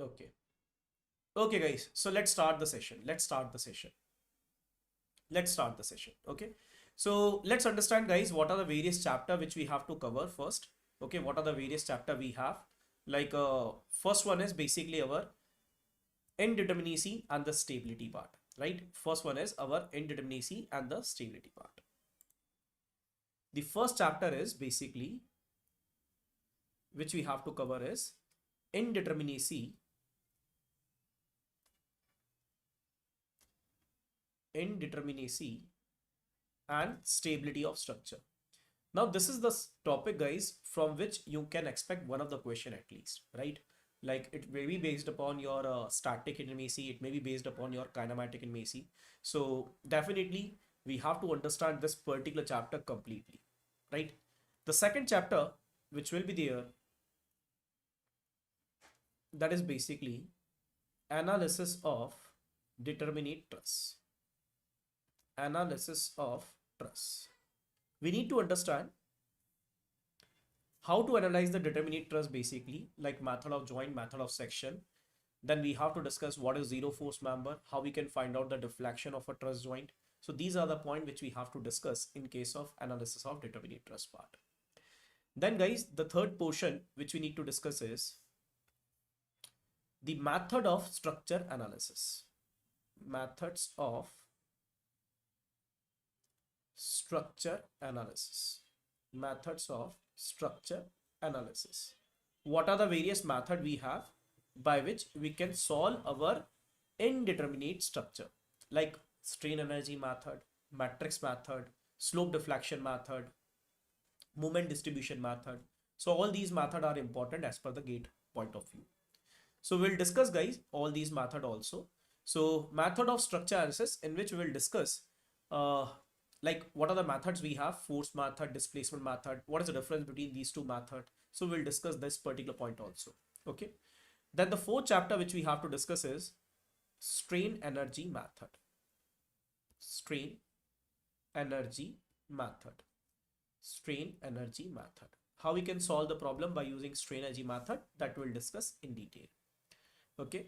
Okay. Okay, guys. So let's start the session. Let's start the session. Let's start the session. Okay. So let's understand, guys, what are the various chapter which we have to cover first. Okay. What are the various chapter we have? Like first one is basically our indeterminacy and the stability part, right? First one is our indeterminacy and the stability part. The first chapter is basically which we have to cover is indeterminacy and stability of structure. Now this is the topic, guys, from which you can expect one of the question at least, right? Like it may be based upon your static intimacy, it may be based upon your kinematic intimacy. So definitely we have to understand this particular chapter completely, right? The second chapter which will be there, that is basically analysis of determinate truss. Analysis of truss. We need to understand how to analyze the determinate truss, basically like method of joint, method of section. Then we have to discuss what is zero force member, how we can find out the deflection of a truss joint. So these are the points which we have to discuss in case of analysis of determinate truss part. Then, guys, the third portion which we need to discuss is the method of structure analysis. Methods of structure analysis. Methods of structure analysis. What are the various methods we have by which we can solve our indeterminate structure, like strain energy method, matrix method, slope deflection method, moment distribution method. So all these methods are important as per the GATE point of view. So we'll discuss, guys, all these methods also. So method of structure analysis, in which we will discuss like what are the methods we have: force method, displacement method, what is the difference between these two methods. So we'll discuss this particular point also. Okay. Then the fourth chapter which we have to discuss is strain energy method. Strain energy method. Strain energy method. How we can solve the problem by using strain energy method, that we'll discuss in detail. Okay.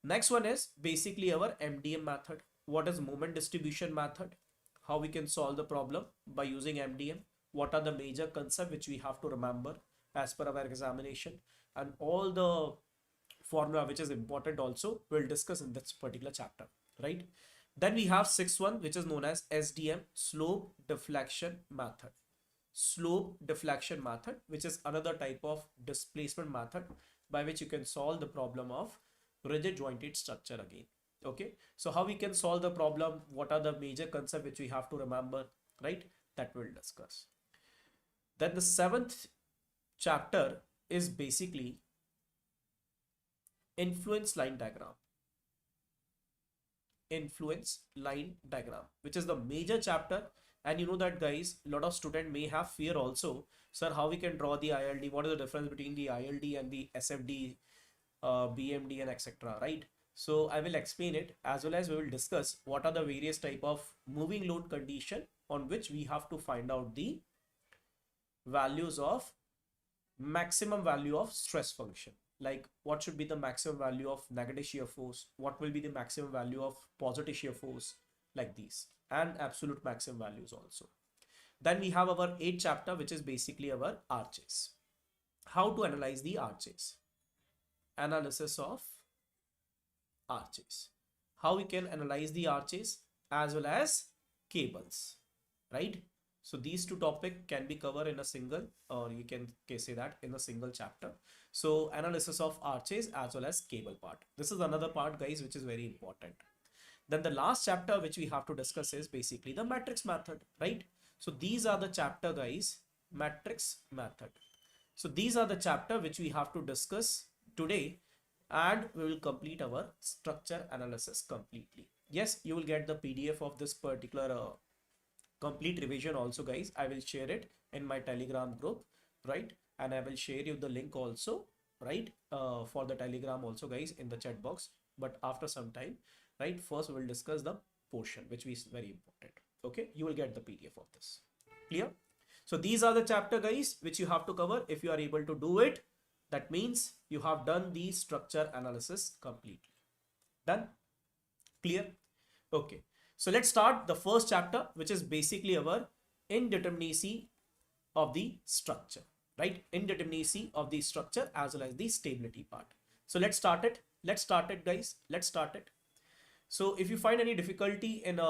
Next one is basically our MDM method. What is moment distribution method? How we can solve the problem by using MDM? What are the major concepts which we have to remember as per our examination? And all the formula which is important also we'll discuss in this particular chapter, right? Then we have sixth one, which is known as SDM, slope deflection method. Slope deflection method, which is another type of displacement method by which you can solve the problem of rigid jointed structure again. Okay, so how we can solve the problem, what are the major concepts which we have to remember, right? That we'll discuss. Then the seventh chapter is basically influence line diagram. Influence line diagram, which is the major chapter. And you know that, guys, a lot of students may have fear also, sir, how we can draw the ILD, what is the difference between the ILD and the SFD, BMD and etc., right? So I will explain it, as well as we will discuss what are the various type of moving load condition on which we have to find out the values of maximum value of stress function. Like what should be the maximum value of negative shear force, what will be the maximum value of positive shear force, like these, and absolute maximum values also. Then we have our eighth chapter, which is basically our arches. How to analyze the arches. Analysis of arches. How we can analyze the arches as well as cables, right? So these two topics can be covered in a single, or you can say that in a single chapter. So analysis of arches as well as cable part. This is another part, guys, which is very important. Then the last chapter which we have to discuss is basically the matrix method, right? So these are the chapter, guys, matrix method. So these are the chapter which we have to discuss today, and we will complete our structure analysis completely. Yes, you will get the PDF of this particular complete revision also, guys. I will share it in my Telegram group, right? And I will share you the link also, right? For the Telegram also, guys, in the chat box. But after some time, right? First, we will discuss the portion, which is very important. Okay, you will get the PDF of this. Clear? So these are the chapter, guys, which you have to cover. If you are able to do it, That means you have done the structure analysis completely. Done? Clear? Okay. So let's start the first chapter, which is basically our indeterminacy of the structure, right? Indeterminacy of the structure as well as the stability part. So let's start it. Let's start it, guys. Let's start it. So if you find any difficulty in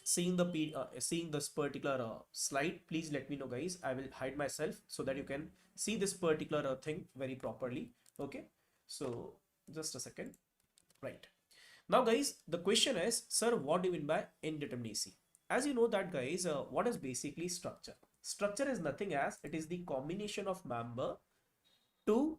seeing this particular slide, please let me know, guys. I will hide myself so that you can see this particular thing very properly. Okay. So just a second. Right. Now, guys, the question is, sir, what do you mean by indeterminacy? As you know that, guys, what is basically structure? Structure is nothing as it is the combination of member to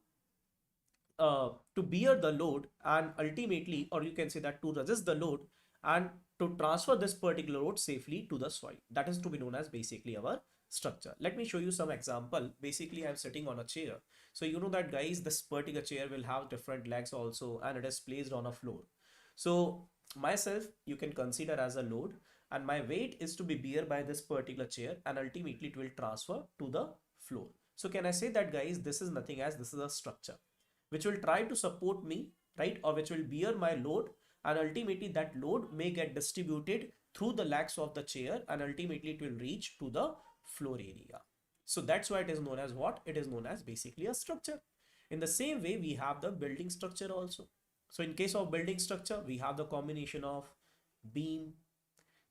bear the load and ultimately, or you can say that to resist the load and to transfer this particular load safely to the soil. That is to be known as basically our structure. Let me show you some example. Basically, I'm sitting on a chair. So you know that, guys, this particular chair will have different legs also, and it is placed on a floor. So myself, you can consider as a load, and my weight is to be bear by this particular chair, and ultimately it will transfer to the floor. So can I say that, guys, this is nothing as this is a structure which will try to support me, right? Or which will bear my load, and ultimately that load may get distributed through the legs of the chair, and ultimately it will reach to the floor area. So that's why it is known as what? It is known as basically a structure. In the same way, we have the building structure also. So in case of building structure, we have the combination of beam,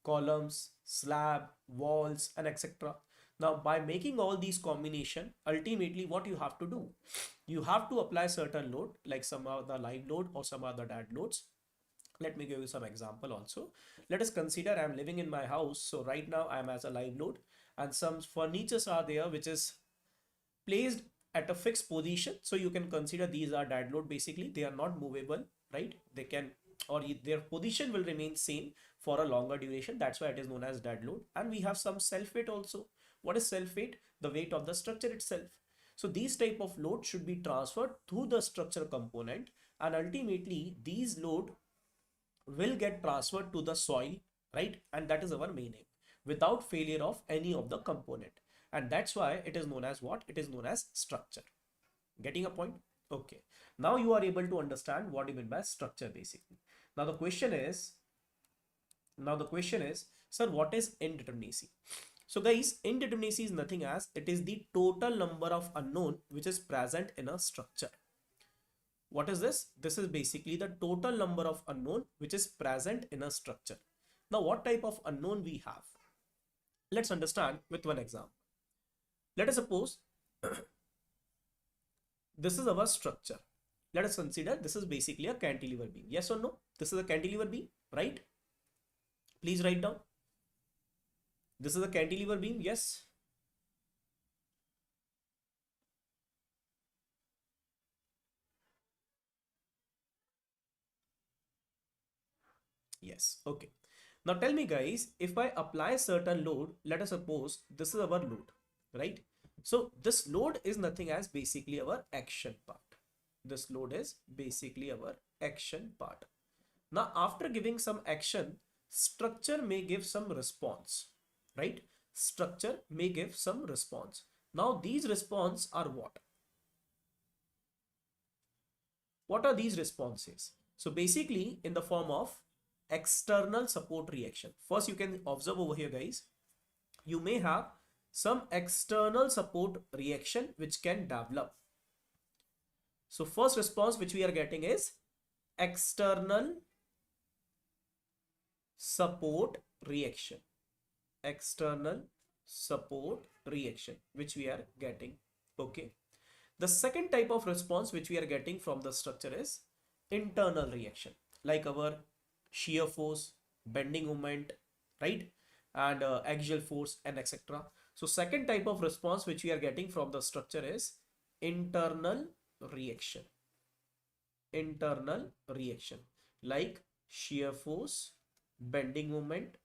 columns, slab, walls, and etc. Now, by making all these combination, ultimately what you have to do, you have to apply certain load, like some other live load or some other dead loads. Let me give you some example also. Let us consider I'm living in my house. So right now I'm as a live load, and some furnitures are there which is placed at a fixed position. So you can consider these are dead load. Basically, they are not movable, right? They can, or their position will remain same for a longer duration. That's why it is known as dead load. And we have some self weight also. What is self weight? The weight of the structure itself. So these type of load should be transferred to the structure component, and ultimately these load will get transferred to the soil, right? And that is our main aim, without failure of any of the component. And that's why it is known as what? It is known as structure. Getting a point? Okay. Now you are able to understand what you mean by structure basically. Now the question is, sir, what is indeterminacy? So guys, indeterminacy is nothing as it is the total number of unknown which is present in a structure. What is this? This is basically the total number of unknown which is present in a structure. Now what type of unknown we have? Let's understand with one example. Let us suppose this is our structure. Let us consider this is basically a cantilever beam. Yes or no? This is a cantilever beam, right? Please write down. This is a cantilever beam. Yes. Yes. Okay. Now tell me, guys, if I apply certain load, let us suppose this is our load, right? So this load is nothing as basically our action part. This load is basically our action part. Now, after giving some action, structure may give some response, right? Structure may give some response. Now, these response are what? What are these responses? So basically in the form of external support reaction. First, you can observe over here, guys, you may have some external support reaction which can develop. So first response which we are getting is external support reaction. External support reaction which we are getting. Okay. The second type of response which we are getting from the structure is internal reaction, like our shear force, bending moment, right? And axial force and etc. So second type of response which we are getting from the structure is internal reaction. Internal reaction like shear force, bending moment,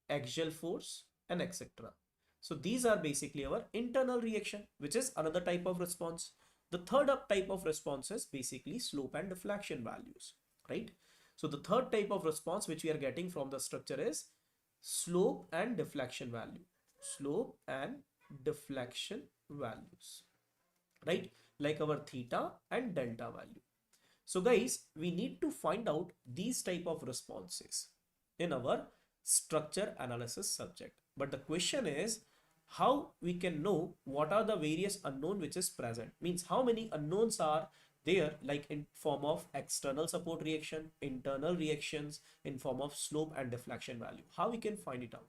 axial force and etc. So these are basically our internal reaction, which is another type of response. The third type of response is basically slope and deflection values, right? So the third type of response which we are getting from the structure is slope and deflection value. Slope and deflection values, right? like our theta and delta value. So guys, we need to find out these type of responses in our structure analysis subject. But the question is how we can know what are the various unknown which is present. Means how many unknowns are there, like in form of external support reaction, internal reactions, in form of slope and deflection value. How we can find it out?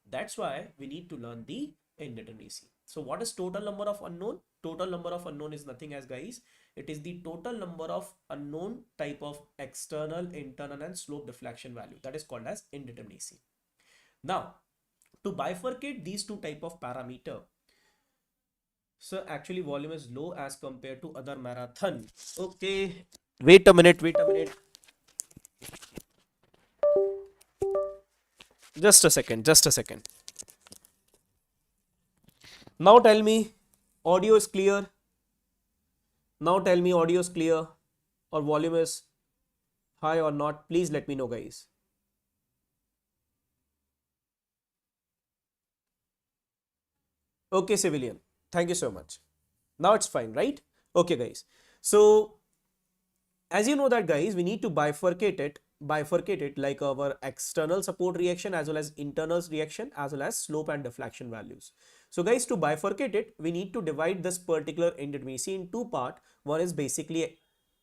That's why we need to learn the indeterminacy. So what is total number of unknown? Total number of unknown is nothing as guys, it is the total number of unknown type of external, internal and slope deflection value, that is called as indeterminacy. Now to bifurcate these two type of parameter, so actually volume is low as compared to other marathon. Okay, wait a minute, just a second. Now tell me audio is clear. Now tell me audio is clear or volume is high or not. Please let me know guys. Okay, civilian. Thank you so much. Now it's fine, right? Okay guys. So as you know that guys, we need to bifurcate it like our external support reaction as well as internal reaction as well as slope and deflection values. So guys, to bifurcate it, we need to divide this particular indeterminacy in two parts. One is basically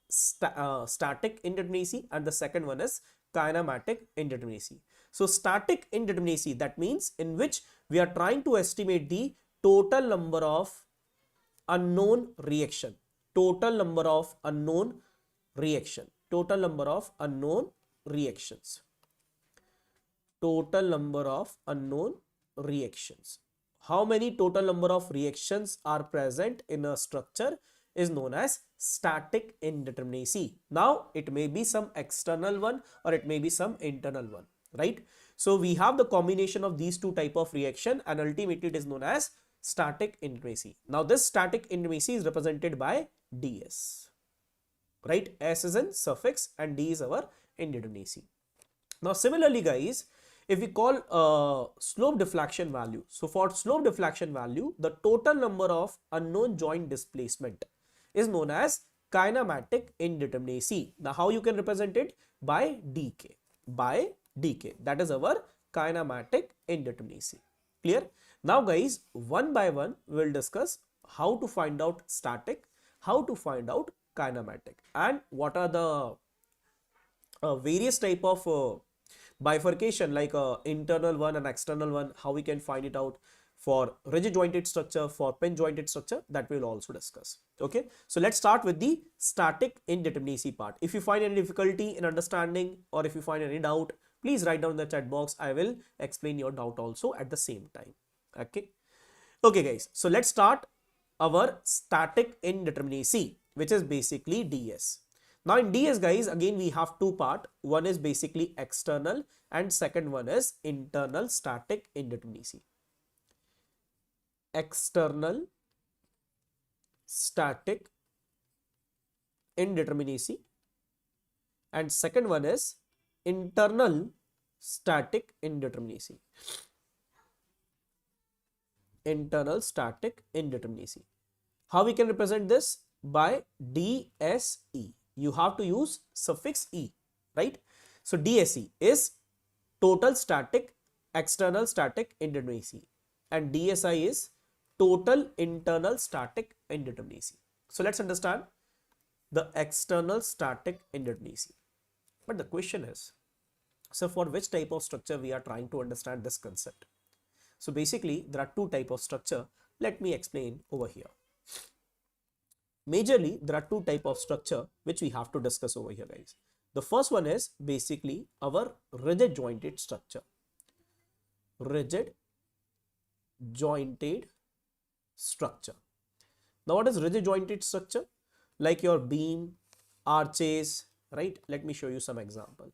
static indeterminacy and the second one is kinematic indeterminacy. So static indeterminacy, that means in which we are trying to estimate the total number of unknown reaction, total number of unknown reactions, total number of unknown reactions. How many total number of reactions are present in a structure is known as static indeterminacy. Now it may be some external one or it may be some internal one, right? So we have the combination of these two type of reaction and ultimately it is known as static indeterminacy. Now this static indeterminacy is represented by ds, right? S is in suffix and D is our indeterminacy. Now similarly guys, if we call slope deflection value, so for slope deflection value, the total number of unknown joint displacement is known as kinematic indeterminacy. Now how you can represent it? By dk, that is our kinematic indeterminacy. Clear? Now guys, one by one we will discuss how to find out static, how to find out kinematic, and what are the various type of bifurcation like internal one and external one, how we can find it out for rigid jointed structure, for pin jointed structure, that we will also discuss. Okay, so let's start with the static indeterminacy part. If you find any difficulty in understanding or if you find any doubt, please write down in the chat box. I will explain your doubt also at the same time. Okay guys, so let's start our static indeterminacy, which is basically ds. Now in ds guys, again we have two part. One is basically external and second one is internal static indeterminacy. External static indeterminacy and second one is internal static indeterminacy. Internal static indeterminacy. How we can represent this? By DSE. You have to use suffix E, right? So DSE is total static external static indeterminacy and DSI is total internal static indeterminacy. So let's understand the external static indeterminacy. But the question is, so for which type of structure we are trying to understand this concept? So basically there are two type of structure. Let me explain over here. Majorly there are two type of structure which we have to discuss over here guys. The first one is basically our rigid jointed structure. Rigid jointed structure. Now what is rigid jointed structure? Like your beam, arches, right? Let me show you some example.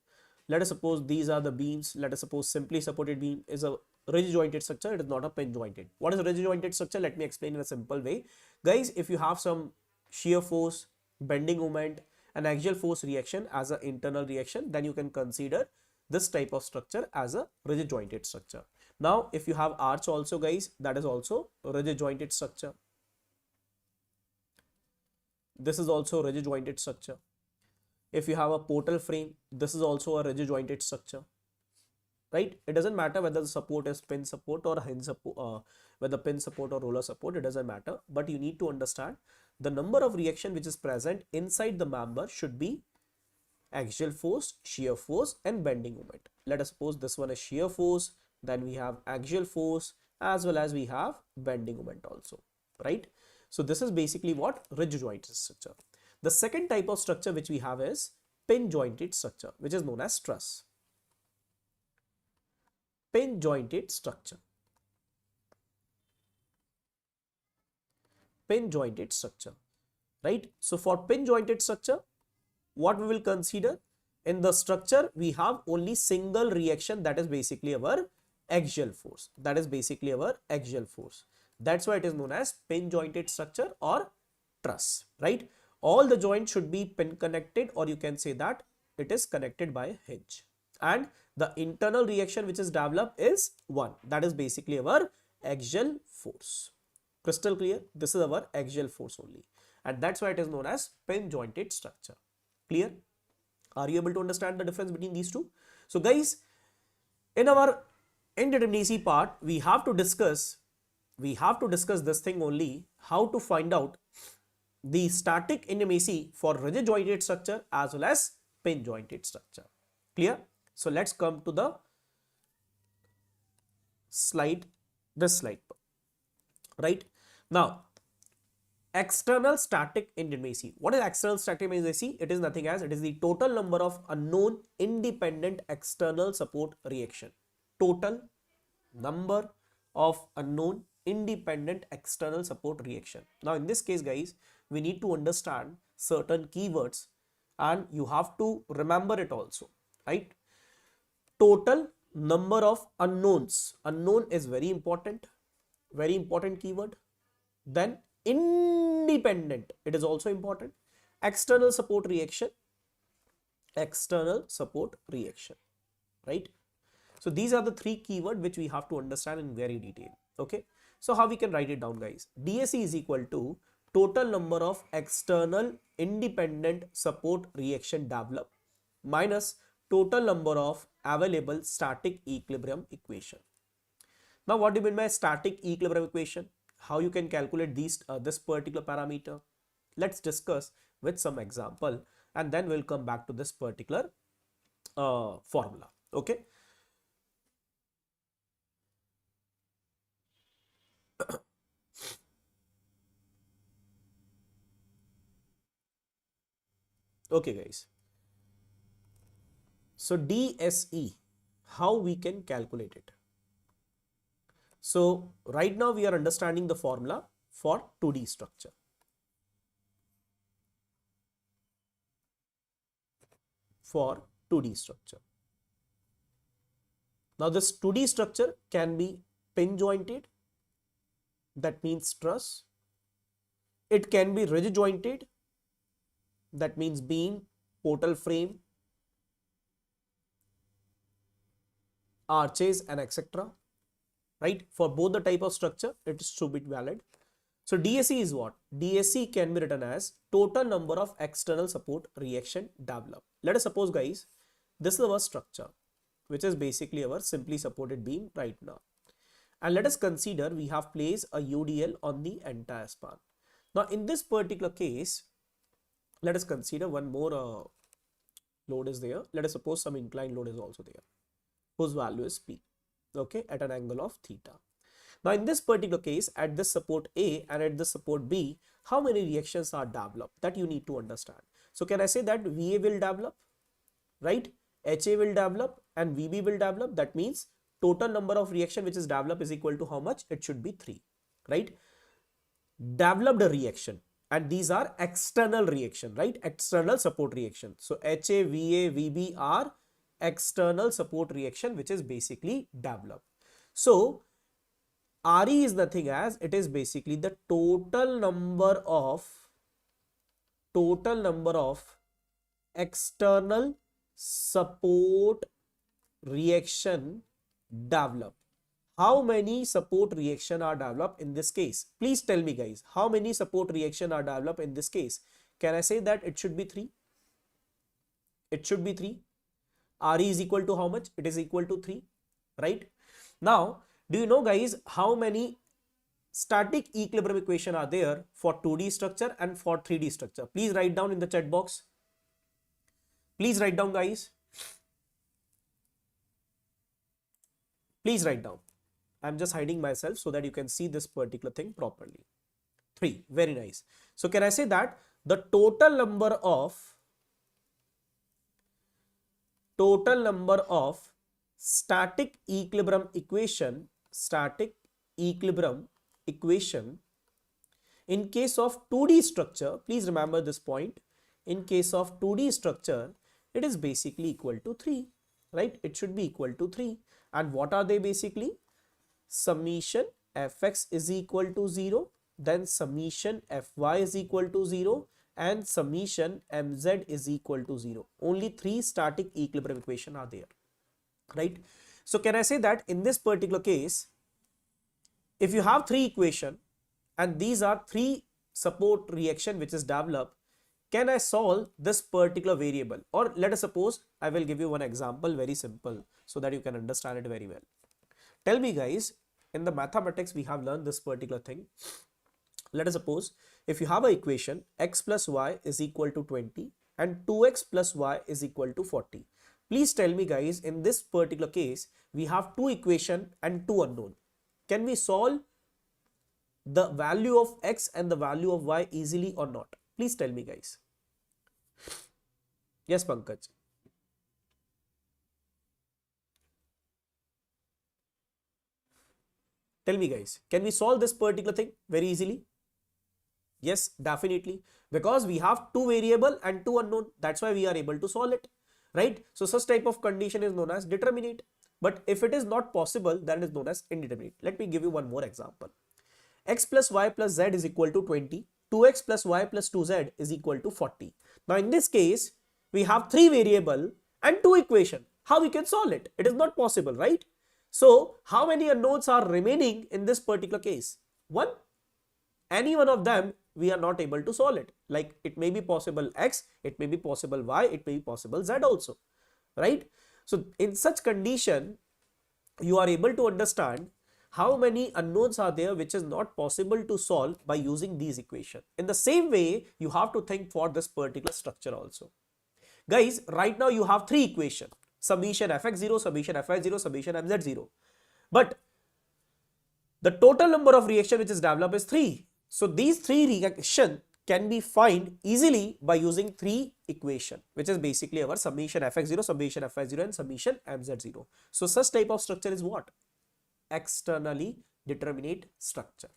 Let us suppose these are the beams. Let us suppose simply supported beam is a rigid jointed structure. It is not a pin jointed. What is a rigid jointed structure? Let me explain in a simple way. Guys, if you have some shear force, bending moment and axial force reaction as an internal reaction, then you can consider this type of structure as a rigid jointed structure. Now if you have arch also guys, that is also a rigid jointed structure. this is also a rigid jointed structure. If you have a portal frame, this is also a rigid jointed structure, right? It doesn't matter whether the support is pin support or hinge support, whether pin support or roller support, it doesn't matter. But you need to understand the number of reaction which is present inside the member should be axial force, shear force and bending moment. Let us suppose this one is shear force, then we have axial force as well as we have bending moment also, right? So this is basically what rigid jointed structure. The second type of structure which we have is pin jointed structure, which is known as truss. Pin jointed structure. Pin jointed structure, right? So for pin jointed structure, what we will consider in the structure, we have only single reaction, that is basically our axial force. That is basically our axial force. That's why it is known as pin jointed structure or truss, right? All the joints should be pin connected, or you can say that it is connected by a hinge. And the internal reaction which is developed is 1. That is basically our axial force. Crystal clear? This is our axial force only. And that's why it is known as pin jointed structure. Clear? Are you able to understand the difference between these two? So guys, in our indeterminacy part, we have to discuss this thing only, how to find out the static indeterminacy for rigid jointed structure as well as pin jointed structure. Clear? So let's come to the slide, this slide, right? Now, external static indeterminacy. What is external static indeterminacy? It is nothing as, it is the total number of unknown independent external support reaction. Total number of unknown independent external support reaction. Now in this case guys, we need to understand certain keywords and you have to remember it also, right? Total number of unknowns. Unknown is very important keyword. Then independent, it is also important. External support reaction, right? So these are the three keywords which we have to understand in very detail. Okay, so how we can write it down guys? DSi is equal to total number of external independent support reaction developed minus total number of available static equilibrium equation. Now what do you mean by static equilibrium equation? How you can calculate these this particular parameter? Let's discuss with some example and then we'll come back to this particular formula. Okay. Okay guys, so DSE, how we can calculate it? So right now we are understanding the formula for 2D structure. Now this 2D structure can be pin jointed, that means truss. It can be rigid jointed, that means beam, portal frame, arches and etc. Right? For both the type of structure, it is to be valid. So DSE is what? DSE can be written as total number of external support reaction developed. Let us suppose guys, this is our structure, which is basically our simply supported beam right now. And let us consider we have placed a UDL on the entire span. Now in this particular case, let us consider one more load is there. Let us suppose some inclined load is also there, whose value is P, okay, at an angle of theta. Now in this particular case, at this support A and at this support B, how many reactions are developed? That you need to understand. So can I say that VA will develop, right? HA will develop and VB will develop. That means total number of reaction which is developed is equal to how much? It should be 3, right? Developed a reaction, and these are external reaction, right? External support reaction. So HA, VA, VB are external support reaction which is basically developed. So RE is nothing as, it is basically the total number of external support reaction developed. How many support reaction are developed in this case? Please tell me guys, how many support reaction are developed in this case? can I say that it should be 3? It should be 3. Re is equal to how much? It is equal to 3, right? Now, do you know guys how many static equilibrium equation are there for 2D structure and for 3D structure? Please write down in the chat box. Please write down, guys. Please write down. I'm just hiding myself so that you can see this particular thing properly. 3. Very nice. So can I say that the total number of static equilibrium equation in case of 2D structure, please remember this point, in case of 2D structure, it is basically equal to 3, right? It should be equal to 3. And what are they basically? Summation fx is equal to 0, then summation fy is equal to 0, and summation mz is equal to 0. Only 3 static equilibrium equation are there, right? So can I say that in this particular case, if you have 3 equation and these are 3 support reaction which is developed, can I solve this particular variable? Or let us suppose I will give you one example, very simple, so that you can understand it very well. Tell me guys, in the mathematics we have learned this particular thing. Let us suppose if you have an equation x plus y is equal to 20 and 2x plus y is equal to 40. Please tell me guys, in this particular case we have 2 equation and 2 unknown. Can we solve the value of x and the value of y easily or not? Please tell me guys. Yes, Pankaj. Tell me guys, can we solve this particular thing very easily? Yes, definitely, because we have 2 variable and 2 unknown. That's why we are able to solve it, right? So such type of condition is known as determinate. But if it is not possible, then it is known as indeterminate. Let me give you one more example. X plus y plus z is equal to 20. 2x plus y plus 2z is equal to 40. Now in this case, we have 3 variable and 2 equation. How we can solve it? It is not possible, right? So how many unknowns are remaining in this particular case? 1. Any one of them we are not able to solve it. Like it may be possible x, it may be possible y, it may be possible z also, right? So in such condition, you are able to understand how many unknowns are there which is not possible to solve by using these equations. In the same way, you have to think for this particular structure also. Guys, right now you have 3 equations. Summation fx0, summation fy0, summation mz0. But the total number of reaction which is developed is 3. So these 3 reaction can be find easily by using 3 equation, which is basically our summation fx0, summation fy0 and summation mz0. So such type of structure is what? Externally determinate structure.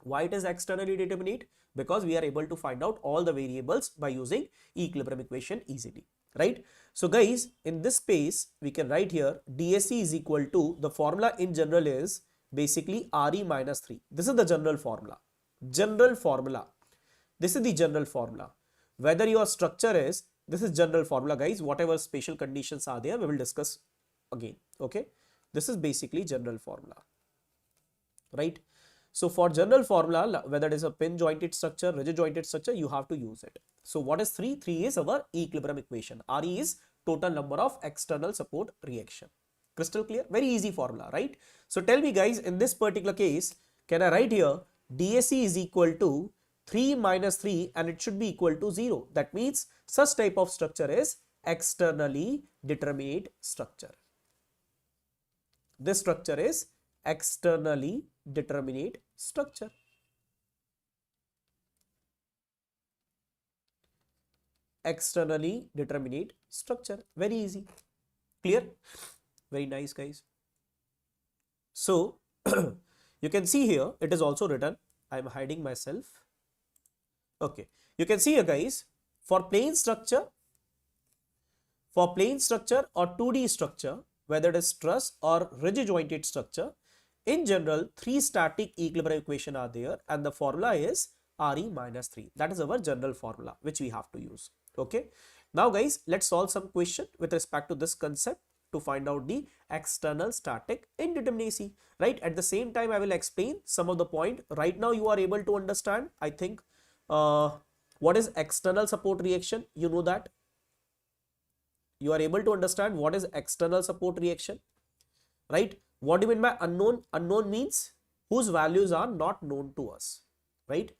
Why it is externally determinate? Because we are able to find out all the variables by using equilibrium equation easily, right? So guys, in this space we can write here DSi is equal to, the formula in general is basically Re minus 3. This is the general formula. This is the general formula. Whether your structure is, this is general formula guys, whatever special conditions are there we will discuss again, okay? This is basically general formula, right? So for general formula, whether it is a pin jointed structure, rigid jointed structure, you have to use it. So what is 3? 3 is our equilibrium equation. Re is total number of external support reaction. Crystal clear? Very easy formula, right? So tell me guys, in this particular case, can I write here DSi is equal to 3 minus 3 and it should be equal to 0. That means such type of structure is externally determinate structure. This structure is externally determinate structure. Externally determinate structure. Very easy. Clear? Very nice guys. So you can see here it is also written. I am hiding myself. Okay. You can see here guys, for plane structure or 2D structure, whether it is truss or rigid jointed structure, in general 3 static equilibrium equation are there and the formula is Re minus 3. That is our general formula which we have to use. Okay. Now guys, let's solve some question with respect to this concept to find out the external static indeterminacy, right? At the same time I will explain some of the point. Right now you are able to understand, I think What is external support reaction? You know that. You are able to understand what is external support reaction, right? What do you mean by unknown? Unknown means whose values are not known to us, right?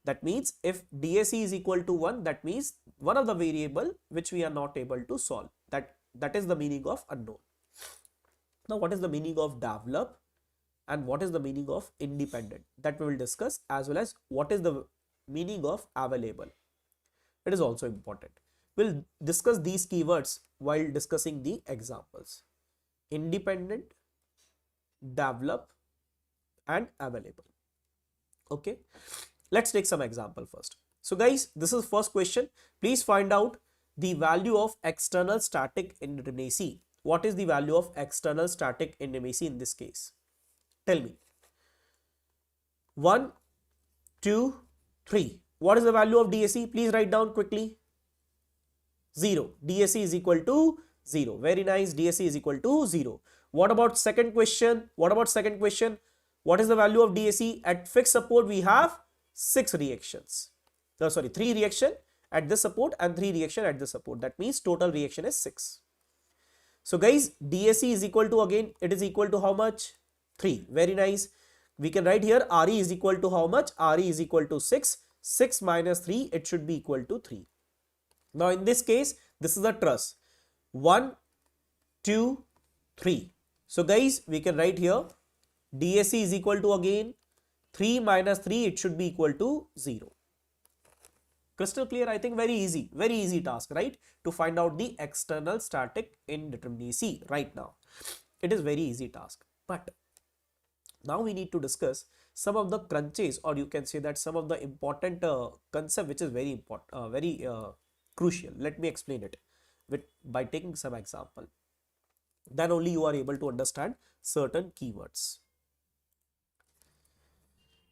That means if DSE is equal to 1, that means one of the variable which we are not able to solve. That is the meaning of unknown. Now, what is the meaning of develop and what is the meaning of independent? That we will discuss, as well as what is the meaning of available. It is also important. We'll discuss these keywords while discussing the examples. Independent, develop, and available. Okay, let's take some example first. So guys, this is first question. Please find out the value of external static indeterminacy. What is the value of external static indeterminacy in this case? Tell me. 1, 2, 3. What is the value of DSE? Please write down quickly. 0. DSE is equal to 0. Very nice. DSE is equal to 0. What about second question? What about second question? What is the value of DSE? At fixed support, we have 6 reactions. No, sorry, 3 reaction at this support and 3 reaction at this support. That means total reaction is 6. So guys, DSE is equal to, again, it is equal to how much? 3. Very nice. We can write here RE is equal to how much? RE is equal to 6. 6 minus 3, it should be equal to 3. Now in this case, this is a truss. 1, 2, 3. So guys, we can write here DSE is equal to, again, 3 minus 3, it should be equal to 0. Crystal clear? I think very easy task, right? To find out the external static indeterminacy right now. It is very easy task. But now we need to discuss some of the crunches, or you can say that some of the important concept which is very important, very crucial. Let me explain it by taking some example. Then only you are able to understand certain keywords.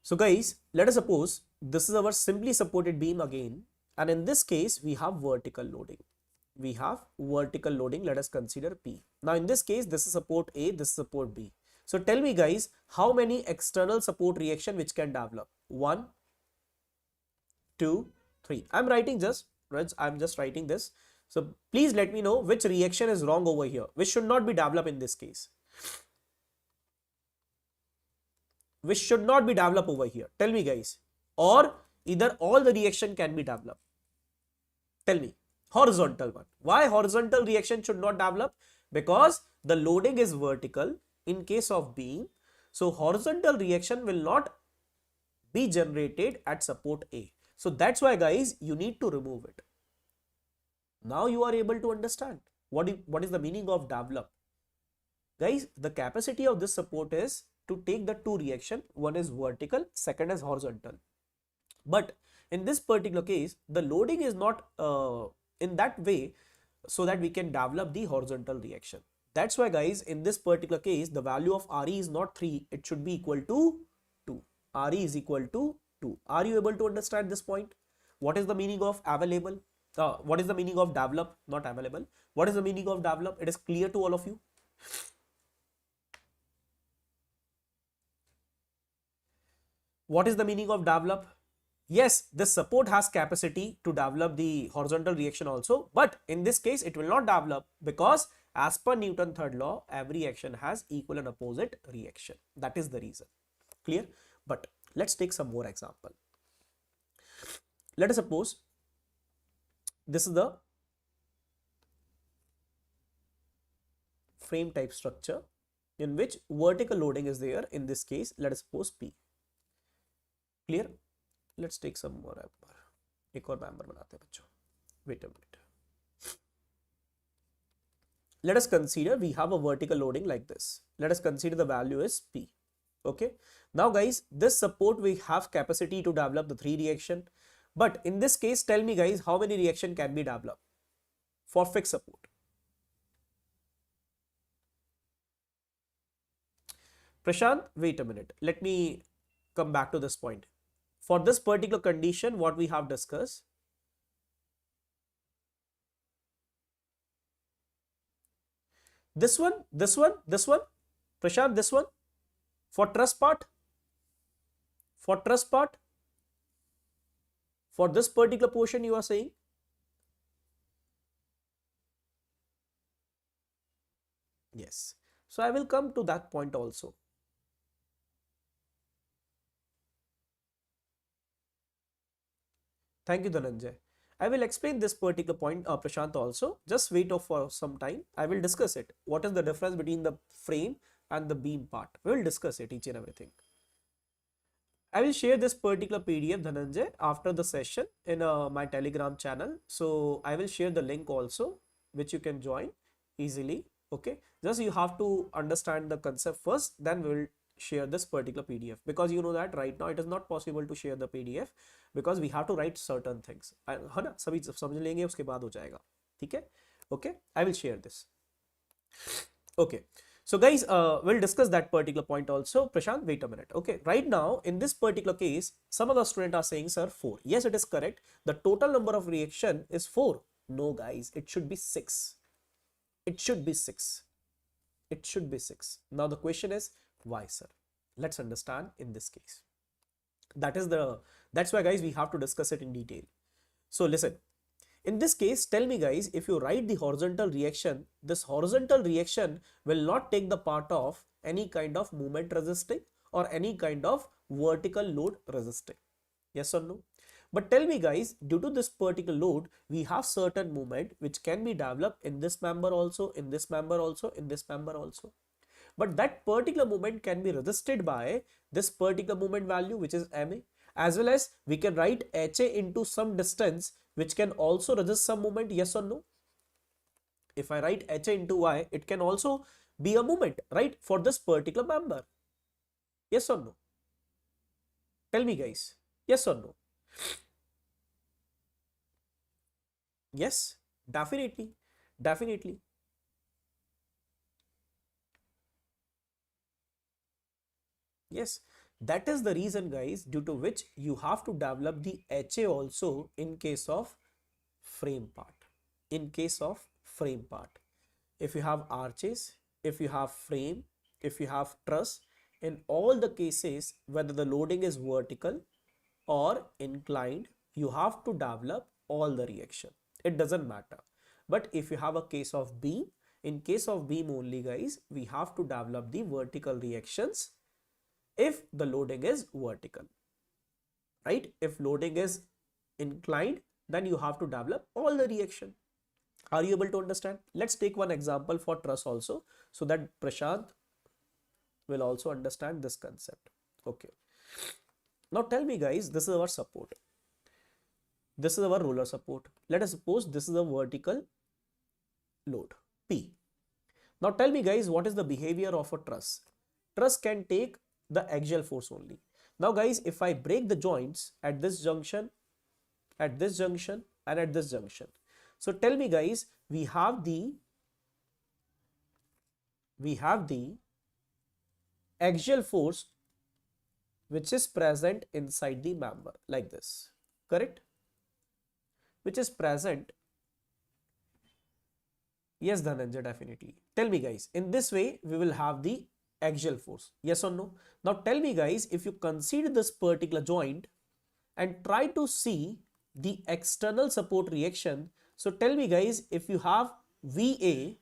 So guys, let us suppose this is our simply supported beam again, and in this case we have vertical loading. We have vertical loading. Let us consider P. Now in this case, this is support A, this is support B. So tell me guys, how many external support reaction which can develop? 1, 2, 3. I'm just writing this. So please let me know which reaction is wrong over here, which should not be developed in this case. Which should not be developed over here. Tell me guys. Or either all the reaction can be developed. Tell me. Horizontal one. Why horizontal reaction should not develop? Because the loading is vertical in case of beam. So horizontal reaction will not be generated at support A. So that's why guys, you need to remove it. Now you are able to understand what is the meaning of develop. Guys, the capacity of this support is to take the 2 reaction. One is vertical, second is horizontal. But in this particular case, the loading is not in that way so that we can develop the horizontal reaction. That's why guys, in this particular case, the value of RE is not 3. It should be equal to 2. RE is equal to 2. Are you able to understand this point? What is the meaning of available? What is the meaning of develop? Not available. What is the meaning of develop? It is clear to all of you. What is the meaning of develop? Yes, this support has capacity to develop the horizontal reaction also, but in this case it will not develop because as per Newton's third law, every action has equal and opposite reaction. That is the reason. Clear? But let's take some more example. Let us suppose this is the frame type structure in which vertical loading is there. In this case, let us suppose P. Clear? Let's take some more member. एक और member बनाते हैं बच्चों. Wait a minute. Let us consider we have a vertical loading like this. Let us consider the value is P. Okay. Now guys, this support we have capacity to develop the 3 reaction. But in this case, tell me guys, how many reaction can be developed for fixed support? Prashant, wait a minute. Let me come back to this point. For this particular condition, what we have discussed, this one, Prashant, this one, for truss part, For this particular portion you are saying? Yes. So I will come to that point also. Thank you, Dhananjay. I will explain this particular point, Prashant, also. Just wait for some time. I will discuss it. What is the difference between the frame and the beam part? We will discuss it, each and everything. I will share this particular PDF, Dhananjay, after the session in my Telegram channel. So I will share the link also, which you can join easily. Okay. Just you have to understand the concept first, then we will share this particular PDF, because you know that right now it is not possible to share the PDF because we have to write certain things. है ना, सभी समझ लेंगे उसके बाद हो जाएगा. ठीक है? Okay. I will share this. Okay. So guys, we'll discuss that particular point also. Prashant, wait a minute. Okay, right now in this particular case, some of the students are saying, sir, 4. Yes, it is correct. The total number of reaction is 4. No guys, it should be 6. It should be 6. It should be 6. Now the question is, why, sir? Let's understand in this case. That's why guys, we have to discuss it in detail. So listen. In this case, tell me guys, if you write the horizontal reaction, this horizontal reaction will not take the part of any kind of movement resisting or any kind of vertical load resisting. Yes or no? But tell me guys, due to this particular load, we have certain movement which can be developed in this member also, in this member also, in this member also. But that particular movement can be resisted by this particular movement value, which is MA, as well as we can write HA into some distance which can also resist some moment. Yes or no? If I write HA into Y, it can also be a moment, right, for this particular member. Yes or no? Tell me guys, yes or no? Yes, definitely, definitely. Yes, that is the reason guys, due to which you have to develop the HA also in case of frame part. In case of frame part, if you have arches, if you have frame, if you have truss, in all the cases, whether the loading is vertical or inclined, you have to develop all the reaction. It doesn't matter. But if you have a case of beam, in case of beam only guys, we have to develop the vertical reactions if the loading is vertical, right? If loading is inclined, then you have to develop all the reaction. Are you able to understand? Let's take one example for truss also, so that Prashant will also understand this concept. Okay. Now tell me guys, this is our support. This is our roller support. Let us suppose this is a vertical load P. Now tell me guys, what is the behavior of a truss? Truss can take the axial force only. Now guys, if I break the joints at this junction, at this junction, and at this junction, so tell me guys, we have the axial force which is present inside the member like this, correct? Which is present. Yes, Dhananjay, definitely. Tell me guys, in this way we will have the axial force. Yes or no? Now tell me guys, if you consider this particular joint and try to see the external support reaction. So tell me guys, if you have VA,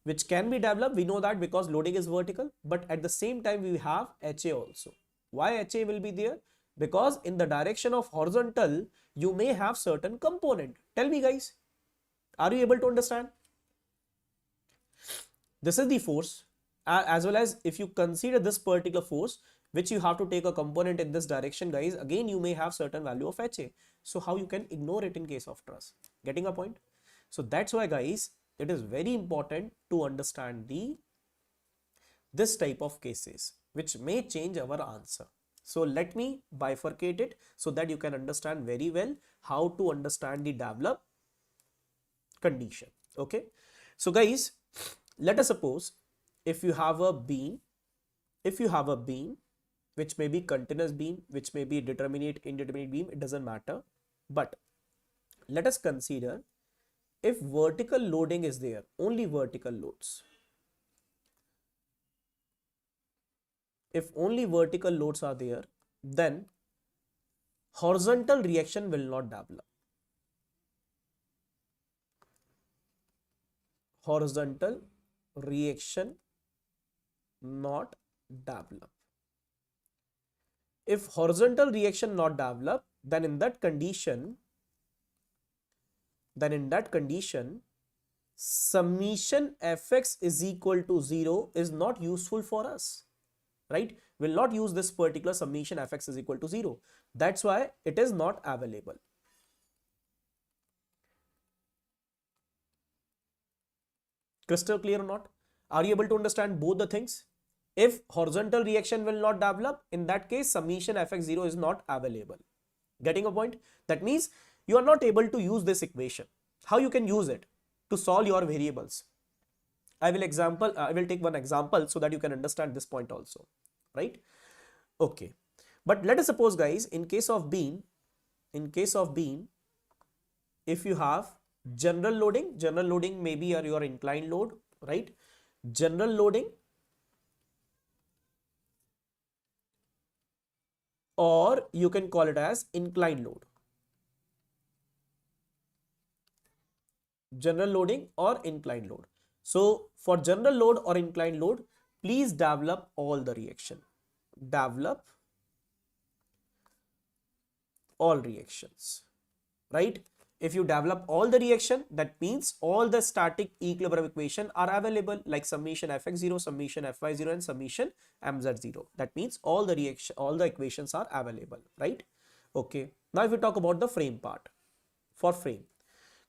which can be developed, we know that because loading is vertical, but at the same time we have HA also. Why HA will be there? Because in the direction of horizontal, you may have certain component. Tell me guys, are you able to understand? This is the force, as well as if you consider this particular force, which you have to take a component in this direction guys, again you may have certain value of HA. So how you can ignore it in case of truss? Getting a point? So that's why guys, it is very important to understand this type of cases which may change our answer. So let me bifurcate it so that you can understand very well how to understand the develop condition. Okay. So guys, let us suppose if you have a beam, which may be continuous beam, which may be determinate, indeterminate beam, it doesn't matter. But let us consider if vertical loading is there, only vertical loads. If only vertical loads are there, then horizontal reaction will not develop. Horizontal reaction not develop. If horizontal reaction not develop, then in that condition, summation fx is equal to 0 is not useful for us, right? We'll not use this particular summation fx is equal to 0. That's why it is not available. Crystal clear or not? Are you able to understand both the things? If horizontal reaction will not develop, in that case summation fx0 is not available. Getting a point? That means you are not able to use this equation. How you can use it? To solve your variables. I will take one example so that you can understand this point also, right? Okay, but let us suppose, guys, in case of beam, if you have general loading may be your inclined load, right? General loading, or you can call it as inclined load. General loading or inclined load. So for general load or inclined load, please develop all the reaction. Develop all reactions, right? If you develop all the reaction, that means all the static equilibrium equation are available, like summation fx0, summation fy0, and summation mz0. That means all the equations are available, right? Okay. Now if we talk about the frame part, for frame,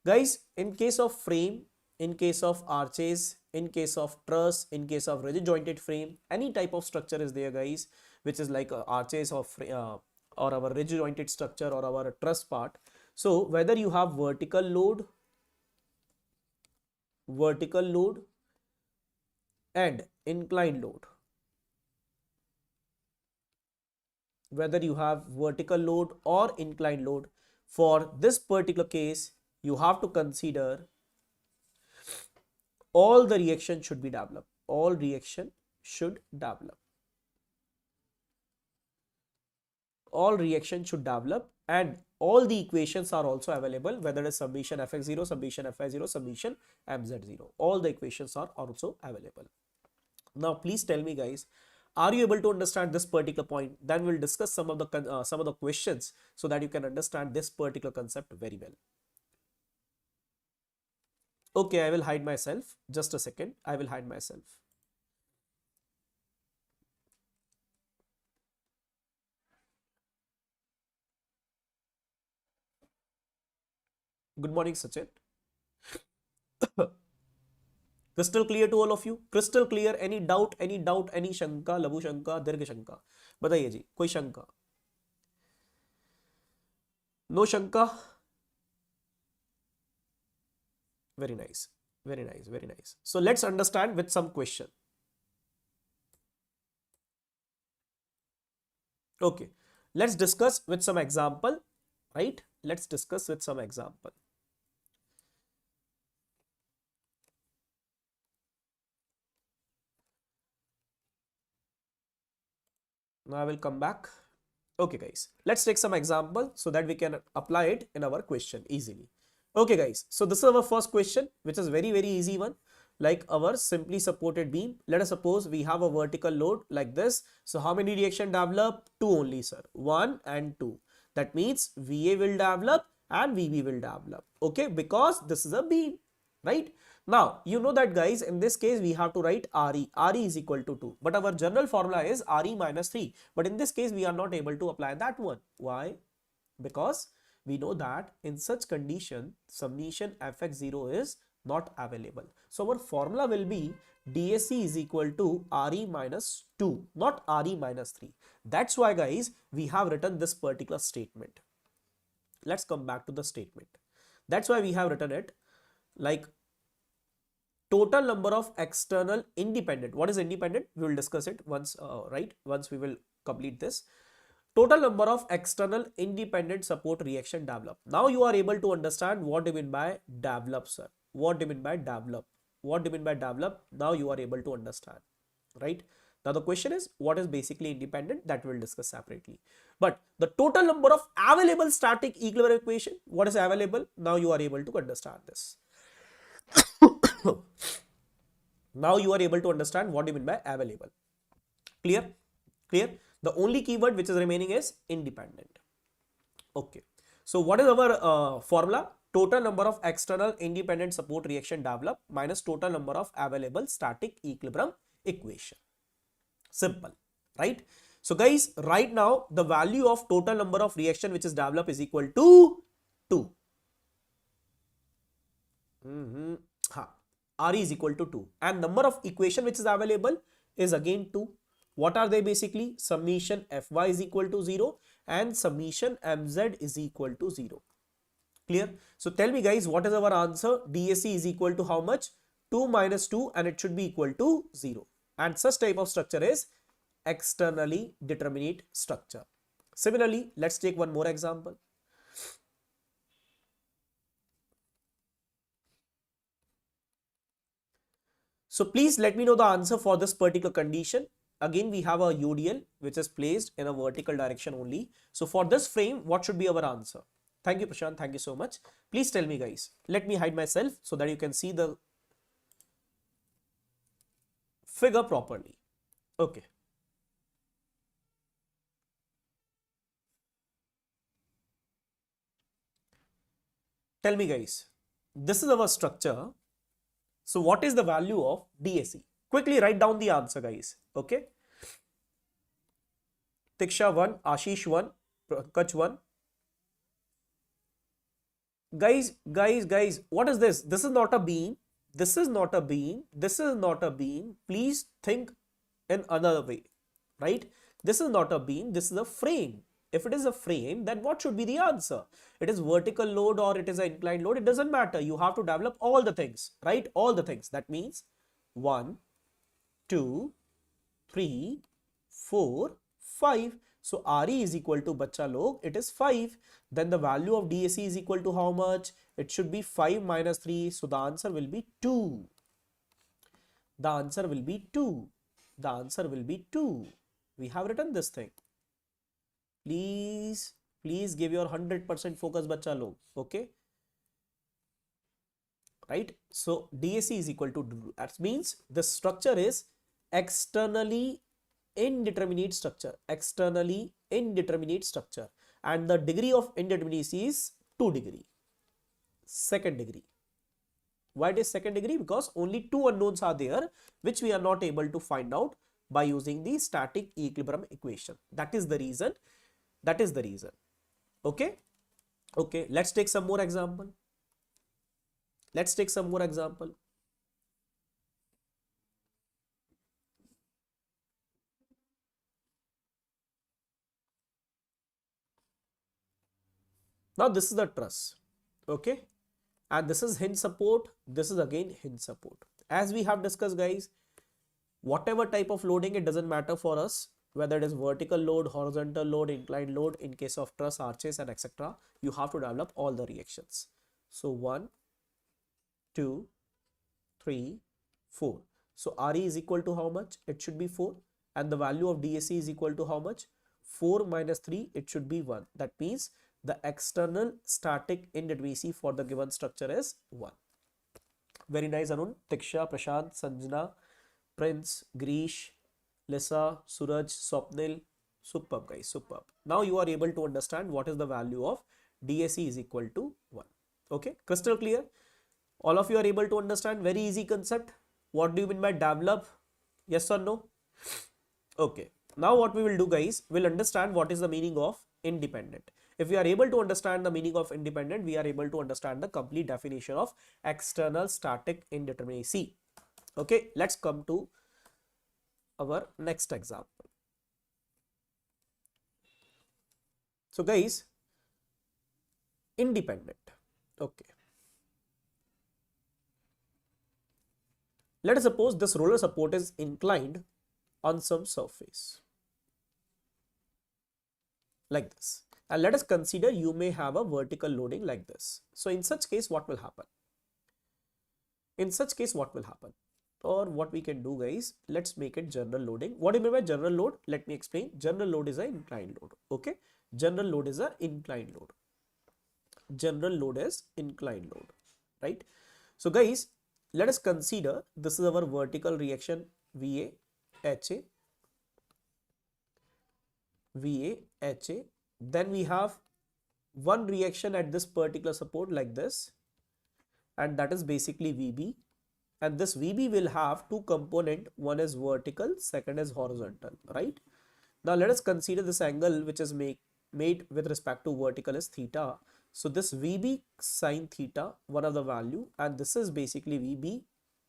guys, in case of frame, in case of arches, in case of truss, in case of rigid jointed frame, any type of structure is there, guys, which is like arches or our rigid jointed structure or our truss part. So whether you have vertical load and inclined load, whether you have vertical load or inclined load, for this particular case, you have to consider all the reaction should be developed. All reaction should develop. All reaction should develop, and all the equations are also available, whether it is summation fx0, summation fy0, summation mz0. All the equations are also available. Now, please tell me, guys, are you able to understand this particular point? Then we'll discuss some of the questions so that you can understand this particular concept very well. Okay, I will hide myself. Just a second. I will hide myself. Good morning, Sachin. Crystal clear to all of you? Crystal clear? Any doubt? Any shanka, labhu shanka, dirgha shanka? बताइए जी, कोई शंका? No shanka? Very nice. Very nice. Very nice. So let's understand with some question. Okay. Let's discuss with some example, right? Let's discuss with some example. Now I will come back. Okay, guys, let's take some example so that we can apply it in our question easily. Okay, guys, so this is our first question, which is very easy one, like our simply supported beam. Let us suppose we have a vertical load like this. So how many reaction develop? Two only, sir. 1 and 2. That means VA will develop and VB will develop. Okay, because this is a beam, right? Now, you know that, guys, in this case, we have to write RE. RE is equal to 2. But our general formula is RE minus 3. But in this case, we are not able to apply that one. Why? Because we know that in such condition, summation fx0 is not available. So our formula will be DSi is equal to RE minus 2, not RE minus 3. That's why, guys, we have written this particular statement. Let's come back to the statement. That's why we have written it like total number of external independent. What is independent? We will discuss it once, right? Once we will complete this. Total number of external independent support reaction develop. Now you are able to understand what do you mean by develop, sir. What do you mean by develop? What do you mean by develop? Now you are able to understand, right? Now the question is, what is basically independent? That we'll discuss separately. But the total number of available static equilibrium equation, what is available? Now you are able to understand this. Now you are able to understand what you mean by available. Clear? Clear? The only keyword which is remaining is independent. Okay. So what is our formula? Total number of external independent support reaction developed minus total number of available static equilibrium equation. Simple, right? So guys, right now the value of total number of reaction which is developed is equal to 2. RE is equal to 2 and number of equation which is available is again 2. What are they basically? Summation Fy is equal to 0 and summation Mz is equal to 0. Clear? So tell me guys, what is our answer? DSE is equal to how much? 2 minus 2 and it should be equal to 0. And such type of structure is externally determinate structure. Similarly, let's take one more example. So please let me know the answer for this particular condition. Again, we have a UDL which is placed in a vertical direction only. So for this frame, what should be our answer? Thank you, Prashant. Thank you so much. Please tell me guys. Let me hide myself so that you can see the figure properly. Okay. Tell me guys. This is our structure. So what is the value of DSE? Quickly write down the answer guys. Okay. Tiksha 1, Ashish 1, Kach 1. Guys, what is this? This is not a beam. This is not a beam. This is not a beam. Please think in another way, right? This is not a beam. This is a frame. If it is a frame, then what should be the answer? It is vertical load or it is an inclined load. It doesn't matter. You have to develop all the things, right? All the things. That means 1, 2, 3, 4, 5. So RE is equal to bacha log, it is 5. Then the value of DSE is equal to how much? It should be 5 minus 3. So the answer will be 2. The answer will be 2. The answer will be 2. We have written this thing. Please give your 100% focus bacha log. Okay. Right. So DSE is equal to, that means the structure is externally indeterminate structure, externally indeterminate structure, and the degree of indeterminacy is 2 degree, second degree. Why it is second degree? Because only 2 unknowns are there which we are not able to find out by using the static equilibrium equation. That is the reason. That is the reason. Okay. Okay. Let's take some more example. Let's take some more example. Now this is the truss, okay, and this is hinge support, this is again hinge support. As we have discussed guys, whatever type of loading, it doesn't matter for us, whether it is vertical load, horizontal load, inclined load, in case of truss, arches and etc. You have to develop all the reactions. So 1, 2, 3, 4. So RE is equal to how much? It should be 4, and the value of DSE is equal to how much? 4 minus 3, it should be 1. That means the external static indeterminacy for the given structure is 1. Very nice, Arun, Tiksha, Prashant, Sanjana, Prince, Grish, Lisa, Suraj, Swapnil. Superb guys, superb. Now you are able to understand what is the value of DSE is equal to 1. Okay, crystal clear? All of you are able to understand? Very easy concept. What do you mean by develop? Yes or no? Okay. Now what we will do guys, we'll understand what is the meaning of independent. If we are able to understand the meaning of independent, we are able to understand the complete definition of external static indeterminacy. Okay, let's come to our next example. So guys, independent. Okay. Let us suppose this roller support is inclined on some surface like this. And let us consider you may have a vertical loading like this. So in such case, what will happen? In such case, what will happen? or what we can do, guys, let's make it general loading. What do you mean by general load? Let me explain. General load is an inclined load. Okay, general load is an inclined load. General load is inclined load, right? So guys, let us consider this is our vertical reaction VA, HA, VA, HA. Then we have one reaction at this particular support like this, and that is basically VB. And this VB will have two component, one is vertical, second is horizontal, right? Now let us consider this angle which is made with respect to vertical is theta. So this VB sine theta, one of the value, and this is basically VB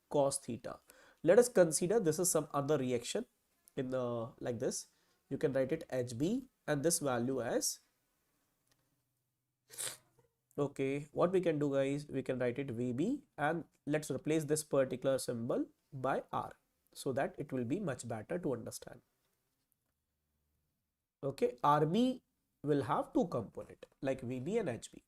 cos theta. Let us consider this is some other reaction in the like this. You can write it HB and this value as, okay, what we can do, guys, we can write it VB and let's replace this particular symbol by R so that it will be much better to understand. Okay, RB will have two component like VB and HB.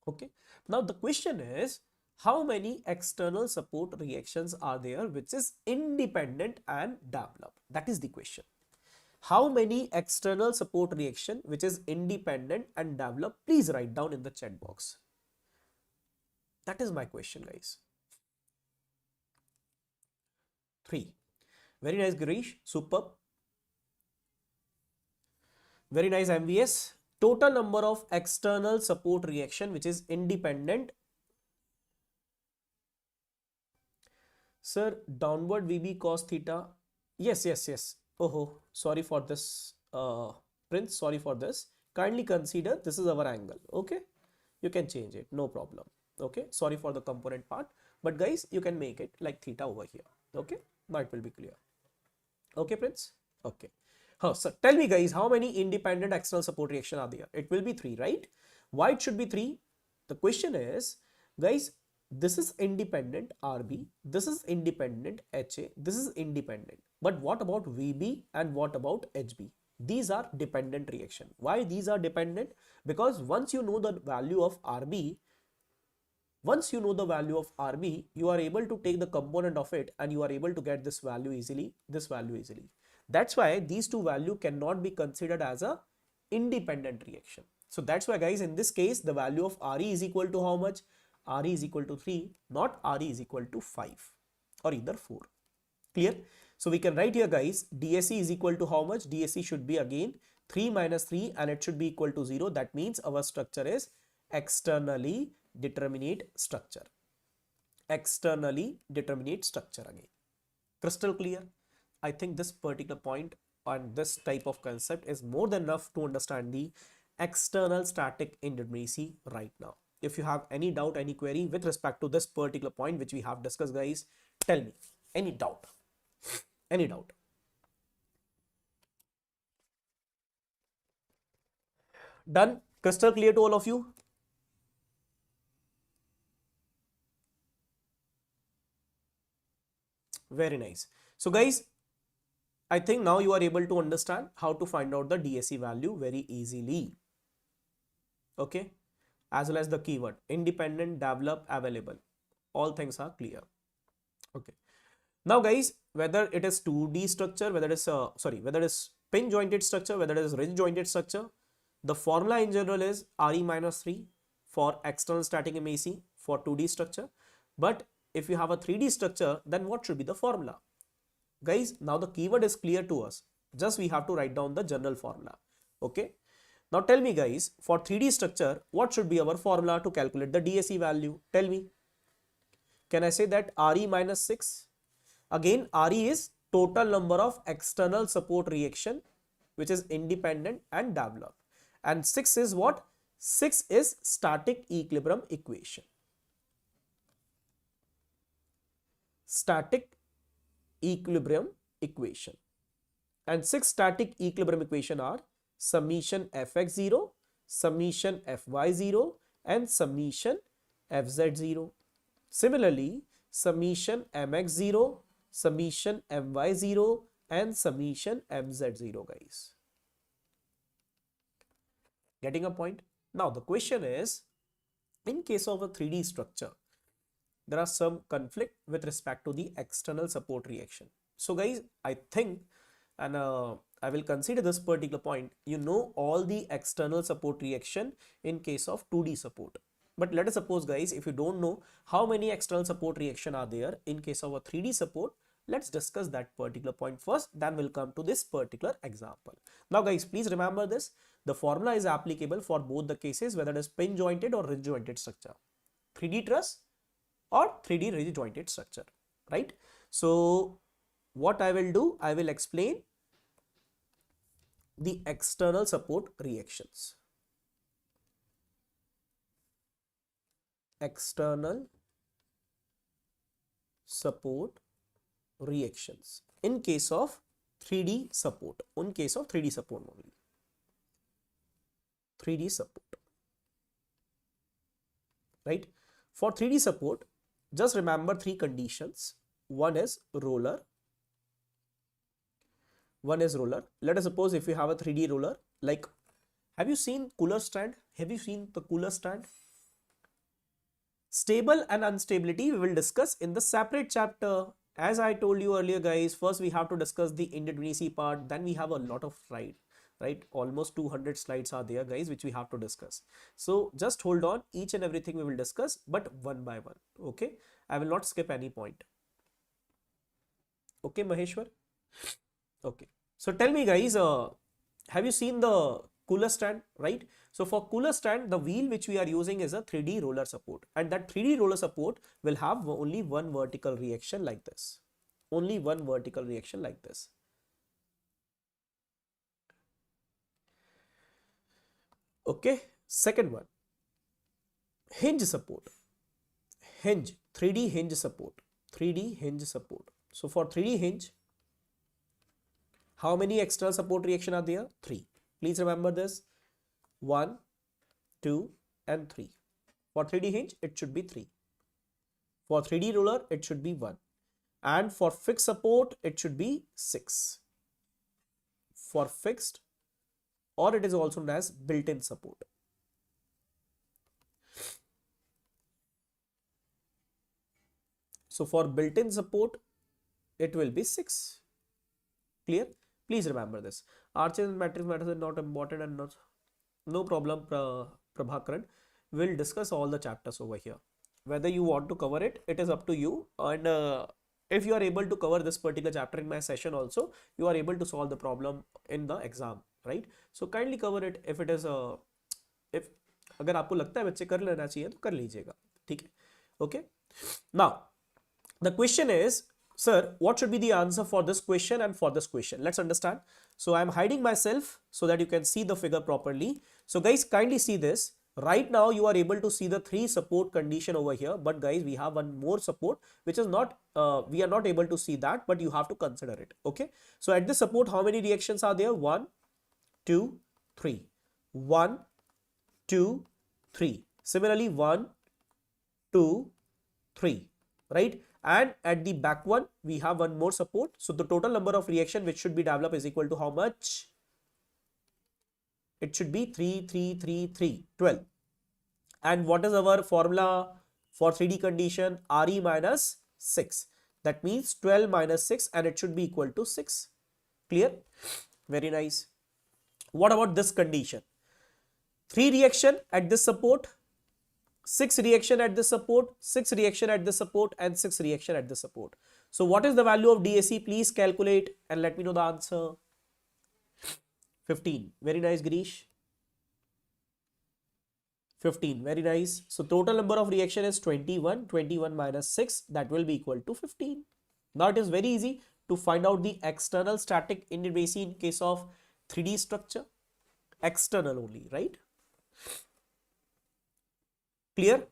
Okay, now the question is how many external support reactions are there which is independent and developed? That is the question. How many external support reaction which is independent and developed? Please write down in the chat box. That is my question, guys. 3. Very nice, Girish. Superb. Very nice, MVS. Total number of external support reaction which is independent. Sir, downward VB cos theta. Yes, yes, yes. Oh, sorry for this, Prince. Sorry for this. Kindly consider this is our angle. Okay, you can change it, no problem. Okay, sorry for the component part, but guys, you can make it like theta over here. Okay, now it will be clear. Okay, Prince. Okay. So tell me, guys, how many independent external support reaction are there? It will be 3, right? Why it should be 3? The question is, guys, this is independent RB, this is independent HA, this is independent. But what about VB and what about HB? These are dependent reaction. Why these are dependent? Because once you know the value of RB, you are able to take the component of it and you are able to get this value easily, That's why these two values cannot be considered as a independent reaction. So that's why, guys, in this case, the value of RE is equal to how much? RE is equal to 3, not RE is equal to 5 or either 4. Clear? So we can write here, guys, DSE is equal to how much? DSE should be again 3 minus 3 and it should be equal to 0. That means our structure is externally determinate structure. Externally determinate structure again. Crystal clear? I think this particular point and this type of concept is more than enough to understand the external static indeterminacy right now. If you have any doubt, any query with respect to this particular point which we have discussed, guys, tell me. Any doubt? Any doubt? Done? Crystal clear to all of you? Very nice. So guys, I think now you are able to understand how to find out the DSE value very easily. Okay, as well as the keyword independent, develop, available. All things are clear. Okay. Now guys, whether it is 2D structure, whether it is whether it is pin jointed structure, whether it is ridge jointed structure, the formula in general is Re minus 3 for external static MAC for 2D structure. But if you have a 3D structure, then what should be the formula? Guys, now the keyword is clear to us. Just we have to write down the general formula. Okay. Now tell me, guys, for 3D structure, what should be our formula to calculate the DSE value? Tell me. Can I say that Re minus 6? Again, Re is total number of external support reaction which is independent and developed. And 6 is what? 6 is static equilibrium equation. Static equilibrium equation. And 6 static equilibrium equation are summation fx0, summation fy0 and summation fz0. Similarly, summation mx0, summation my0 and summation mz0, guys. Getting a point? Now the question is, in case of a 3D structure, there are some conflict with respect to the external support reaction. So guys, I think, and I will consider this particular point, you know all the external support reaction in case of 2D support. But let us suppose guys, if you don't know how many external support reaction are there in case of a 3D support, let's discuss that particular point first, then we'll come to this particular example. Now guys, please remember this, the formula is applicable for both the cases, whether it is pin jointed or ridge jointed structure, 3D truss or 3D ridge jointed structure, right? So what I will do, I will explain the external support reactions. External support reactions in case of 3D support, in case of 3D support only. 3D support, right? For 3D support, just remember three conditions. One is roller. One is roller. Let us suppose if you have a 3D roller, like, have you seen cooler stand? Have you seen the cooler stand? Stable and instability we will discuss in the separate chapter. As I told you earlier guys, first we have to discuss the indeterminacy part, then we have a lot of slide, right? Almost 200 slides are there guys, which we have to discuss. So just hold on, each and everything we will discuss, but one by one, okay? I will not skip any point. Okay, Maheshwar? Okay. So tell me guys, have you seen the cooler stand, right? So for cooler stand, the wheel which we are using is a 3D roller support, and that 3D roller support will have only one vertical reaction like this. Only one vertical reaction like this. Okay. Second one, hinge support. Hinge, 3D hinge support. 3D hinge support. So for 3D hinge, how many external support reaction are there? 3. Please remember this. 1, 2, and 3. For 3D hinge, it should be 3. For 3D roller, it should be 1. And for fixed support, it should be 6. For fixed, or it is also known as built-in support. So for built-in support, it will be 6. Clear? Please remember this. Arches and matrix matters are not important, and not, no problem, Prabhakaran. We'll discuss all the chapters over here. Whether you want to cover it, it is up to you. And if you are able to cover this particular chapter in my session also, you are able to solve the problem in the exam, right? So kindly cover it. If it is if अगर आपको लगता है बच्चे कर लेना चाहिए तो कर लीजिएगा, ठीक है? Okay. Now the question is, sir, what should be the answer for this question and for this question? Let's understand. So I am hiding myself so that you can see the figure properly. So guys, kindly see this. Right now you are able to see the 3 support condition over here, but guys, we have one more support which is not, we are not able to see that, but you have to consider it. Okay. So at this support, how many reactions are there? 1, 2, 3. 1, 2, 3. Similarly, 1, 2, 3. Right? And at the back one, we have one more support. So the total number of reaction which should be developed is equal to how much? It should be 3, 3, 3, 3, 12. And what is our formula for 3D condition? Re minus 6. That means 12 minus 6, and it should be equal to 6. Clear? Very nice. What about this condition? 3 reaction at this support, 6 reaction at this support, 6 reaction at this support, and 6 reaction at this support. So what is the value of DSi? Please calculate and let me know the answer. 15. Very nice, Girish. 15. Very nice. So total number of reaction is 21. 21 minus 6, that will be equal to 15. Now it is very easy to find out the external static indeterminacy in case of 3D structure. External only, right? Clear?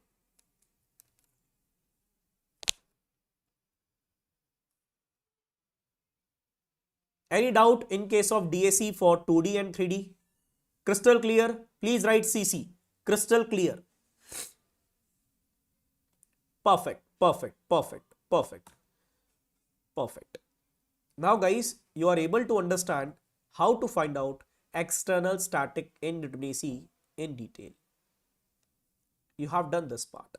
Any doubt in case of DSi for 2D and 3D? Crystal clear? Please write CC. Crystal clear. Perfect, perfect, perfect, perfect, perfect. Now guys, you are able to understand how to find out external static indeterminacy in detail. You have done this part.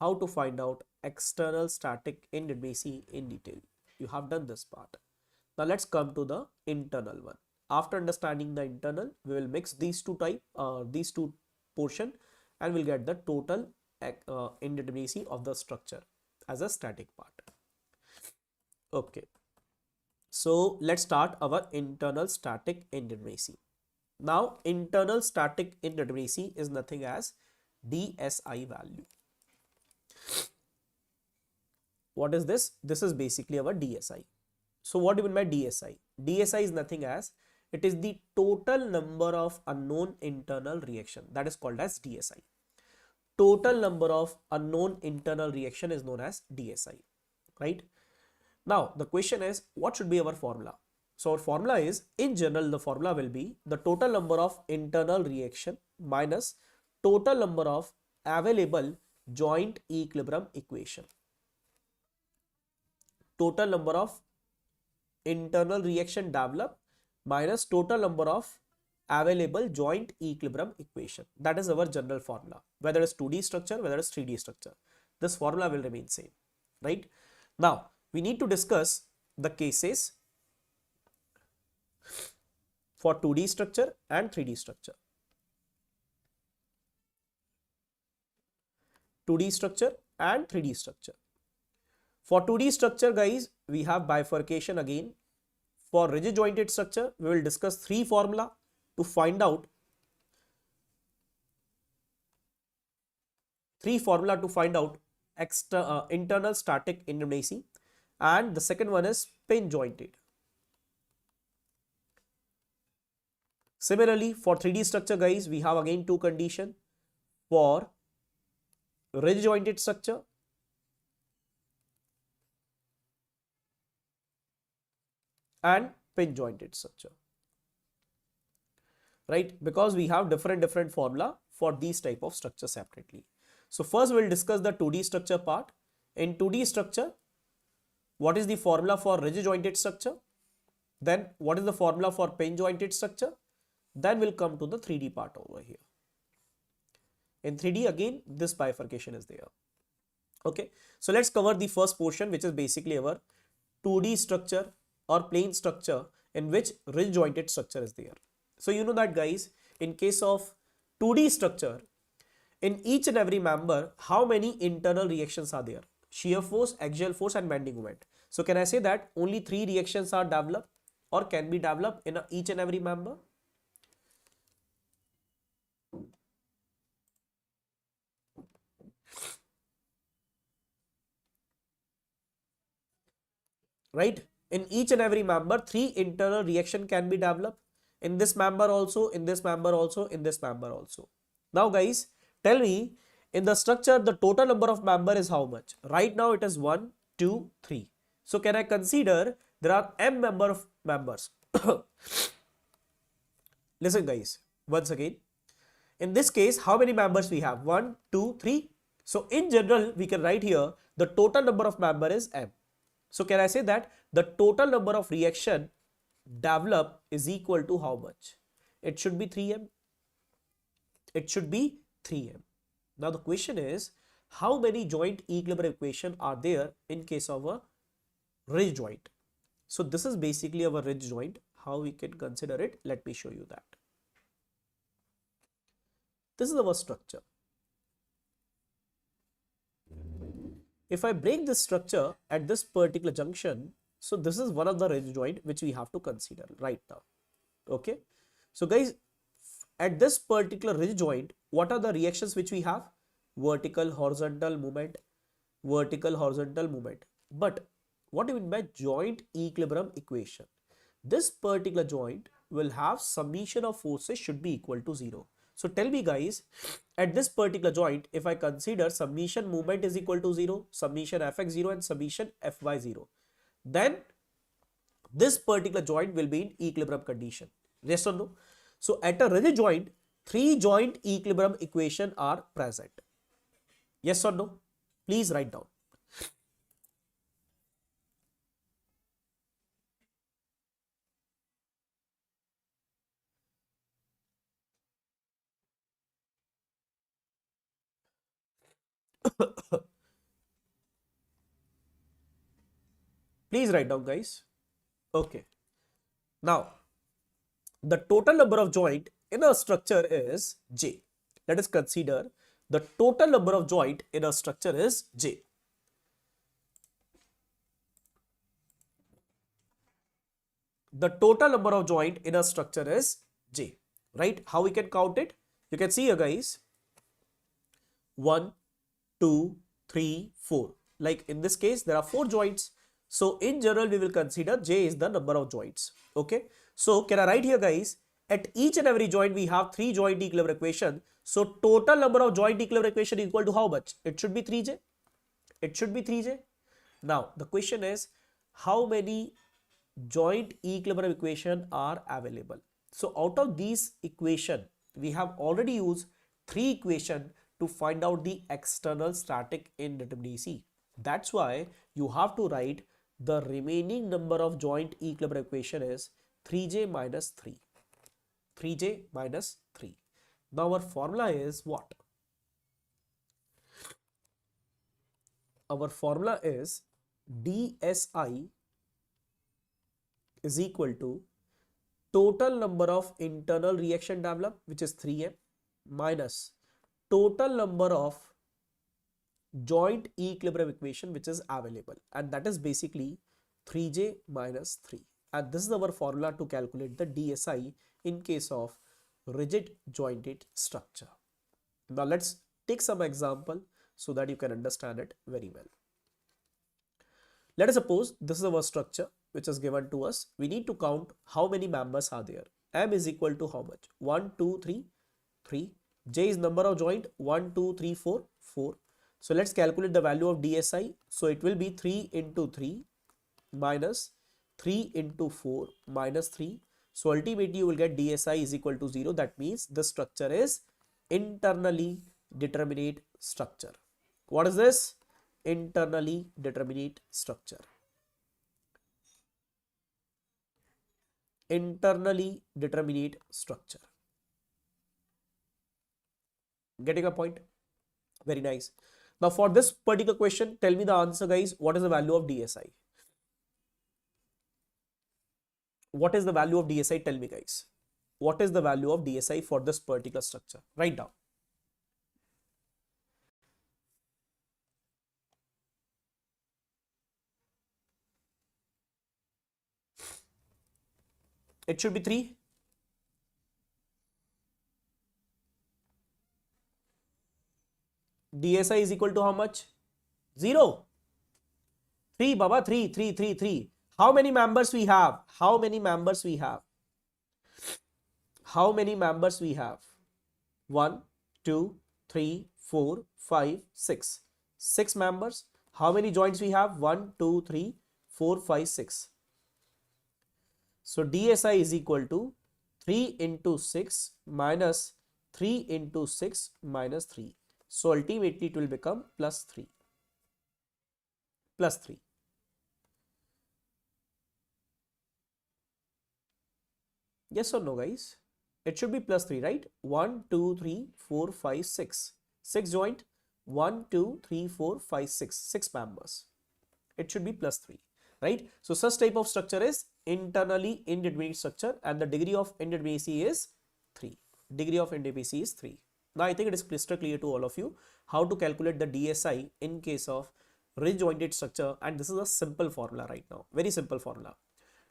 how to find out external static indeterminacy in detail. You have done this part. Now let's come to the internal one. After understanding the internal, we will mix these two portion, and we'll get the total indeterminacy of the structure as a static part. Okay. So let's start our internal static indeterminacy. Now internal static indeterminacy is nothing as DSi value. What is this? This is basically our DSi. So what do you mean by DSi? DSi is nothing as it is the total number of unknown internal reaction, that is called as DSi. Total number of unknown internal reaction is known as DSi, right? Now the question is, what should be our formula? So our formula is, in general, the formula will be the total number of internal reaction minus total number of available joint equilibrium equation. Total number of internal reaction developed minus total number of available joint equilibrium equation. That is our general formula. Whether it's 2D structure, whether it's 3D structure, this formula will remain same, right? Now we need to discuss the cases for 2D structure and 3D structure. 2D structure and 3D structure. For 2D structure, guys, we have bifurcation again. For rigid jointed structure, we will discuss three formula to find out internal static indeterminacy, and the second one is pin jointed. Similarly, for 3D structure, guys, we have again two conditions for rigid jointed structure and pin jointed structure, right? Because we have different formula for these type of structure separately. So first we'll discuss the 2D structure part. In 2D structure, what is the formula for rigid jointed structure? Then what is the formula for pin jointed structure? Then we'll come to the 3D part over here. In 3D, again, this bifurcation is there. Okay, so let's cover the first portion, which is basically our 2D structure or plane structure in which rigid jointed structure is there. So you know that, guys, in case of 2D structure, in each and every member, how many internal reactions are there? Shear force, axial force, and bending moment. So can I say that only 3 reactions are developed or can be developed in each and every member? Right? In each and every member, 3 internal reaction can be developed. In this member also, in this member also, in this member also. Now guys, tell me, in the structure, the total number of member is how much? Right now it is 1, 2, 3. So can I consider there are m number of members? Listen guys, once again. In this case, how many members we have? 1, 2, 3. So in general, we can write here the total number of member is m. So can I say that the total number of reaction developed is equal to how much? It should be 3m. It should be 3m. Now the question is, how many joint equilibrium equation are there in case of a ridge joint? So this is basically our ridge joint. How we can consider it? Let me show you that. This is our structure. If I break this structure at this particular junction, so this is one of the ridge joint which we have to consider right now. Okay. So guys, at this particular ridge joint, what are the reactions which we have? Vertical, horizontal movement, vertical, horizontal movement. But what do you mean by joint equilibrium equation? This particular joint will have summation of forces should be equal to 0. So tell me guys, at this particular joint, if I consider summation movement is equal to 0, summation fx 0 and summation fy 0, then this particular joint will be in equilibrium condition. Yes or no? So at a rigid joint, 3 joint equilibrium equation are present. Yes or no? Please write down. Please write down, guys. Okay. Now, the total number of joint in a structure is J. Let us consider the total number of joint in a structure is J. The total number of joint in a structure is J, right? How we can count it? You can see here, guys, 1, 2, 3, 4. Like in this case, there are 4 joints. So in general, we will consider J is the number of joints. Okay. So can I write here, guys? At each and every joint, we have 3 joint equilibrium equation. So total number of joint equilibrium equation is equal to how much? It should be 3J. It should be 3J. Now the question is, how many joint equilibrium equation are available? So out of these equation, we have already used 3 equation to find out the external static indeterminacy. That's why you have to write the remaining number of joint equilibrium equation is 3J minus 3. 3J minus 3. Now our formula is what? Our formula is DSi is equal to total number of internal reaction developed, which is 3m, minus total number of joint equilibrium equation which is available, and that is basically 3J minus 3. And this is our formula to calculate the DSi in case of rigid jointed structure. Now let's take some example so that you can understand it very well. Let us suppose this is our structure which is given to us. We need to count how many members are there. M is equal to how much? 1, 2, 3, 3. J is number of joint 1, 2, 3, 4, 4. So let's calculate the value of DSi. So it will be 3 into 3 minus 3 into 4 minus 3. So ultimately you will get DSi is equal to 0. That means the structure is internally determinate structure. What is this? Internally determinate structure. Internally determinate structure. Getting a point? Very nice. Now for this particular question, tell me the answer, guys. What is the value of DSi? What is the value of DSi? Tell me, guys. What is the value of DSi for this particular structure? Write down. It should be 3. DSi is equal to how much? 0. 3, Baba, 3, 3, 3, 3. How many members we have? How many members we have? How many members we have? 1, 2, 3, 4, 5, 6. 6 members. How many joints we have? 1, 2, 3, 4, 5, 6. So DSi is equal to 3 into 6 minus 3 into 6 minus 3. So ultimately it will become plus 3. Plus 3. Yes or no, guys? It should be plus 3, right? 1, 2, 3, 4, 5, 6. 6 joint. 1, 2, 3, 4, 5, 6. 6 members. It should be plus 3, right? So such type of structure is internally indeterminate structure, and the degree of indeterminacy is 3. Degree of indeterminacy is 3. Now I think it is crystal clear to all of you how to calculate the DSi in case of rigid jointed structure, and this is a simple formula right now. Very simple formula.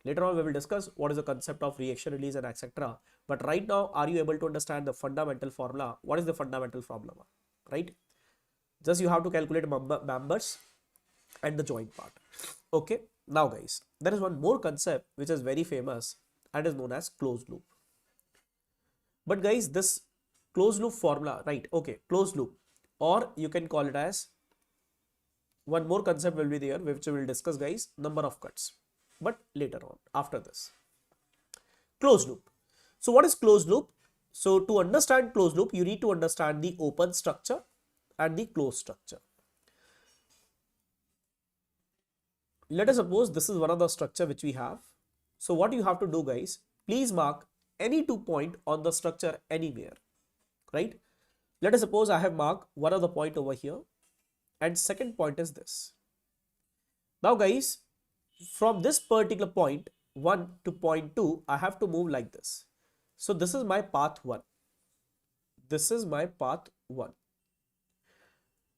Later on we will discuss what is the concept of reaction release and etc. But right now, are you able to understand the fundamental formula? What is the fundamental formula, right? Just you have to calculate members and the joint part. Okay. Now guys, there is one more concept which is very famous and is known as closed loop. But guys, this closed loop formula, right? Okay, closed loop, or you can call it as one more concept will be there which we will discuss, guys, number of cuts, but later on after this. Closed loop. So what is closed loop? So to understand closed loop, you need to understand the open structure and the closed structure. Let us suppose this is one of the structure which we have. So what you have to do, guys, please mark any 2 point on the structure anywhere, right? Let us suppose I have marked one of the point over here, and second point is this. Now guys, from this particular point 1 to point 2, I have to move like this. So this is my path 1. This is my path 1.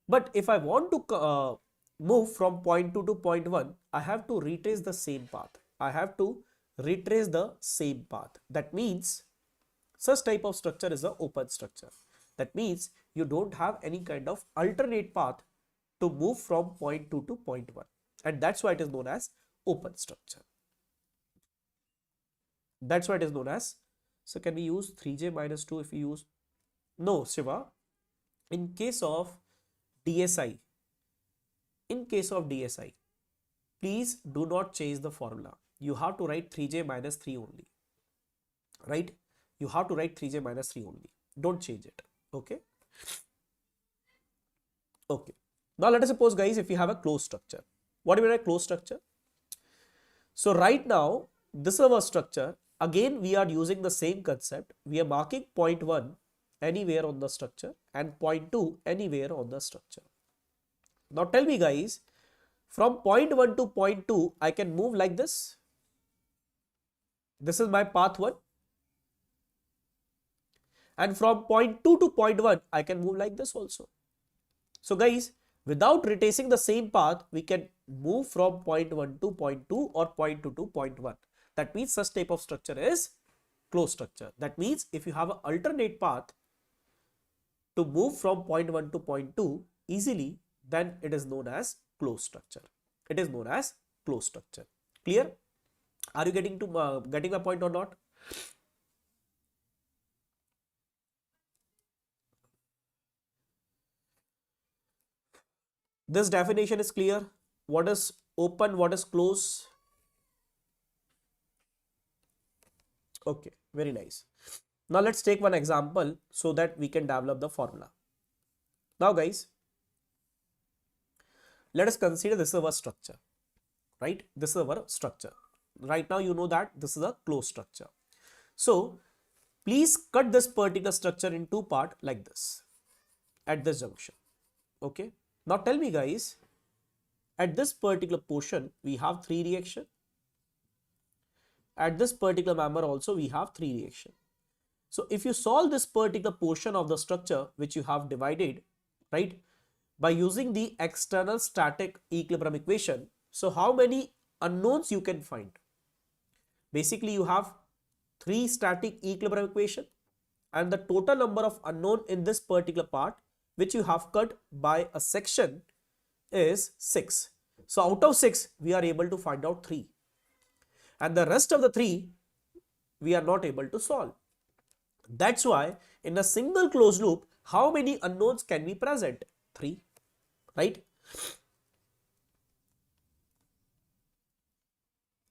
But if I want to move from point 2 to point 1, I have to retrace the same path. I have to retrace the same path. That means such type of structure is an open structure. That means you don't have any kind of alternate path to move from point 2 to point 1. And that's why it is known as open structure. That's why it is known as. So can we use 3j minus 2 if we use? No, Shiva. In case of DSi, please do not change the formula. You have to write 3j minus 3 only. Right? You have to write 3j minus 3 only. Don't change it. Okay? Okay. Now let us suppose, guys, if you have a closed structure. What do you mean by closed structure? So right now, this is our structure. Again, we are using the same concept. We are marking point 1 anywhere on the structure and point 2 anywhere on the structure. Now tell me, guys, from point 1 to point 2, I can move like this. This is my path 1. And from point 2 to point 1, I can move like this also. So guys, without retracing the same path, we can move from point 1 to point 2 or point 2 to point 1. That means such type of structure is closed structure. That means if you have an alternate path to move from point 1 to point 2 easily, then it is known as closed structure. It is known as closed structure. Clear? Are you getting my point or not? This definition is clear. What is open, what is closed? Okay, very nice. Now let's take one example so that we can develop the formula. Now guys, let us consider this is our structure, right? This is our structure. Right now you know that this is a closed structure. So please cut this particular structure in two parts like this at this junction. Okay. Now tell me, guys, at this particular portion we have 3 reactions. At this particular member also we have 3 reactions. So if you solve this particular portion of the structure which you have divided, right, by using the external static equilibrium equation, so how many unknowns you can find? Basically you have 3 static equilibrium equation and the total number of unknown in this particular part which you have cut by a section is 6. So out of 6 we are able to find out 3 and the rest of the 3 we are not able to solve. That's why in a single closed loop, how many unknowns can be present? 3, right?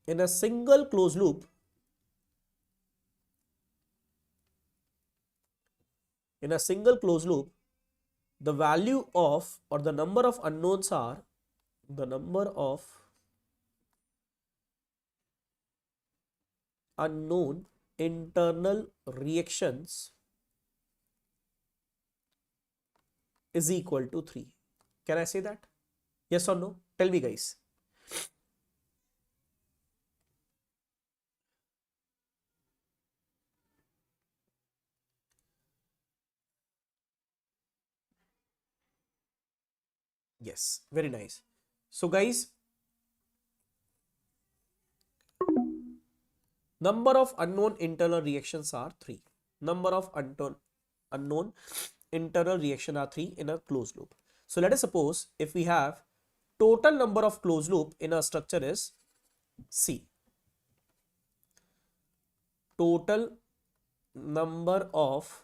In a single closed loop, the value of or the number of unknowns are the number of unknown internal reactions is equal to 3. Can I say that? Yes or no? Tell me, guys. Yes, very nice. So guys, number of unknown internal reactions are 3. Number of unknown internal reaction are 3 in a closed loop. So let us suppose if we have total number of closed loop in a structure is C. Total number of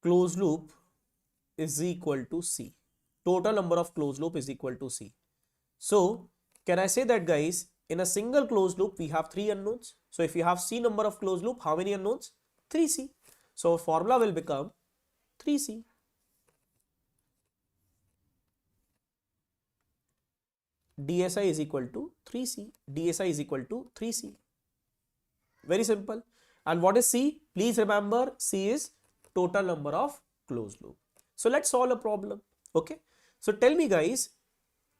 closed loop is equal to C. Total number of closed loop is equal to C. So can I say that, guys, in a single closed loop we have 3 unknowns. So if you have C number of closed loop, how many unknowns? 3C. So formula will become 3C. DSi is equal to 3C. DSi is equal to 3C. Very simple. And what is C? Please remember, C is total number of closed loop. So let's solve a problem. Okay. So tell me, guys,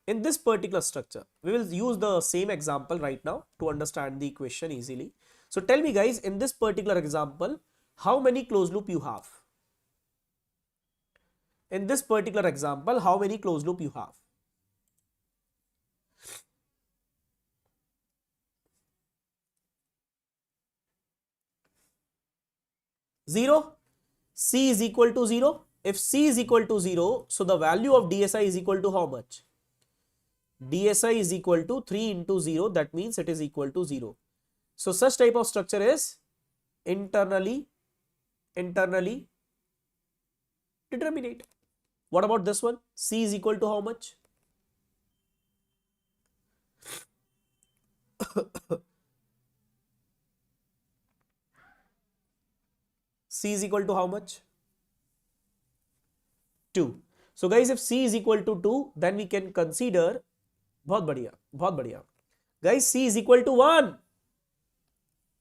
in this particular structure, we will use the same example right now to understand the equation easily. So tell me guys, in this particular example, how many closed loop you have? In this particular example, how many closed loop you have? Zero. C is equal to 0. If C is equal to 0, so the value of DSi is equal to how much? DSi is equal to 3 into 0. That means it is equal to 0. So such type of structure is internally determinate. What about this one? C is equal to how much? C is equal to how much? 2. So guys, if C is equal to 2, then we can consider, बहुत बढ़िया, बहुत बढ़िया. Guys, C is equal to 1.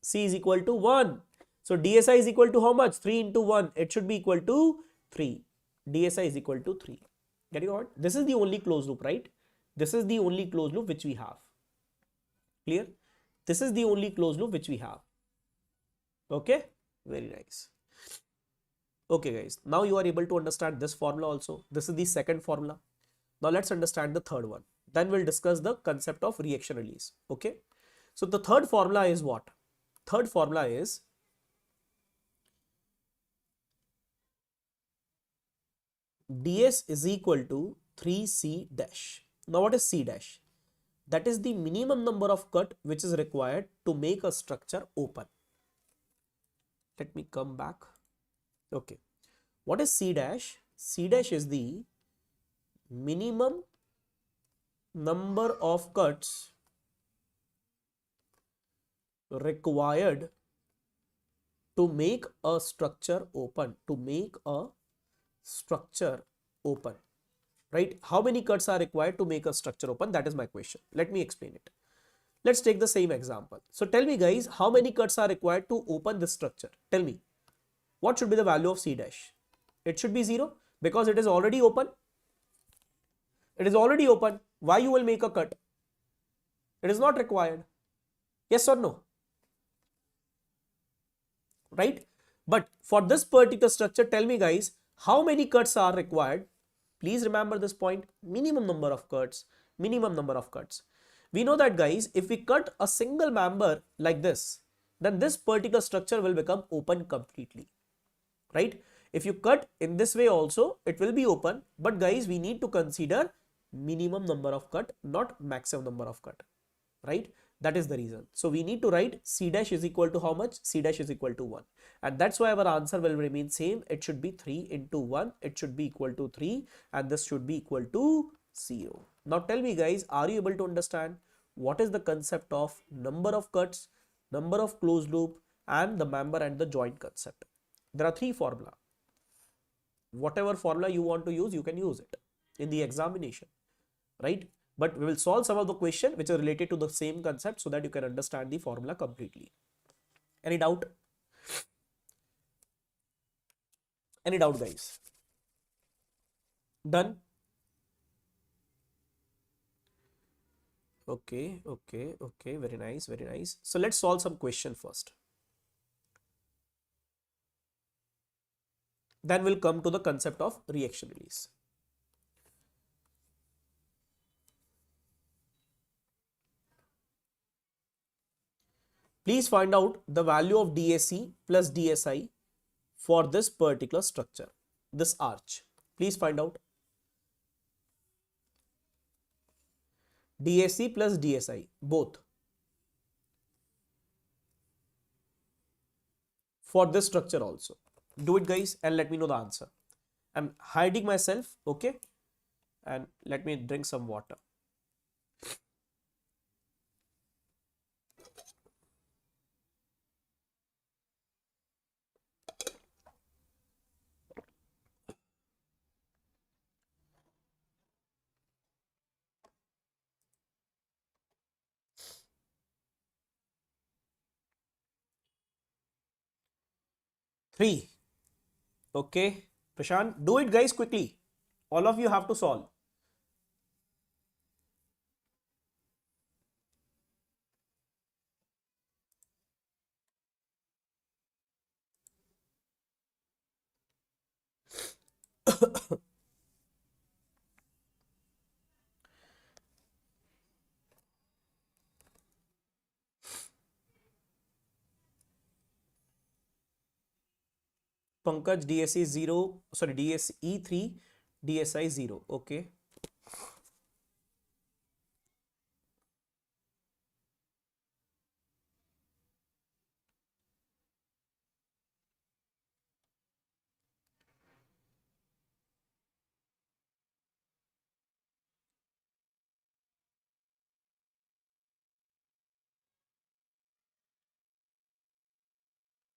C is equal to 1. So DSi is equal to how much? 3 into 1. It should be equal to 3. DSi is equal to 3. Getting what? This is the only closed loop, right? This is the only closed loop which we have. Clear? This is the only closed loop which we have. Okay? Very nice. Okay guys, now you are able to understand this formula also. This is the second formula. Now let's understand the third one. Then we'll discuss the concept of reaction release. Okay? So the third formula is what? Third formula is ds is equal to 3c dash. Now what is c dash? That is the minimum number of cut which is required to make a structure open. Let me come back. Okay. What is c dash? C dash is the minimum number of cuts required to make a structure open. To make a structure open. Right? How many cuts are required to make a structure open? That is my question. Let me explain it. Let's take the same example. So tell me guys, how many cuts are required to open this structure? Tell me. What should be the value of C dash? It should be 0 because it is already open. It is already open. Why you will make a cut? It is not required. Yes or no? Right? But for this particular structure, tell me guys, how many cuts are required? Please remember this point. Minimum number of cuts. Minimum number of cuts. We know that guys, if we cut a single member like this, then this particular structure will become open completely. Right? If you cut in this way also, it will be open. But guys, we need to consider minimum number of cut, not maximum number of cut. Right? That is the reason. So we need to write C dash is equal to how much? C dash is equal to 1. And that's why our answer will remain same. It should be 3 into 1. It should be equal to 3. And this should be equal to 0. Now tell me guys, are you able to understand what is the concept of number of cuts, number of closed loop, and the member and the joint concept? There are 3 formula. Whatever formula you want to use, you can use it in the examination. Right? But we will solve some of the question which are related to the same concept so that you can understand the formula completely. Any doubt? Any doubt guys? Done? Okay. Very nice, very nice. So let's solve some question first. Then we'll come to the concept of reaction release. Please find out the value of DAC plus DSi for this particular structure, this arch. Please find out DAC plus DSi, both for this structure also. Do it guys and let me know the answer. I'm hiding myself, okay? And let me drink some water. Three. Okay, Prashant, do it guys quickly. All of you have to solve. Pankaj, DSE 0, sorry, DSE 3, DSi 0. Okay.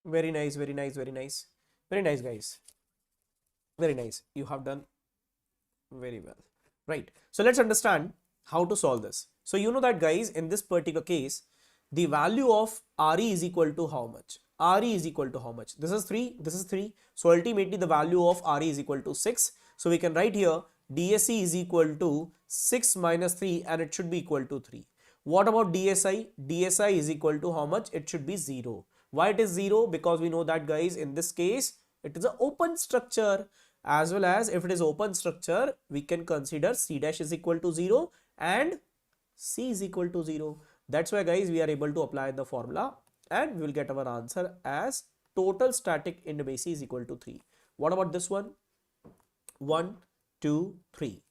Very nice, very nice, very nice. Very nice, guys. Very nice. You have done very well. Right. So let's understand how to solve this. So you know that, guys, in this particular case, the value of RE is equal to how much? RE is equal to how much? This is 3, this is 3. So ultimately the value of RE is equal to 6. So we can write here DSE is equal to 6 minus 3 and it should be equal to 3. What about DSi? DSi is equal to how much? It should be 0. Why it is 0? Because we know that, guys, in this case, it is an open structure. As well as if it is open structure, we can consider C dash is equal to 0 and C is equal to 0. That's why, guys, we are able to apply the formula and we will get our answer as total static indeterminacy is equal to 3. What about this one? 1, 2, 3,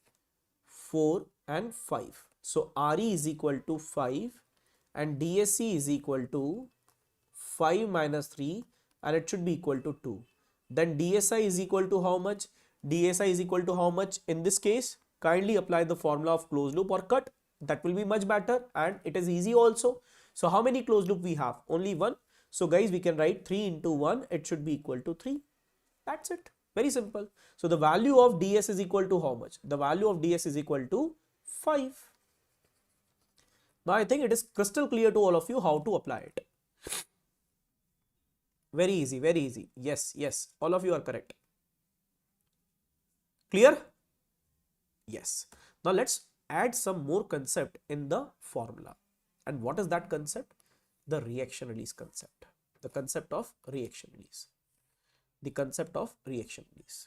4 and 5. So RE is equal to 5 and DSC is equal to 5 minus 3 and it should be equal to 2. Then DSi is equal to how much? DSi is equal to how much in this case? Kindly apply the formula of closed loop or cut. That will be much better and it is easy also. So how many closed loop we have? Only one. So guys, we can write 3 into 1. It should be equal to 3. That's it. Very simple. So the value of ds is equal to how much? The value of ds is equal to 5. Now I think it is crystal clear to all of you how to apply it. Very easy, very easy. Yes, yes, all of you are correct. Clear? Yes. Now let's add some more concept in the formula. And what is that concept? The reaction release concept. The concept of reaction release. The concept of reaction release.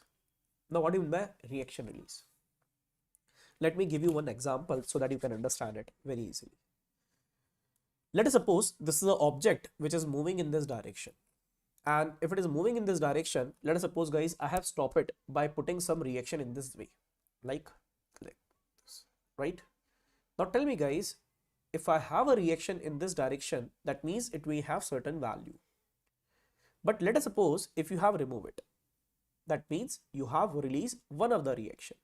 Now what do you mean by reaction release? Let me give you one example so that you can understand it very easily. Let us suppose this is an object which is moving in this direction. And if it is moving in this direction, let us suppose, guys, I have stopped it by putting some reaction in this way, like this, right? Now tell me, guys, if I have a reaction in this direction, that means it will have certain value. But let us suppose if you have removed it, that means you have released one of the reaction.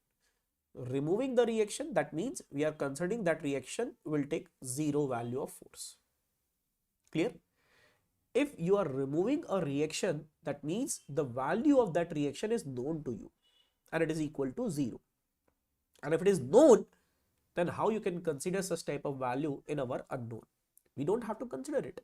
Removing the reaction, that means we are considering that reaction will take 0 value of force. Clear? If you are removing a reaction, that means the value of that reaction is known to you and it is equal to 0. And if it is known, then how you can consider such type of value in our unknown? We don't have to consider it.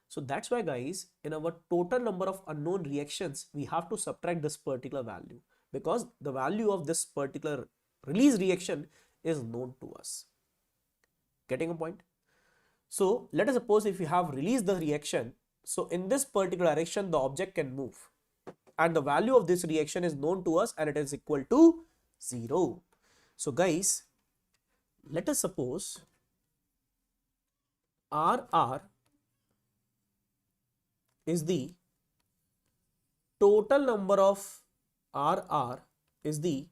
So that's why, guys, in our total number of unknown reactions, we have to subtract this particular value because the value of this particular release reaction is known to us. Getting a point? So let us suppose if you have released the reaction, so in this particular direction, the object can move and the value of this reaction is known to us and it is equal to 0. So guys, let us suppose RR is the total number of RR is the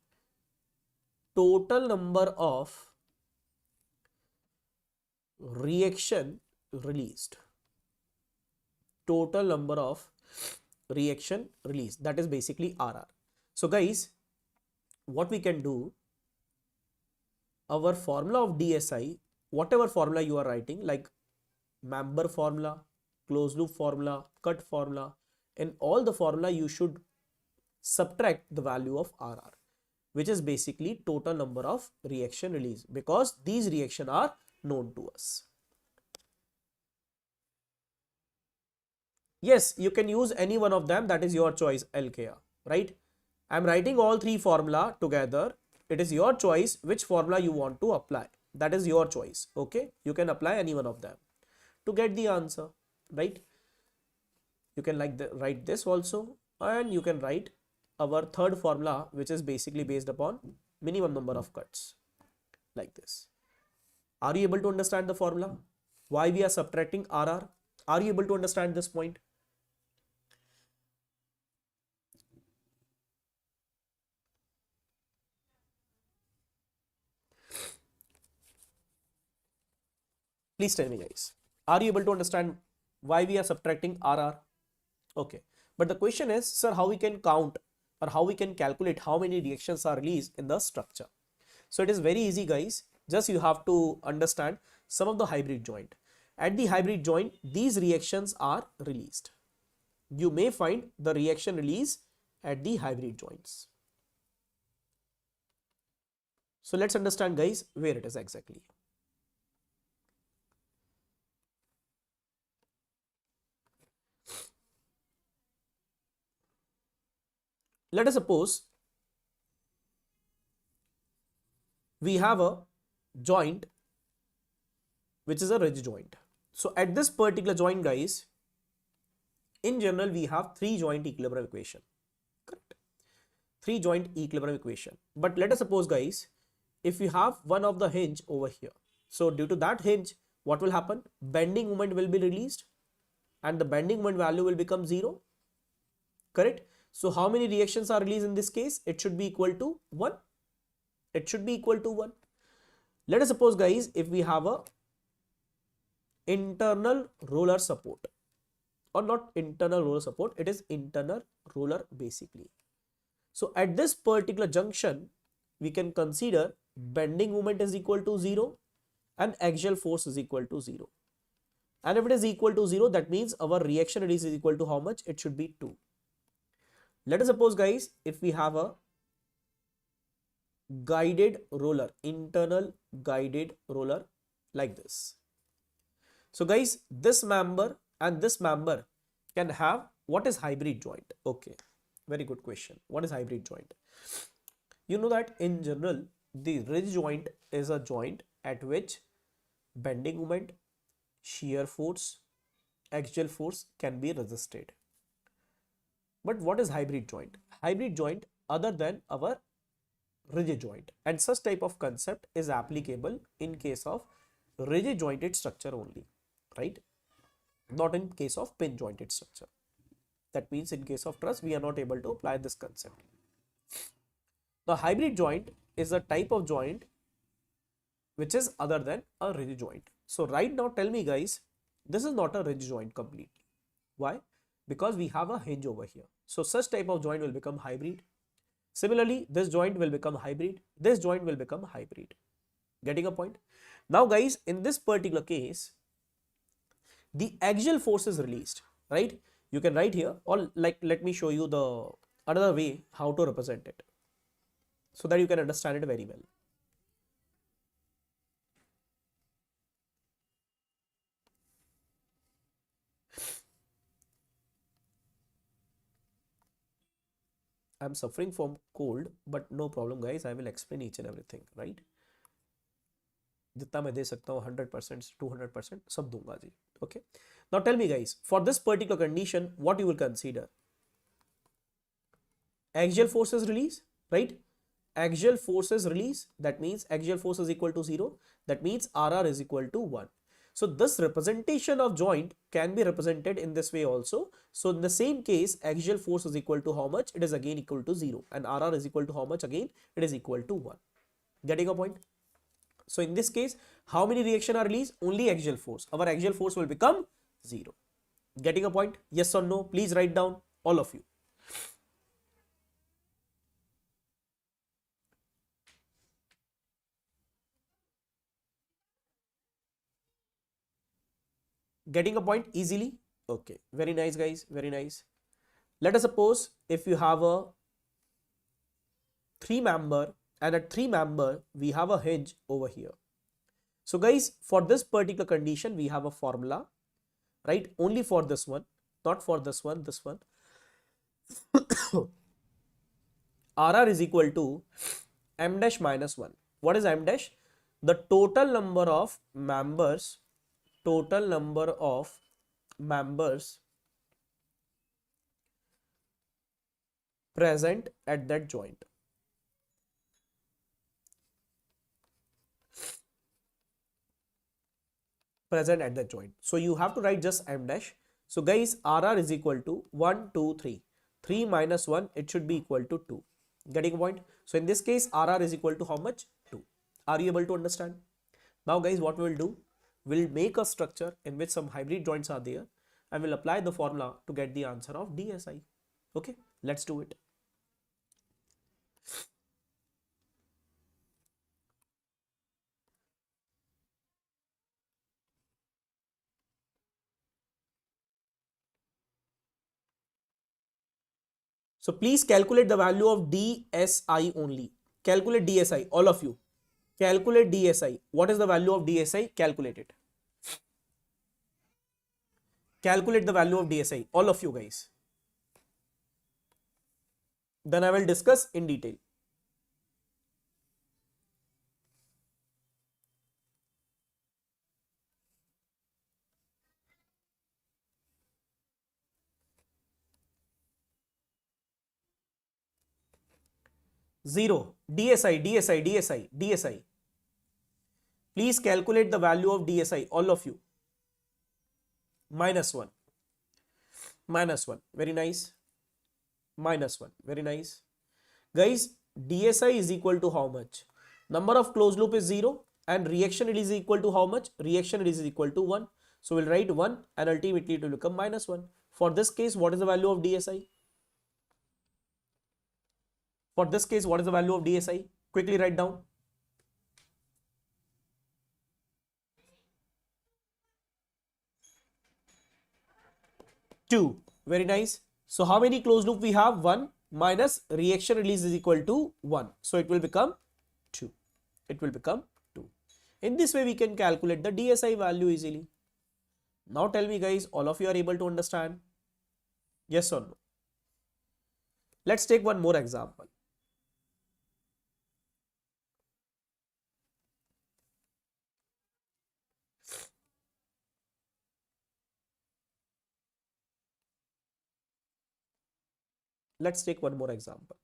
total number of reaction released. Total number of reaction released, that is basically RR. So guys, what we can do, our formula of DSi, whatever formula you are writing, like member formula, closed loop formula, cut formula, in all the formula you should subtract the value of RR, which is basically total number of reaction release, because these reactions are known to us. Yes, you can use any one of them, that is your choice, LKR, right? I'm writing all three formula together. It is your choice which formula you want to apply. That is your choice, okay? You can apply any one of them to get the answer, right? You can write this also, and you can write our third formula, which is basically based upon minimum number of cuts, like this. Are you able to understand the formula? Why we are subtracting RR? Are you able to understand this point? Please tell me guys, are you able to understand why we are subtracting RR? Okay, but the question is, sir, how we can count or how we can calculate how many reactions are released in the structure? So it is very easy guys, just you have to understand some of the hybrid joint. At the hybrid joint, these reactions are released. You may find the reaction release at the hybrid joints. So let's understand guys where it is exactly. Let us suppose we have a joint which is a ridge joint. So at this particular joint guys, in general we have three joint equilibrium equation, correct? Three joint equilibrium equation. But let us suppose guys, if we have one of the hinge over here, so due to that hinge, what will happen? Bending moment will be released and the bending moment value will become 0, correct? So how many reactions are released in this case? It should be equal to 1. It should be equal to 1. Let us suppose guys, if we have a internal roller support, or not internal roller support, it is internal roller basically. So at this particular junction, we can consider bending moment is equal to 0 and axial force is equal to 0. And if it is equal to 0, that means our reaction release is equal to how much? It should be 2. Let us suppose guys, if we have a guided roller, internal guided roller like this. So guys, this member and this member can have what is hybrid joint? Okay, very good question. What is hybrid joint? You know that in general, the ridge joint is a joint at which bending moment, shear force, axial force can be resisted. But what is hybrid joint? Hybrid joint other than our rigid joint, and such type of concept is applicable in case of rigid jointed structure only, right? Not in case of pin jointed structure. That means in case of truss, we are not able to apply this concept. The hybrid joint is a type of joint which is other than a rigid joint. So right now tell me guys, this is not a rigid joint completely. Why? Because we have a hinge over here. So such type of joint will become hybrid. Similarly, this joint will become hybrid. This joint will become hybrid. Getting a point? Now guys, in this particular case, the axial force is released, right? You can write here, or like let me show you the another way how to represent it so that you can understand it very well. I'm suffering from cold, but no problem guys, I will explain each and everything, right? जितना मैं दे सकता हूँ 100%, 200% सब दूंगा जी. Okay. Now tell me guys, for this particular condition, what you will consider? Axial force is release, right? Axial force is release. That means axial force is equal to 0. That means RR is equal to 1. So this representation of joint can be represented in this way also. So in the same case, axial force is equal to how much? It is again equal to 0. And RR is equal to how much again? It is equal to 1. Getting a point? So in this case, how many reaction are released? Only axial force. Our axial force will become 0. Getting a point? Yes or no? Please write down, all of you. Getting a point easily? Okay, very nice guys, very nice. Let us suppose if you have a 3-member and at 3-member we have a hinge over here. So guys, for this particular condition we have a formula, right? Only for this one, not for this one, this one. RR is equal to m dash minus 1. What is m dash? The total number of members present at that joint. Present at that joint. So you have to write just m dash. So guys, RR is equal to 1, 2, 3. 3 minus 1, it should be equal to 2. Getting a point? So in this case, RR is equal to how much? 2. Are you able to understand? Now guys, what we will do? We'll make a structure in which some hybrid joints are there and we'll apply the formula to get the answer of DSi. Okay, let's do it. So please calculate the value of DSi only. Calculate DSi, all of you. Calculate DSi. What is the value of DSi? Calculate it. Calculate the value of DSi, all of you guys. Then I will discuss in detail. Zero. DSi. Please calculate the value of DSi, all of you. -1. -1. Very nice. -1. Very nice. Guys, DSi is equal to how much? Number of closed loop is 0 and reaction rate is equal to how much? Reaction rate is equal to 1. So we'll write 1 and ultimately it will become -1. For this case, what is the value of DSi? For this case, what is the value of DSi? Quickly write down. 2. Very nice. So how many closed loop we have? 1 minus reaction release is equal to 1. So it will become 2. It will become 2. In this way, we can calculate the DSi value easily. Now tell me guys, all of you are able to understand? Yes or no? Let's take one more example. Let's take one more example.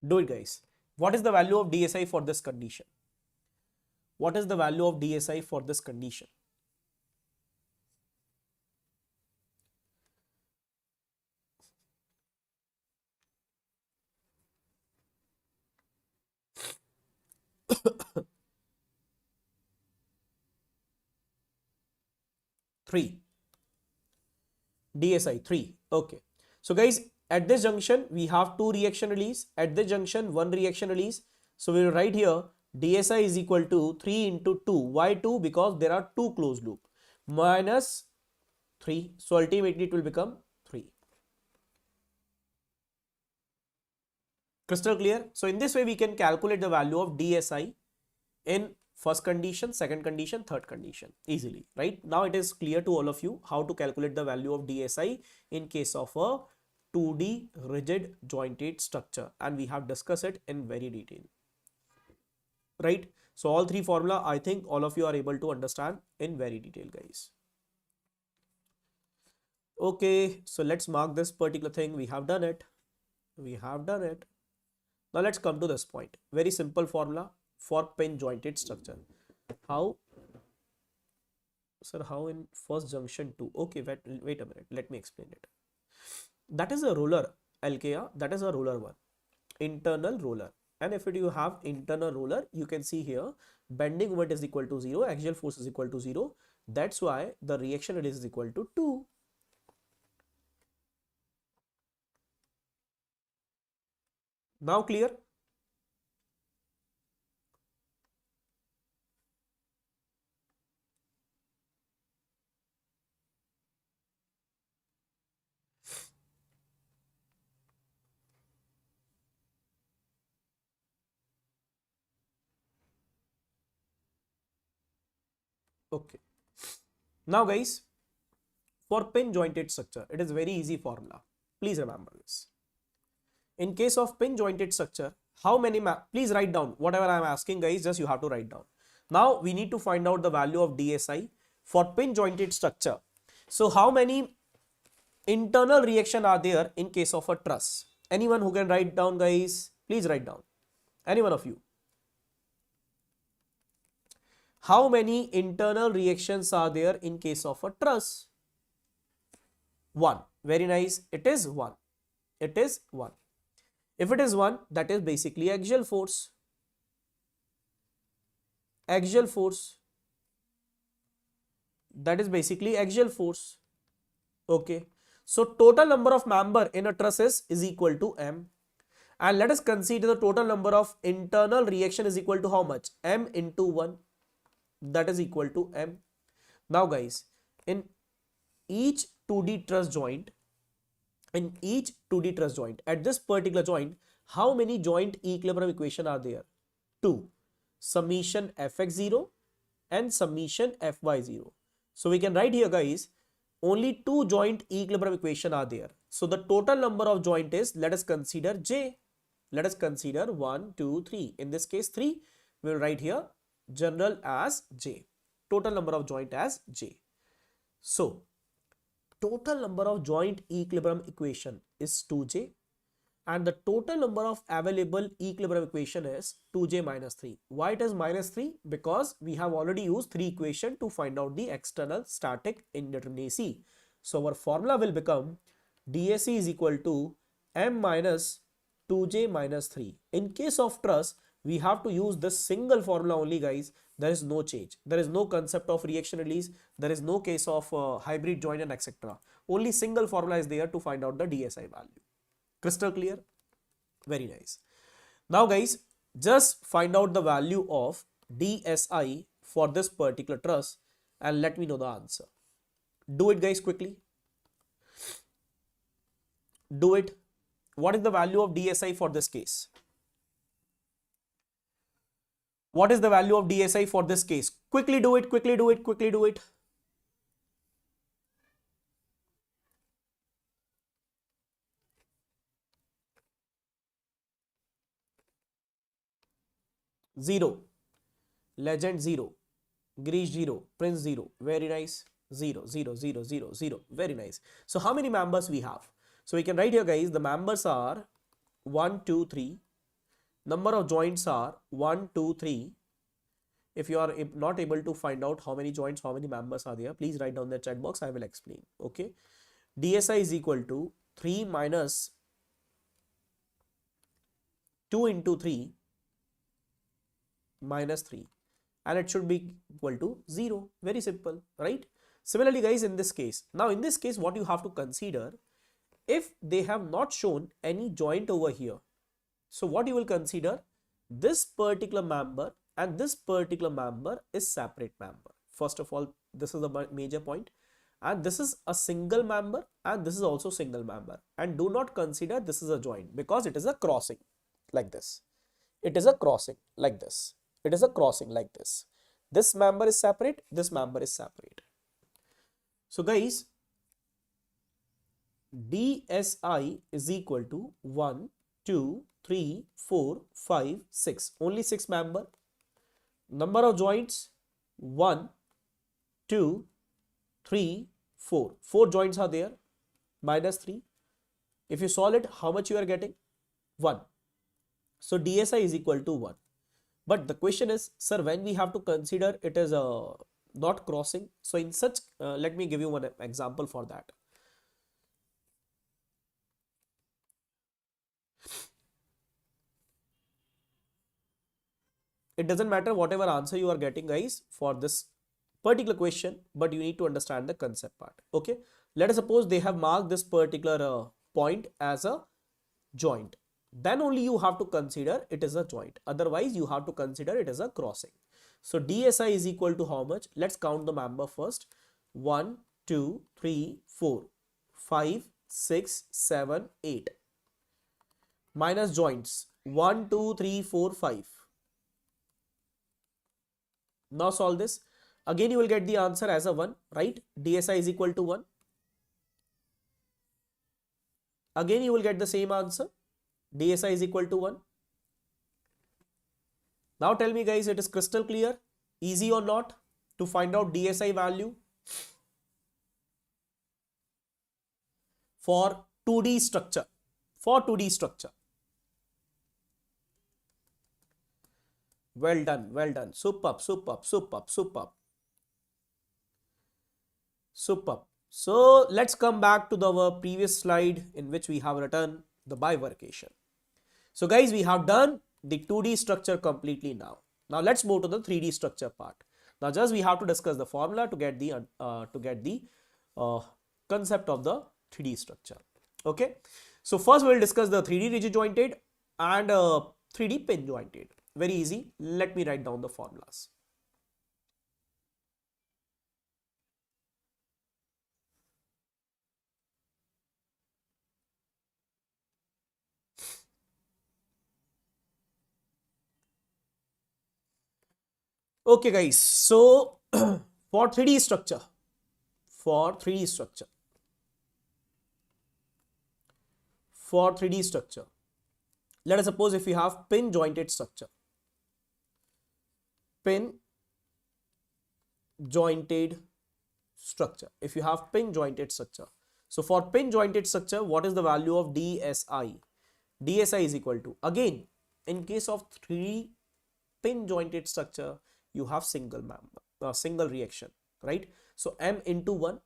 Do it guys. What is the value of DSi for this condition? What is the value of DSi for this condition? Three. DSi 3. Okay. So guys, at this junction, we have 2 reaction release. At this junction, 1 reaction release. So we will write here DSi is equal to 3 into 2. Why 2? Because there are 2 closed loop. Minus 3. So ultimately it will become 3. Crystal clear? So in this way, we can calculate the value of DSi in first condition, second condition, third condition easily, right? Now it is clear to all of you how to calculate the value of DSi in case of a 2D rigid jointed structure, and we have discussed it in very detail, right? So all three formula, I think all of you are able to understand in very detail guys. Okay, so let's mark this particular thing. We have done it. We have done it. Now let's come to this point. Very simple formula for pin jointed structure. How? Sir, how in first junction 2? Okay, wait a minute. Let me explain it. That is a roller, LKR. That is a roller one. Internal roller. And if you have internal roller, you can see here bending moment is equal to 0. Axial force is equal to 0. That's why the reaction rate is equal to 2. Now clear? Okay. Now guys, for pin jointed structure, it is very easy formula. Please remember this. In case of pin jointed structure, how many please write down whatever I am asking guys, just you have to write down. Now we need to find out the value of DSi for pin jointed structure. So how many internal reaction are there in case of a truss? Anyone who can write down, guys? Please write down. Any one of you. How many internal reactions are there in case of a truss? 1. Very nice. It is 1. It is 1. If it is 1, that is basically axial force. Axial force. That is basically axial force. Okay. So total number of member in a truss is equal to M. And let us consider the total number of internal reaction is equal to how much? M into 1. That is equal to M. Now guys, in each 2D truss joint, at this particular joint, how many joint equilibrium equation are there? 2. Summation fx0 and summation fy0. So we can write here, guys, only 2 joint equilibrium equation are there. So the total number of joint is, let us consider J. Let us consider 1, 2, 3. In this case 3, we will write here general as J. Total number of joint as J. So total number of joint equilibrium equation is 2J and the total number of available equilibrium equation is 2J minus 3. Why it is minus 3? Because we have already used 3 equation to find out the external static indeterminacy. So our formula will become DSE is equal to M minus 2J minus 3. In case of truss, we have to use this single formula only, guys. There is no change. There is no concept of reaction release. There is no case of hybrid joint and etc. Only single formula is there to find out the DSi value. Crystal clear? Very nice. Now guys, just find out the value of DSi for this particular truss and let me know the answer. Do it, guys, quickly. Do it. What is the value of DSi for this case? What is the value of DSi for this case? Quickly do it, quickly do it, quickly do it. Zero. Legend 0. Greece 0. Prince 0. Very nice. 0, 0, 0, 0, 0. Very nice. So how many members we have? So we can write here, guys, the members are 1, 2, 3. Number of joints are 1, 2, 3. If you are not able to find out how many joints, how many members are there, please write down the chat box. I will explain. Okay. DSi is equal to 3 minus 2 into 3 minus 3. And it should be equal to 0. Very simple, right? Similarly, guys, in this case, now in this case, what you have to consider, if they have not shown any joint over here, so what you will consider, this particular member and this particular member is separate member. First of all, this is the major point, and this is a single member and this is also single member, and do not consider this is a joint because it is a crossing like this. It is a crossing like this. It is a crossing like this. This member is separate, this member is separate. So guys, DSi is equal to 1, 2, 3, 4, 5, 6. Only 6 member. Number of joints 1, 2, 3, 4. 4 joints are there. Minus 3. If you solve it, how much you are getting? 1. So DSi is equal to 1. But the question is, sir, when we have to consider it as a not crossing. So in such, let me give you one example for that. It doesn't matter whatever answer you are getting, guys, for this particular question, but you need to understand the concept part. Okay. Let us suppose they have marked this particular point as a joint. Then only you have to consider it is a joint. Otherwise, you have to consider it as a crossing. So DSi is equal to how much? Let's count the member first. 1, 2, 3, 4, 5, 6, 7, 8. Minus joints. 1, 2, 3, 4, 5. Now solve this. Again, you will get the answer as a 1, right? DSi is equal to 1. Again, you will get the same answer. DSi is equal to 1. Now tell me, guys, it is crystal clear. Easy or not to find out DSi value for 2D structure? For 2D structure. Well done, well done. Superb, superb, superb, superb. Superb. So let's come back to our previous slide in which we have written the bifurcation. So guys, we have done the 2D structure completely now. Now let's move to the 3D structure part. Now just we have to discuss the formula to get the concept of the 3D structure. Okay. So first we will discuss the 3D rigid jointed and 3D pin jointed. Very easy. Let me write down the formulas. Okay guys, so for 3D structure, for 3D structure, let us suppose if we have pin jointed structure, pin jointed structure, if you have pin jointed structure. So for pin jointed structure, what is the value of DSi? DSi is equal to, again, in case of 3D pin jointed structure, you have single reaction, right? So m into 1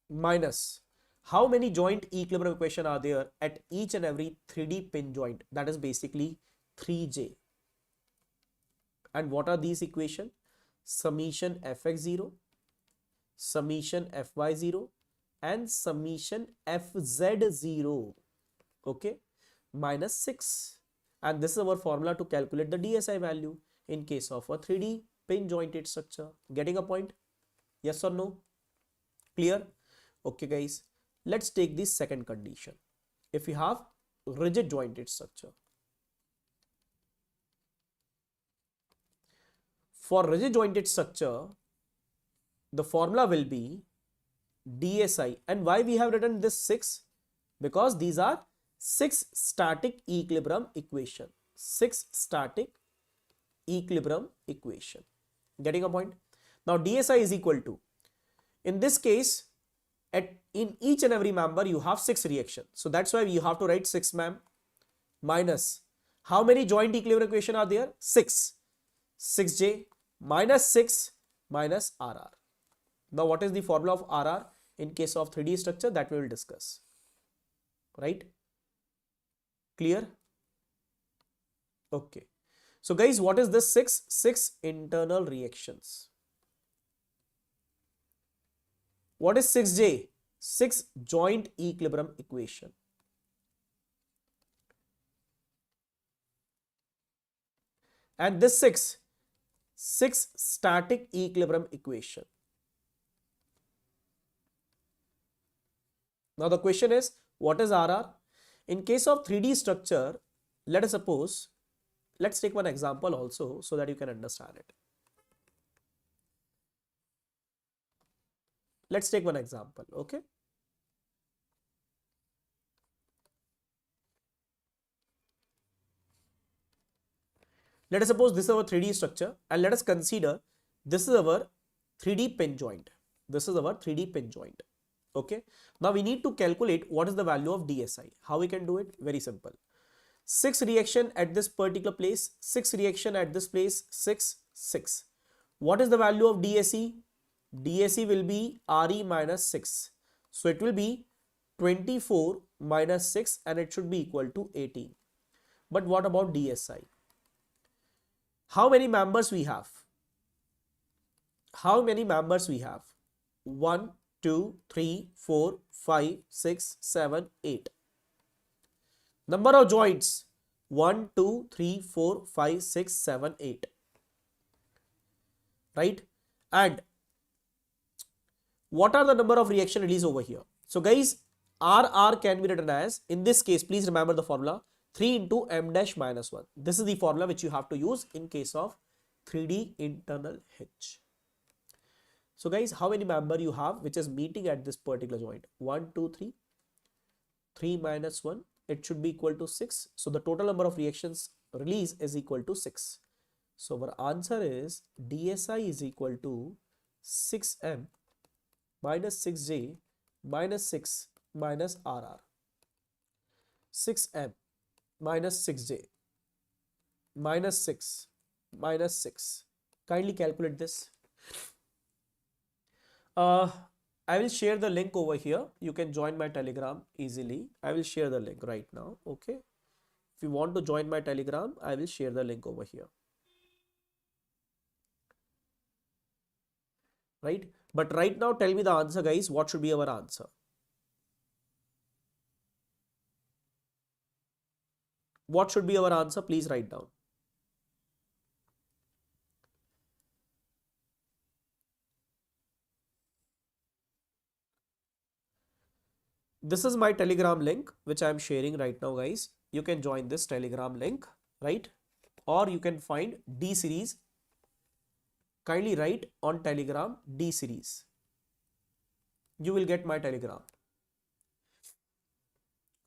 minus how many joint equilibrium equation are there at each and every 3D pin joint? That is basically 3j. And what are these equations? Summation fx0, summation fy0 and summation fz0, okay, minus 6. And this is our formula to calculate the DSi value in case of a 3D pin jointed structure. Getting a point? Yes or no? Clear? Okay guys, let's take the second condition. If we have rigid jointed structure, for rigid jointed structure, the formula will be DSi. And why we have written this 6? Because these are 6 static equilibrium equation. 6 static equilibrium equation. Getting a point? Now DSi is equal to, in this case, in each and every member you have 6 reactions. So that's why you have to write 6 mem minus how many joint equilibrium equation are there? 6. 6j minus 6 minus RR. Now what is the formula of RR in case of 3D structure? That we will discuss. Right? Clear? Okay. So guys, what is this 6? 6 internal reactions. What is 6j? 6 joint equilibrium equation. And this 6 static equilibrium equation. Now the question is, what is RR? In case of 3D structure, let us suppose, let's take one example also so that you can understand it. Let's take one example, okay? Let us suppose this is our 3D structure and let us consider this is our 3D pin joint. This is our 3D pin joint. Okay. Now we need to calculate what is the value of DSi. How we can do it? Very simple. 6 reaction at this particular place, 6 reaction at this place, 6, 6. What is the value of DSe? DSe will be Re minus 6. So it will be 24 minus 6 and it should be equal to 18. But what about DSi? How many members we have? How many members we have? 1, 2, 3, 4, 5, 6, 7, 8. Number of joints? 1, 2, 3, 4, 5, 6, 7, 8. Right? And what are the number of reaction release over here? So guys, RR can be written as, in this case, please remember the formula, 3 into m dash minus 1. This is the formula which you have to use in case of 3D internal hitch. So guys, how many member you have which is meeting at this particular joint? 1, 2, 3. 3 minus 1, it should be equal to 6. So the total number of reactions release is equal to 6. So our answer is DSi is equal to 6m minus 6j minus 6 minus RR. 6m minus 6j minus 6 minus 6. Kindly calculate this. I will share the link over here. You can join my Telegram easily. I will share the link right now. Okay. If you want to join my Telegram, I will share the link over here. Right. But right now, tell me the answer, guys. What should be our answer? What should be our answer? Please write down. This is my Telegram link, which I am sharing right now, guys. You can join this Telegram link, right? Or you can find D series. Kindly write on Telegram D series. You will get my Telegram,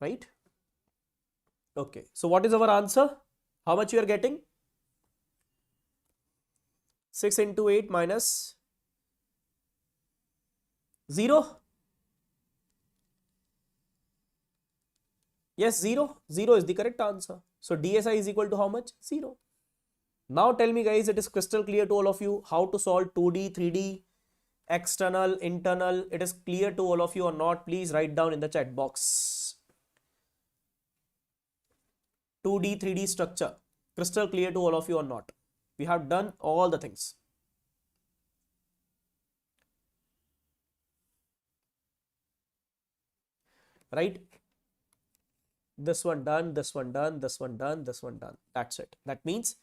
right? Okay. So what is our answer? How much you are getting? 6 into 8 minus 0. Yes, 0. 0 is the correct answer. So DSi is equal to how much? 0. Now tell me, guys, it is crystal clear to all of you how to solve 2D, 3D, external, internal. It is clear to all of you or not? Please write down in the chat box. 2D, 3D structure. Crystal clear to all of you or not? We have done all the things. Right? This one done, this one done, this one done, this one done. That's it. That means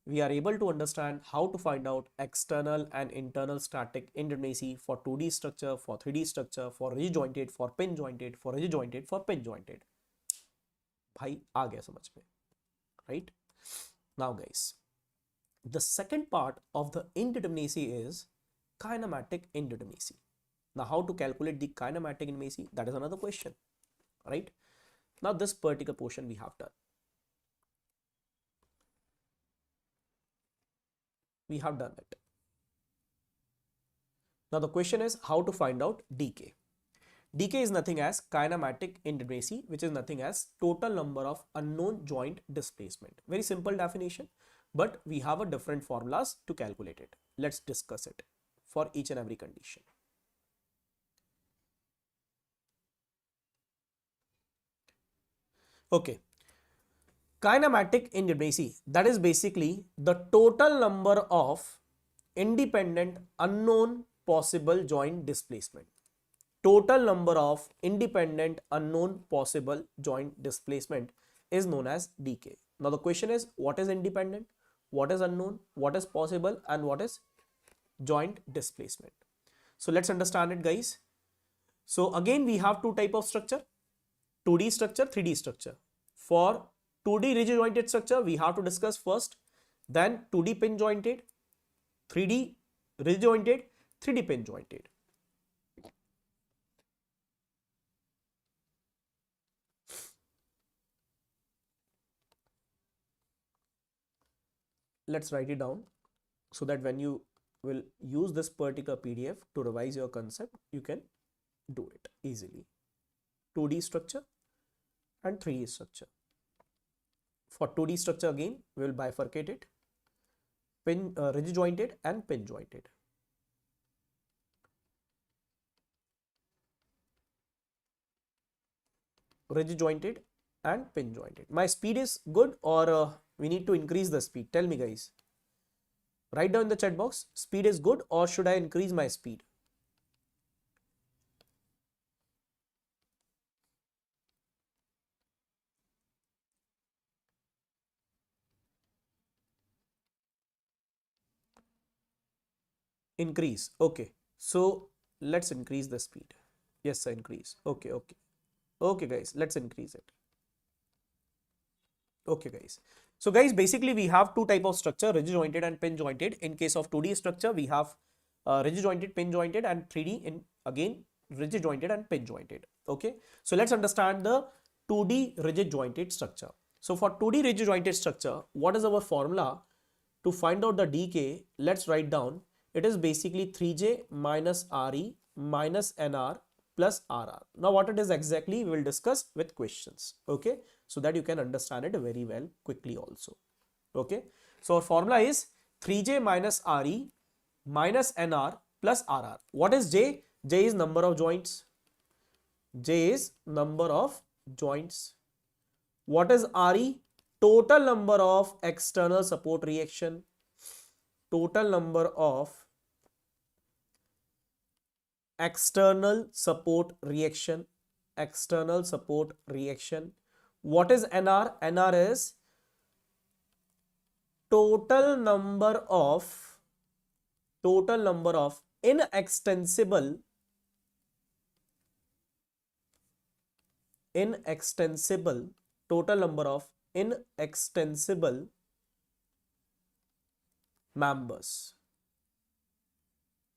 we are able to understand how to find out external and internal static indeterminacy for 2D structure, for 3D structure, for rigid jointed, for pin jointed, for rigid jointed, for pin jointed. भाई आ गया समझ में, right? Now guys, the second part of the indeterminacy is kinematic indeterminacy. Now how to calculate the kinematic indeterminacy? That is another question, right? Now this particular portion we have done. We have done it. Now the question is how to find out dk. Dk is nothing as kinematic indeterminacy, which is nothing as total number of unknown joint displacement. Very simple definition, but we have a different formulas to calculate it. Let's discuss it for each and every condition. Okay. Kinematic indeterminacy, that is basically the total number of independent unknown possible joint displacement. Total number of independent unknown possible joint displacement is known as dk. Now the question is, what is independent, what is unknown, what is possible, and what is joint displacement? So let's understand it, guys. So again we have two type of structure, 2D structure, 3D structure. For 2D rigid jointed structure we have to discuss first, then 2D pin jointed, 3D rigid jointed, 3D pin jointed. Let's write it down so that when you will use this particular PDF to revise your concept, you can do it easily. 2D structure and 3D structure. For 2D structure again, we will bifurcate it, rigid jointed and pin jointed. Rigid jointed and pin jointed. My speed is good or we need to increase the speed? Tell me, guys. Write down in the chat box, speed is good or should I increase my speed? Increase. Okay. So let's increase the speed. Yes, sir, increase. Okay, okay. Okay, guys, let's increase it. Okay, guys. So guys, basically we have two type of structure, rigid jointed and pin jointed. In case of 2D structure, we have rigid jointed, pin jointed, and 3D in again rigid jointed and pin jointed. Okay. So let's understand the 2D rigid jointed structure. So for 2D rigid jointed structure, what is our formula? to find out the dk, let's write down. It is basically 3j minus re minus nr plus rr. Now what it is exactly we will discuss with questions, okay, so that you can understand it very well quickly also. Okay, so our formula is 3j minus re minus nr plus rr. What is j? J is number of joints. J is number of joints. What is re? Total number of external support reaction. Total number of external support reaction. External support reaction. What is nr? Nr is total number of inextensible total number of inextensible members,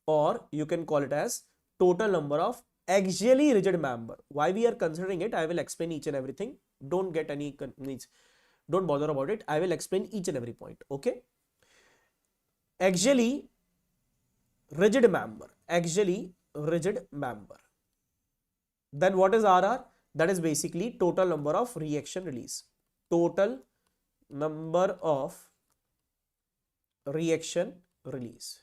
or you can call it as total number of axially rigid member. Why we are considering it, I will explain each and everything. Don't get any don't bother about it. I will explain each and every point. Okay, axially rigid member. Axially rigid member. Then what is RR? That is basically total number of reaction release. Total number of reaction release.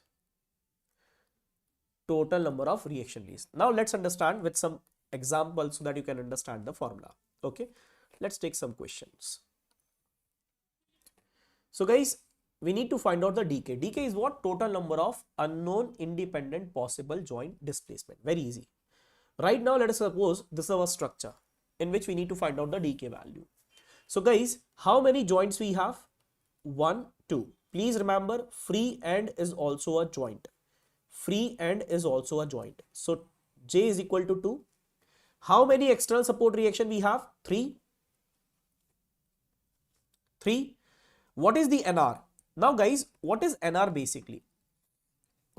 Total number of reaction release. Now let's understand with some examples so that you can understand the formula. Okay, let's take some questions. So guys, we need to find out the dk. Dk is what? Total number of unknown independent possible joint displacement. Very easy. Right now, let us suppose this is our structure in which we need to find out the dk value. So guys, how many joints we have? 1, 2. Please remember, free end is also a joint. Free end is also a joint. So j is equal to 2. How many external support reaction we have? 3. 3. What is the nr? Now guys, what is nr basically?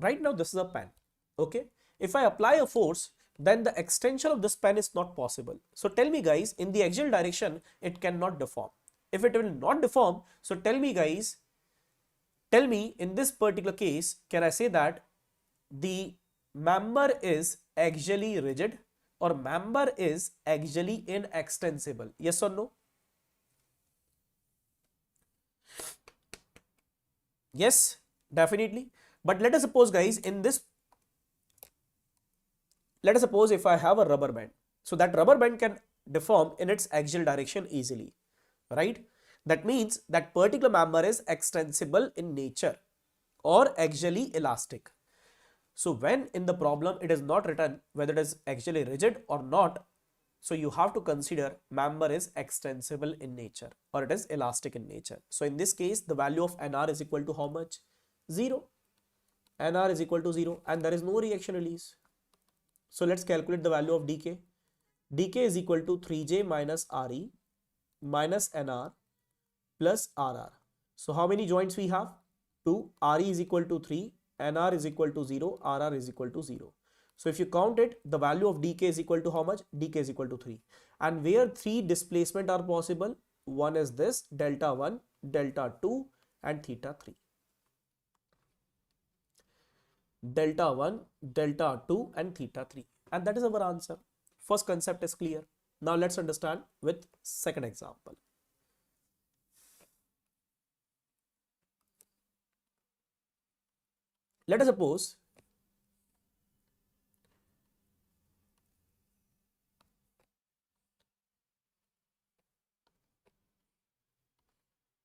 Right now this is a pen. Okay, if I apply a force, then the extension of this pen is not possible. So tell me guys, in the axial direction it cannot deform. If it will not deform, so tell me guys, tell me in this particular case, can I say that the member is axially rigid or member is axially inextensible? Yes or no? Yes, definitely. But let us suppose guys, in this, let us suppose if I have a rubber band, so that rubber band can deform in its axial direction easily, right? That means that particular member is extensible in nature or axially elastic. So when in the problem it is not written whether it is axially rigid or not, so you have to consider member is extensible in nature or it is elastic in nature. So in this case, the value of nr is equal to how much? 0. nr is equal to 0 and there is no reaction release. So let's calculate the value of dk. dk is equal to 3j minus re minus nr plus rr. So how many joints we have? 2. re is equal to 3, nr is equal to 0, rr is equal to 0. So if you count it, the value of dk is equal to how much? Dk is equal to 3. And where 3 displacement are possible? One is this, delta 1, delta 2 and theta 3. Delta 1, delta 2 and theta 3. And that is our answer. First concept is clear. Now let's understand with second example. Let us suppose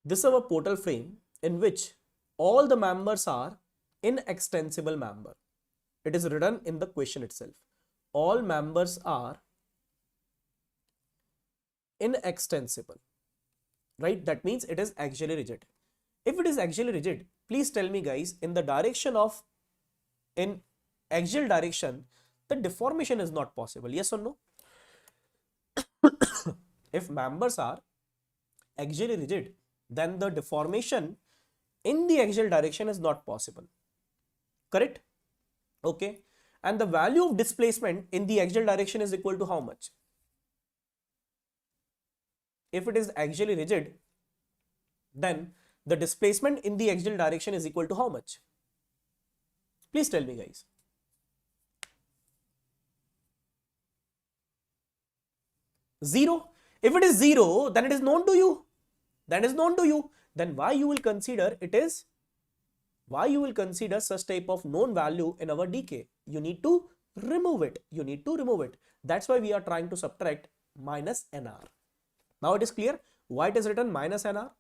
this is our portal frame in which all the members are inextensible member. It is written in the question itself. All members are inextensible, right? That means it is axially rigid. If it is axially rigid, please tell me guys, in the direction of, in axial direction, the deformation is not possible. Yes or no? If members are axially rigid, then the deformation in the axial direction is not possible. Correct? Okay. And the value of displacement in the axial direction is equal to how much? If it is axially rigid, then the displacement in the axial direction is equal to how much? Please tell me, guys. Zero. If it is zero, then it is known to you. Then why you will consider it is? Why you will consider such type of known value in our dk? You need to remove it. That's why we are trying to subtract minus nr. Now it is clear why it is written minus nr.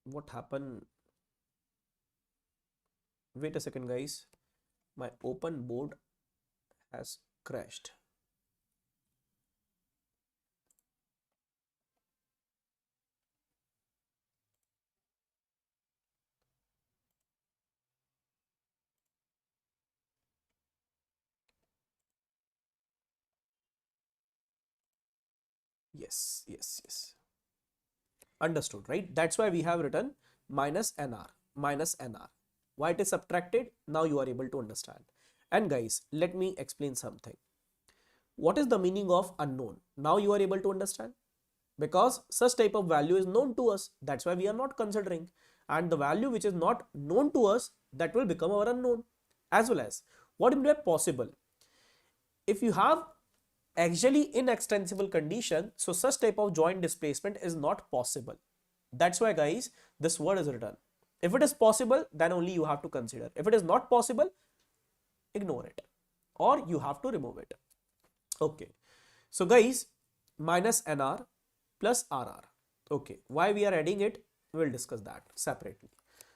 What happened? Wait a second, guys. My open board has crashed. Yes. Understood, right? That's why we have written minus nr. Why it is subtracted? Now you are able to understand. And guys, let me explain something. What is the meaning of unknown? Now you are able to understand. Because such type of value is known to us. That's why we are not considering. And the value which is not known to us, that will become our unknown. As well as, what is possible? If you have axially inextensible condition, so such type of joint displacement is not possible. That's why, guys, this word is written. If it is possible, then only you have to consider. If it is not possible, ignore it or you have to remove it. Okay. So guys, minus nr plus rr. Okay. Why we are adding it? We will discuss that separately.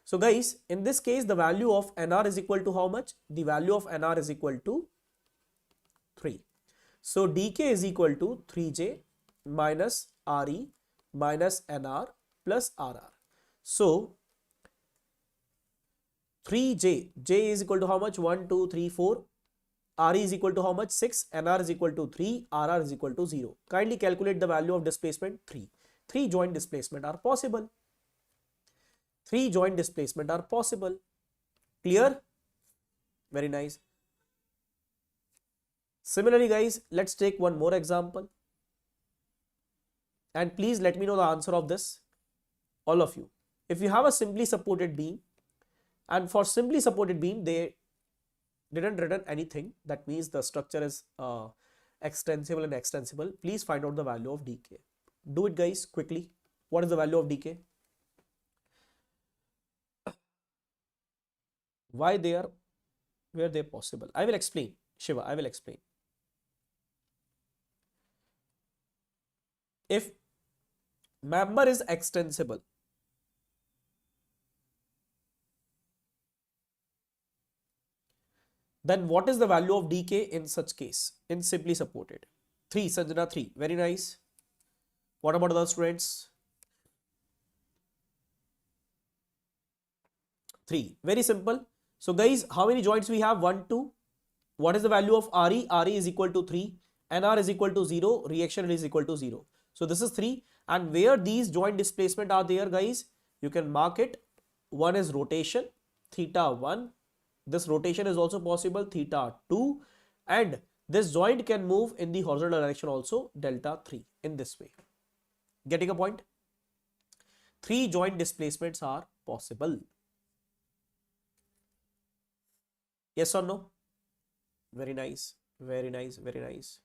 So guys, in this case, the value of nr is equal to how much? The value of nr is equal to 3. So dk is equal to 3j minus re minus nr plus rr. So 3j, j is equal to how much? 1, 2, 3, 4. Re is equal to how much? 6. Nr is equal to 3. Rr is equal to 0. Kindly calculate the value of displacement 3. 3 joint displacement are possible. Clear? Very nice. Similarly, guys, let's take one more example. And please let me know the answer of this, all of you. If you have a simply supported beam, and for simply supported beam, they didn't written anything. That means the structure is extensible and extensible. Please find out the value of dk. Do it, guys, quickly. What is the value of dk? Why they are, where they possible? I will explain, Shiva, I will explain. If member is extensible, then what is the value of dk in such case? In simply supported. 3, Sanjana, 3. Very nice. What about other students? 3. Very simple. So guys, how many joints we have? 1, 2. What is the value of re? Re is equal to 3. Nr is equal to 0. Reaction is equal to 0. So this is 3. And where these joint displacement are there, guys, you can mark it. One is rotation, theta 1. This rotation is also possible, theta 2. And this joint can move in the horizontal direction also, delta 3, in this way. Getting a point? 3 joint displacements are possible. Yes or no? Very nice. Very nice. Very nice.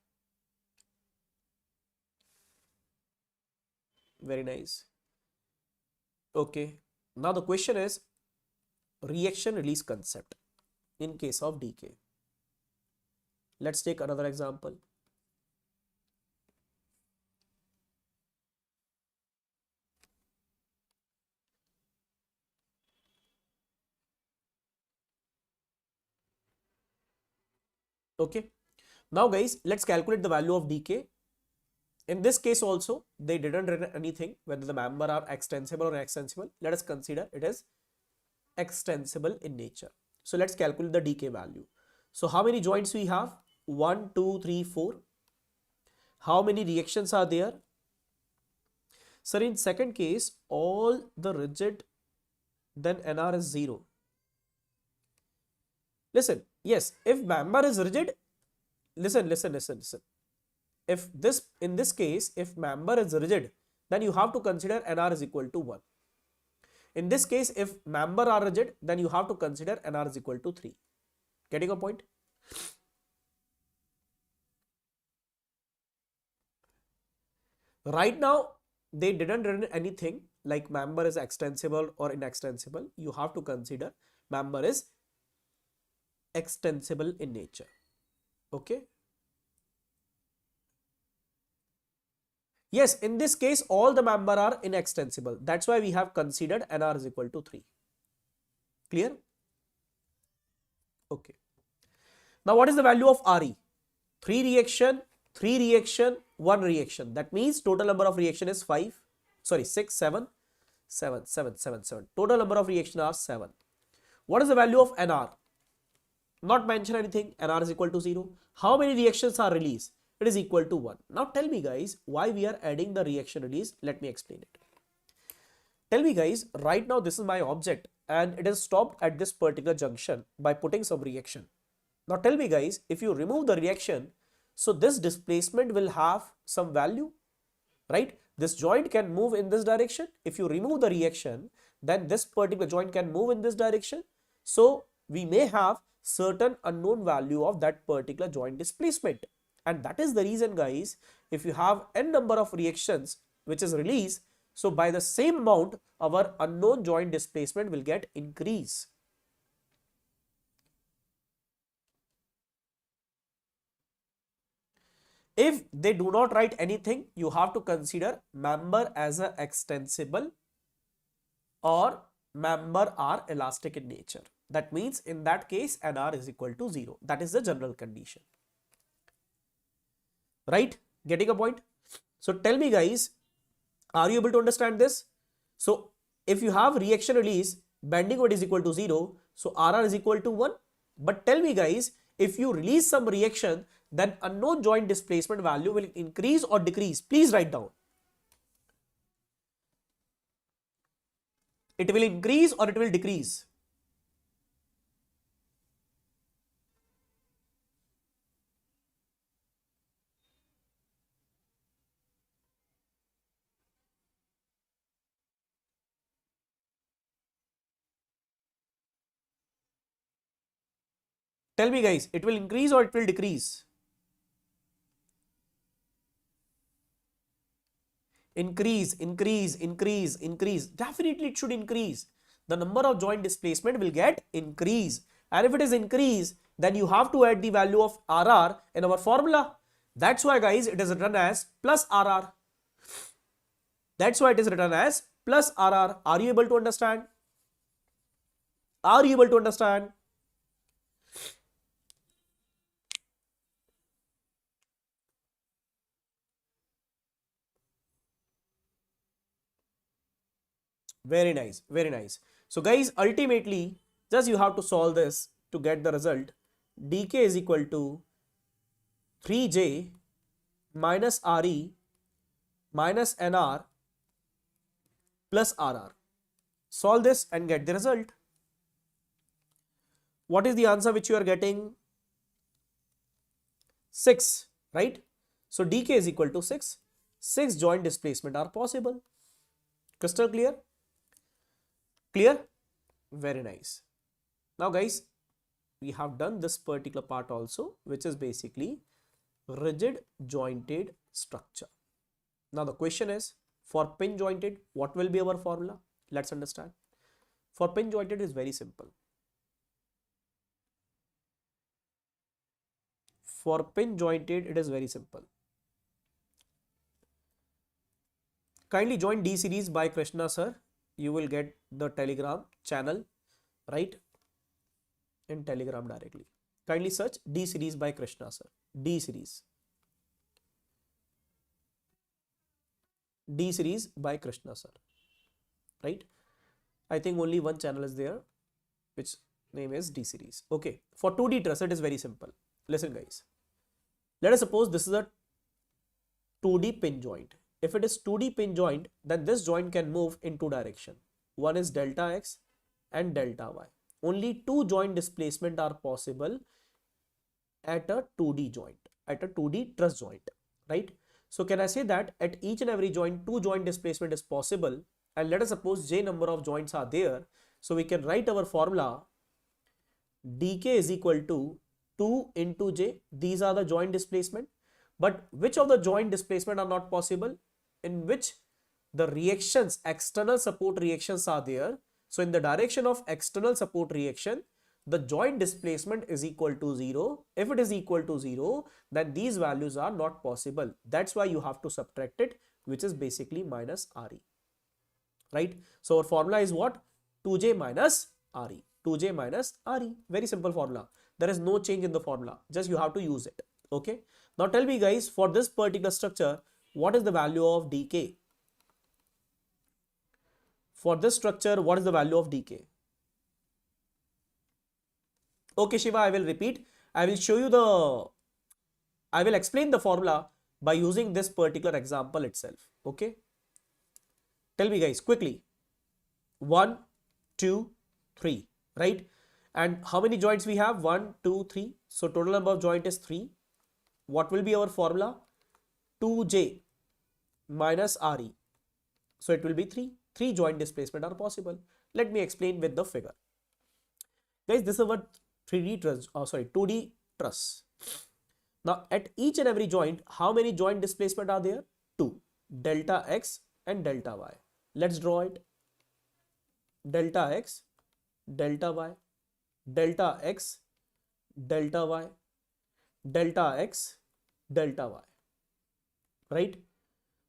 Very nice. Okay. Now the question is reaction release concept in case of dk. Let's take another example. Okay. Now guys, let's calculate the value of dk. In this case also, they didn't write anything whether the member are extensible or inextensible. Let us consider it is extensible in nature. So let's calculate the dk value. So how many joints we have? 1, 2, 3, 4. How many reactions are there? Sir, in second case, all the rigid, then nr is 0. Listen, yes, if member is rigid, listen. If this, in this case, if member is rigid, then you have to consider nr is equal to 1. In this case, if member are rigid, then you have to consider nr is equal to 3. Getting a point? Right now, they didn't written anything like member is extensible or inextensible. You have to consider member is extensible in nature. Okay. Yes, in this case, all the member are inextensible. That's why we have considered nr is equal to 3. Clear? Okay. Now, what is the value of Re? 3 reaction, 1 reaction. That means total number of reaction is 5. Sorry, 6, 7. Total number of reaction are 7. What is the value of Nr? Not mention anything. Nr is equal to 0. How many reactions are released? It is equal to 1. Now tell me guys, why we are adding the reaction release? Let me explain it. Tell me guys, right now this is my object and it is stopped at this particular junction by putting some reaction. Now tell me guys, if you remove the reaction, so this displacement will have some value, right? This joint can move in this direction. If you remove the reaction, then this particular joint can move in this direction. So we may have certain unknown value of that particular joint displacement. And that is the reason guys, if you have n number of reactions which is released, so by the same amount, our unknown joint displacement will get increase. If they do not write anything, you have to consider member as a extensible or member are elastic in nature. That means in that case, Nr is equal to 0. That is the general condition. Right? Getting a point? So tell me guys, are you able to understand this? So if you have reaction release, bending mode is equal to 0. So Rr is equal to 1. But tell me guys, if you release some reaction, then unknown joint displacement value will increase or decrease. Please write down. It will increase or it will decrease. Tell me guys, it will increase or it will decrease? Increase. Definitely it should increase. The number of joint displacement will get increase. And if it is increase, then you have to add the value of RR in our formula. That's why guys, it is written as plus RR. That's why it is written as plus RR. Are you able to understand? Are you able to understand? Very nice, very nice. So guys, ultimately, just you have to solve this to get the result. dk is equal to 3j minus re minus nr plus rr. Solve this and get the result. What is the answer which you are getting? 6, right? So dk is equal to 6. 6 joint displacement are possible. Crystal clear? Clear? Very nice. Now guys, we have done this particular part also, which is basically rigid jointed structure. Now the question is, for pin jointed, what will be our formula? Let's understand. For pin jointed is very simple. For pin jointed, it is very simple. Kindly join D series by Krishna Sir. You will get the Telegram channel, right? In Telegram directly. Kindly search D series by Krishna Sir. D series. D series by Krishna Sir. Right? I think only one channel is there, which name is D series. Okay. For 2D truss, it is very simple. Listen guys. Let us suppose this is a 2D pin joint. If it is 2D pin joint, then this joint can move in two directions. One is delta x and delta y. Only two joint displacement are possible at a 2D joint. at a 2D truss joint, right? So can I say that at each and every joint, two joint displacement is possible, and let us suppose j number of joints are there. So we can write our formula dk is equal to 2 into j. These are the joint displacement. But which of the joint displacement are not possible? In which the reactions, external support reactions are there. So in the direction of external support reaction, the joint displacement is equal to 0. If it is equal to 0, then these values are not possible. That's why you have to subtract it, which is basically minus Re. Right? So our formula is what? 2j minus Re. 2j minus Re. Very simple formula. There is no change in the formula. Just you have to use it. Okay. Now tell me guys, for this particular structure, what is the value of dk? For this structure, what is the value of dk? Okay, Shiva, I will repeat. I will explain the formula by using this particular example itself. Okay. Tell me guys quickly. 1, 2, 3, right? And how many joints we have? 1, 2, 3. So total number of joint is 3. What will be our formula? 2j minus Re. So it will be 3. 3 joint displacement are possible. Let me explain with the figure. Guys, this is our 3D truss, 2D truss. Now at each and every joint, how many joint displacement are there? 2. Delta x and delta y. Let's draw it. Delta x, delta y, delta x, delta y, delta x, delta y. Right?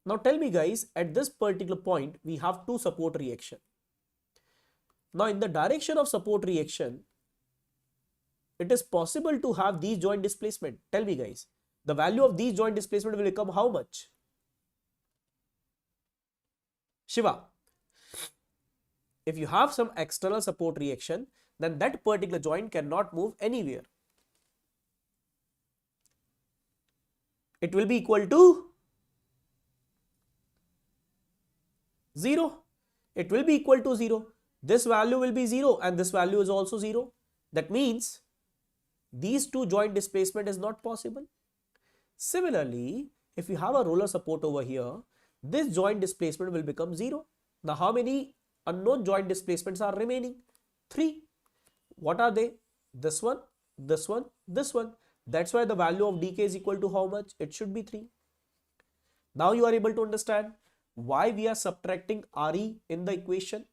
Now tell me guys, at this particular point, we have two support reaction. Now in the direction of support reaction, it is possible to have these joint displacement. Tell me guys, the value of these joint displacement will become how much? Shiva, if you have some external support reaction, then that particular joint cannot move anywhere. It will be equal to 0. It will be equal to 0. This value will be 0 and this value is also 0. That means these two joint displacement is not possible. Similarly, if you have a roller support over here, this joint displacement will become 0. Now how many unknown joint displacements are remaining? 3. What are they? This one, this one, this one. That's why the value of dk is equal to how much? It should be 3. Now you are able to understand why we are subtracting Re in the equation.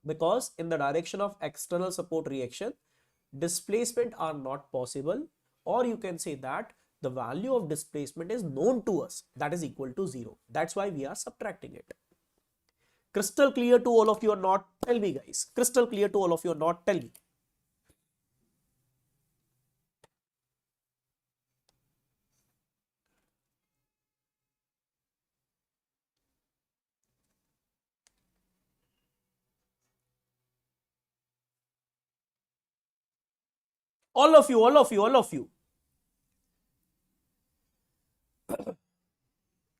Because in the direction of external support reaction, displacement are not possible, or you can say that the value of displacement is known to us, that is equal to 0. That's why we are subtracting it. Crystal clear to all of you or not? Tell me guys. Crystal clear to all of you or not? Tell me. All of you, all of you, all of you.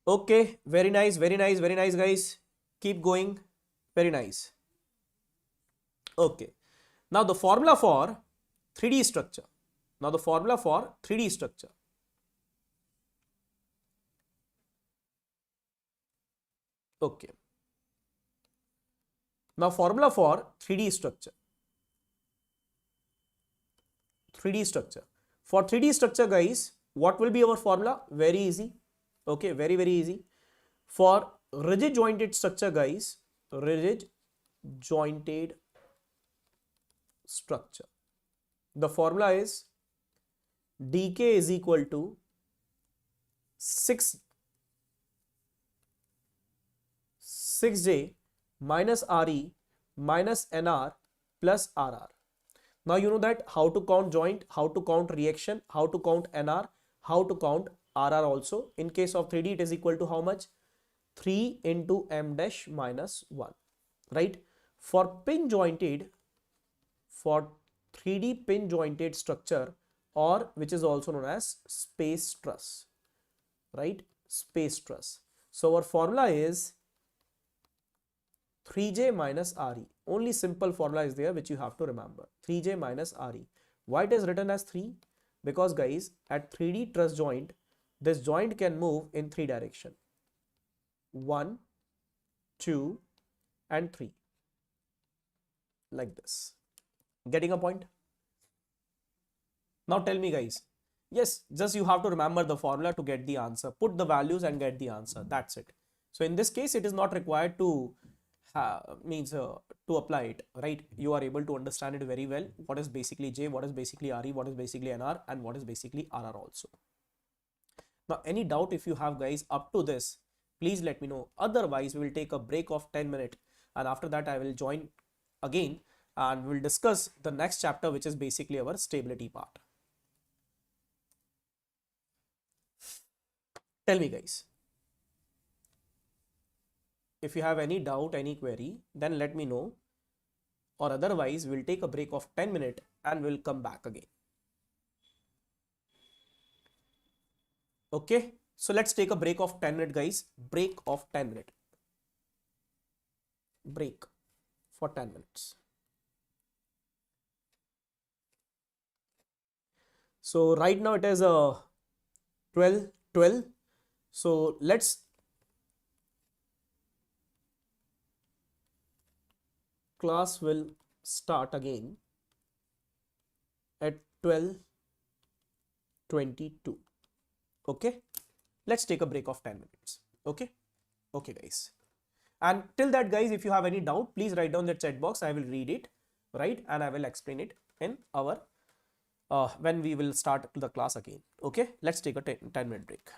Okay, very nice, very nice, very nice guys. Keep going. Very nice. Okay. Now the formula for 3D structure. Now the formula for 3D structure. Okay. Now formula for 3D structure. 3D structure. For 3D structure guys, what will be our formula? Very easy. Okay, very, very easy. For rigid jointed structure guys, rigid jointed structure, the formula is dk is equal to 6j minus Re minus Nr plus Rr. Now you know that how to count joint, how to count reaction, how to count Nr, how to count Rr also. In case of 3D, it is equal to how much? 3 into m dash minus 1, right? For pin jointed, for 3D pin jointed structure, or which is also known as space truss, right? Space truss. So our formula is 3j minus Re. Only simple formula is there which you have to remember. 3j minus Re. Why it is written as 3? Because guys, at 3D truss joint, this joint can move in 3 direction. 1, 2 and 3, like this. Getting a point? Now tell me guys, yes, just you have to remember the formula to get the answer. Put the values and get the answer. That's it. So in this case, it is not required to to apply it, right? You are able to understand it very well. What is basically J, what is basically RE, what is basically NR, and what is basically RR also. Now, any doubt if you have guys up to this, please let me know. Otherwise, we will take a break of 10 minutes, and after that I will join again and we'll discuss the next chapter, which is basically our stability part. Tell me guys, if you have any doubt, any query, then let me know, or otherwise we'll take a break of 10 minutes and we'll come back again. Okay, so let's take a break of 10 minutes guys. Break of 10 minutes. Break for 10 minutes. So right now it is 12:12. So let's class will start again at 12:22. Okay, let's take a break of 10 minutes. Okay, okay guys. And till that guys, if you have any doubt, please write down the chat box. I will read it, right, and I will explain it in our when we will start the class again. Okay, let's take a 10-minute break.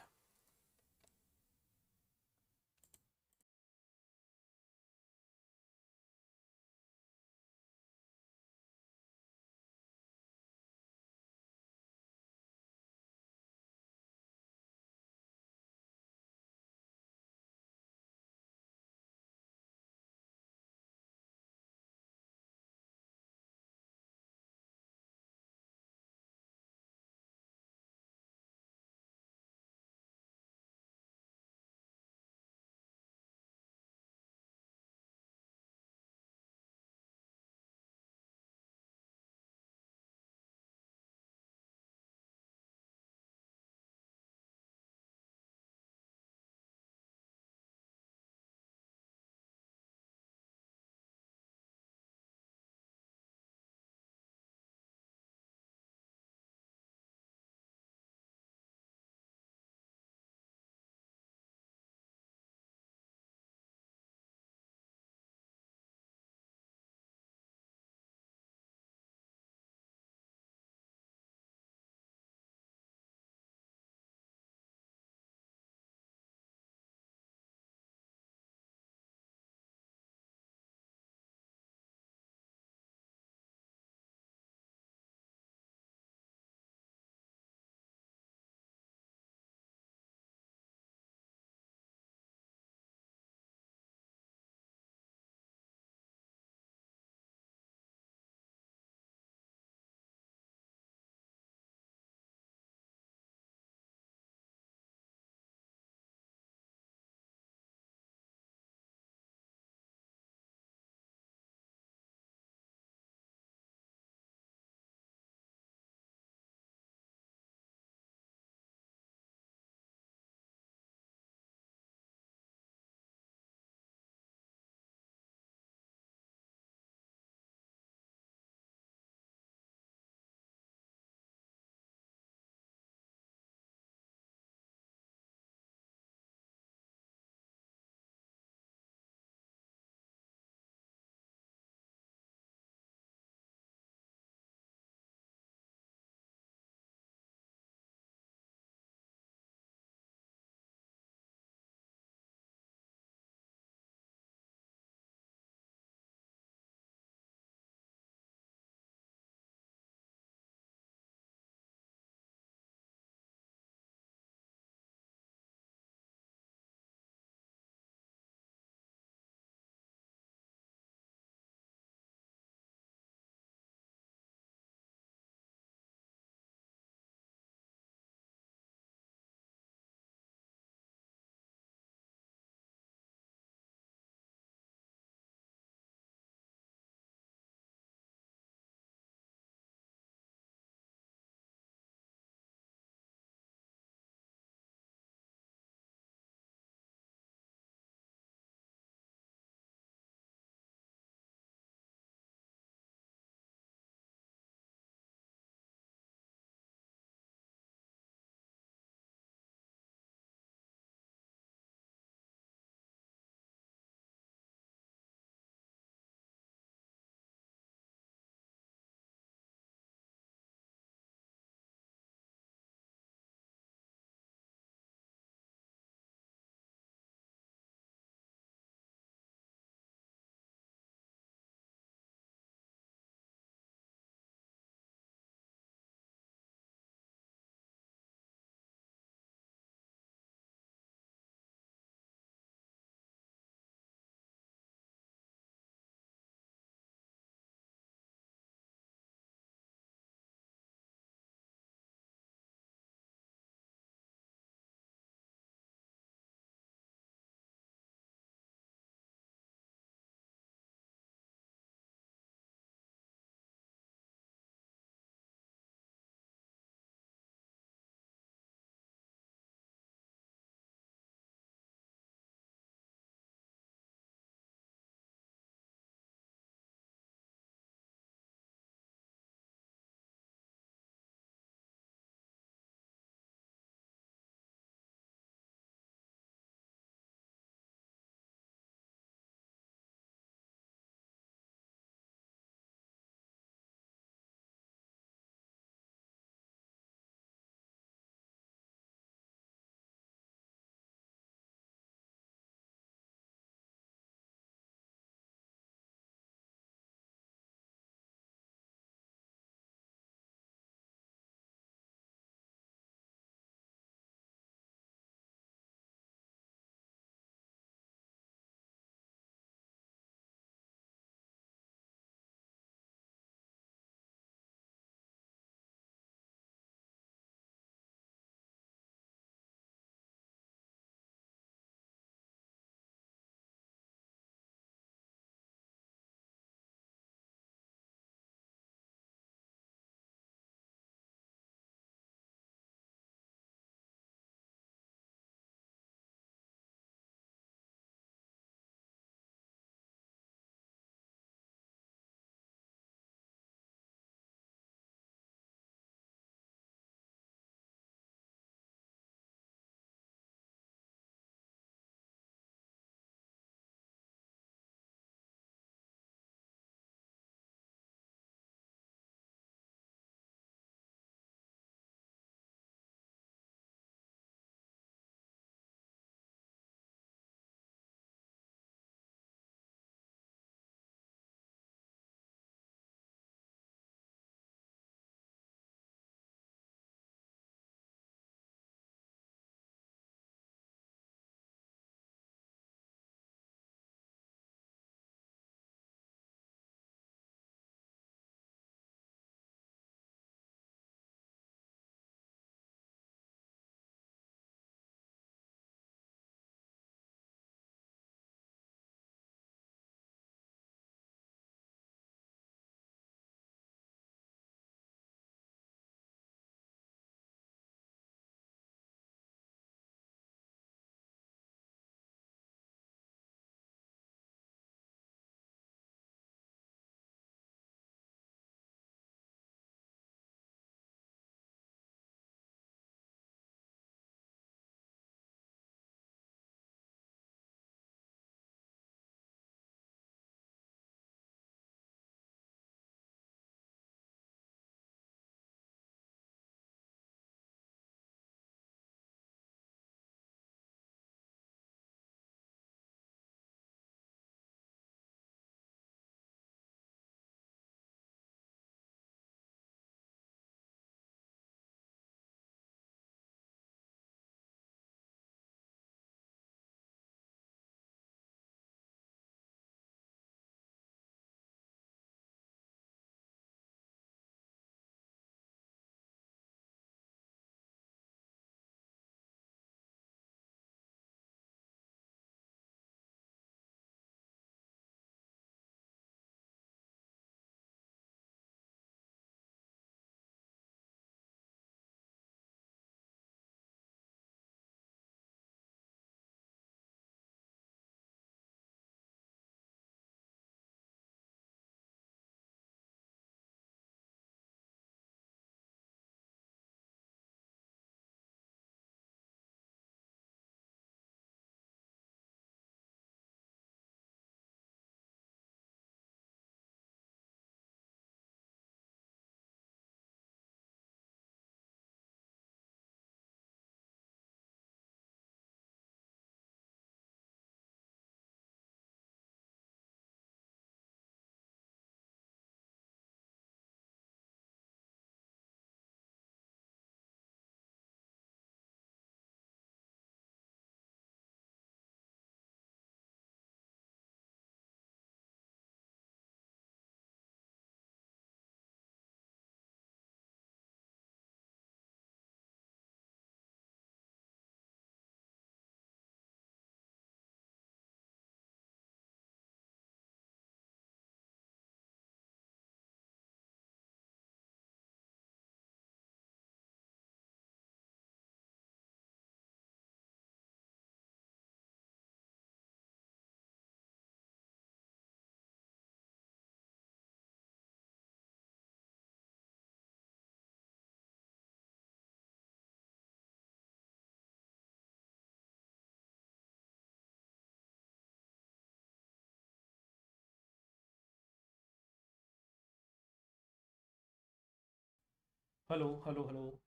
Hello, hello, hello.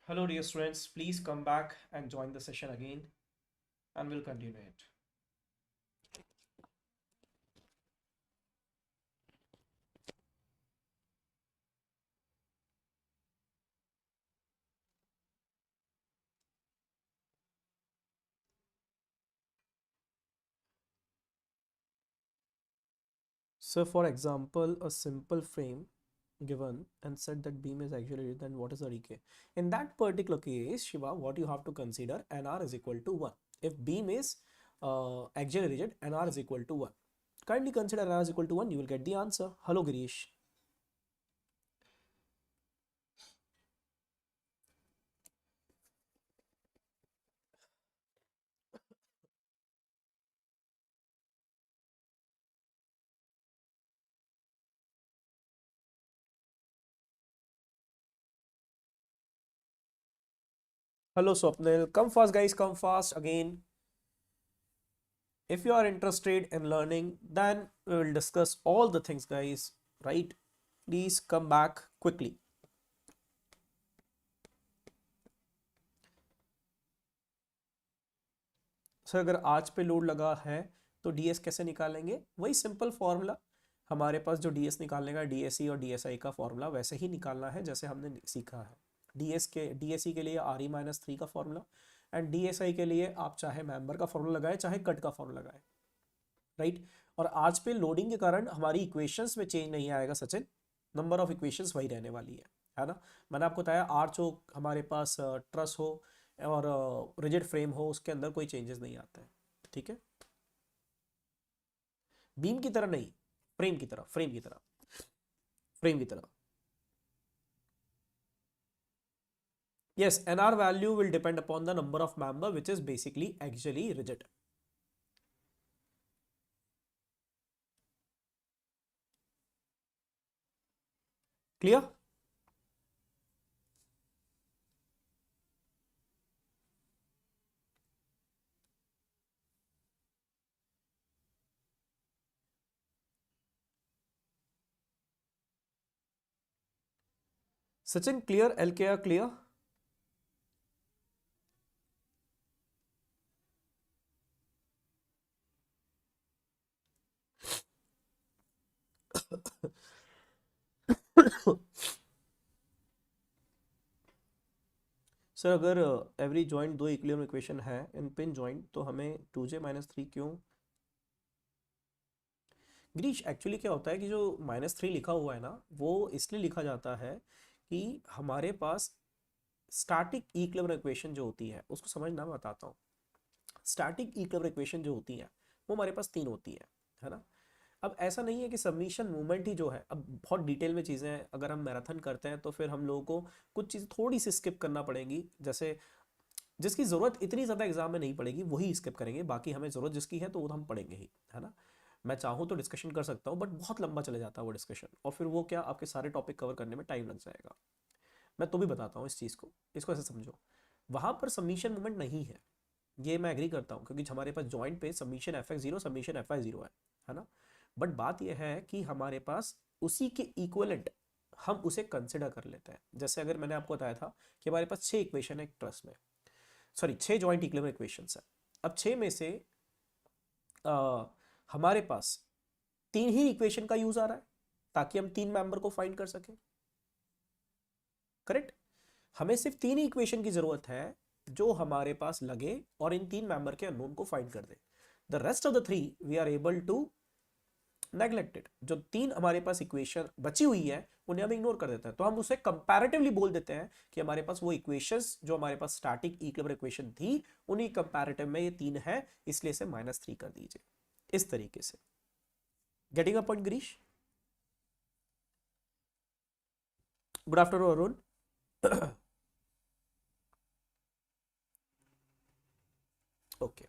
Hello, dear students. Please come back and join the session again, and we'll continue it. So, for example, a simple frame given and said that beam is actually, then what is the decay? In that particular case, Shiva, what you have to consider, NR is equal to 1. If beam is axially rigid, NR is equal to 1. Kindly consider NR is equal to 1, you will get the answer. Hello, Girish. Hello, Swapnil. Come fast, guys, come fast again. If you are interested in learning, then we will discuss all the things, guys, right? Please come back quickly. Sir अगर आज पे load लगा है तो DS कैसे निकालेंगे? वही simple formula, हमारे पास जो डीएस निकालने का डीएसई और डीएसआई का फॉर्मूला वैसे ही निकालना है जैसे हमने सीखा है। डीएसई के लिए आर ई माइनस 3 का फॉर्मूला, एंड डीएसआई के लिए आप चाहे मेंबर का फॉर्मूला लगाए चाहे कट का फॉर्मूला लगाए, राइट? और आज पे लोडिंग के कारण हमारी इक्वेशंस में चेंज नहीं आएगा सचिन, नंबर ऑफ इक्वेशंस वही रहने वाली है ना? मैंने आपको बताया आर्च हो, हमारे पास ट्रस हो और रिजिड फ्रेम हो, उसके अंदर कोई चेंजेस नहीं आते हैं, ठीक है? बीम की तरह नहीं, फ्रेम की तरह, फ्रेम की तरह, फ्रेम की तरह। Yes, NR value will depend upon the number of member, which is basically axially rigid. Clear? Sachin, clear? LKR clear? Sir अगर एवरी जॉइंट दो इक्विलिब्रियम इक्वेशन है इन पिन जॉइंट तो हमें 2j-3 क्यों? गिरीश, एक्चुअली क्या होता है कि जो -3 लिखा हुआ है ना, वो इसलिए लिखा जाता है कि हमारे पास स्टैटिक इक्विलिब्रियम इक्वेशन जो होती है उसको समझना मैं बताता हूँ। स्टैटिक इक्विलिब्रियम इक्वेशन जो होती है वो हमारे पास 3 होती है ना? अब ऐसा नहीं है कि सबमिशन मूवमेंट ही जो है, अब बहुत डिटेल में चीज़ें हैं, अगर हम मैराथन करते हैं तो फिर हम लोगों को कुछ चीज़ थोड़ी सी स्किप करना पड़ेगी, जैसे जिसकी ज़रूरत इतनी ज़्यादा एग्जाम में नहीं पड़ेगी वही स्किप करेंगे, बाकी हमें ज़रूरत जिसकी है तो वो हम पढ़ेंगे ही, है ना? मैं चाहूँ तो डिस्कशन कर सकता हूँ बट बहुत लंबा चले जाता है वो डिस्कशन, और फिर वो क्या आपके सारे टॉपिक कवर करने में टाइम लग जाएगा। मैं तो भी बताता हूँ इस चीज़ को, इसको ऐसे समझो, वहाँ पर सबमिशन मूवमेंट नहीं है, ये मैं एग्री करता हूँ, क्योंकि हमारे पास जॉइंट पे submission F x zero submission F I zero है ना? बट बात यह है कि हमारे पास उसी के इक्वलेंट हम उसे कंसिडर कर लेते हैं। जैसे अगर मैंने आपको बताया था कि हमारे पास 6 इक्वेशन है एक ट्रस में, सॉरी 6 जॉइंट इक्विलिब्रियम इक्वेशंस है। अब 6 में से हमारे पास 3 ही इक्वेशन का यूज आ रहा है ताकि हम 3 मेंबर को फाइंड कर सकें, करेक्ट? हमें सिर्फ 3 ही इक्वेशन की जरूरत है जो हमारे पास लगे और इन 3 मेंबर के अननोन को फाइंड कर दे। The rest of the 3 we are able to neglected. जो 3 हमारे पास इक्वेशन बची हुई है उन्हें हम इग्नोर कर देते हैं, तो हम उसे कंपैरेटिवली बोल देते हैं कि हमारे पास वो इक्वेशंस जो हमारे पास स्टैटिक इक्विलिब्रियम इक्वेशन थी उन्हीं कंपैरेटिव में ये 3 है, इसलिए इसे -3 कर दीजिए, इस तरीके से। Getting a point Girish? Good afternoon Arun. Okay,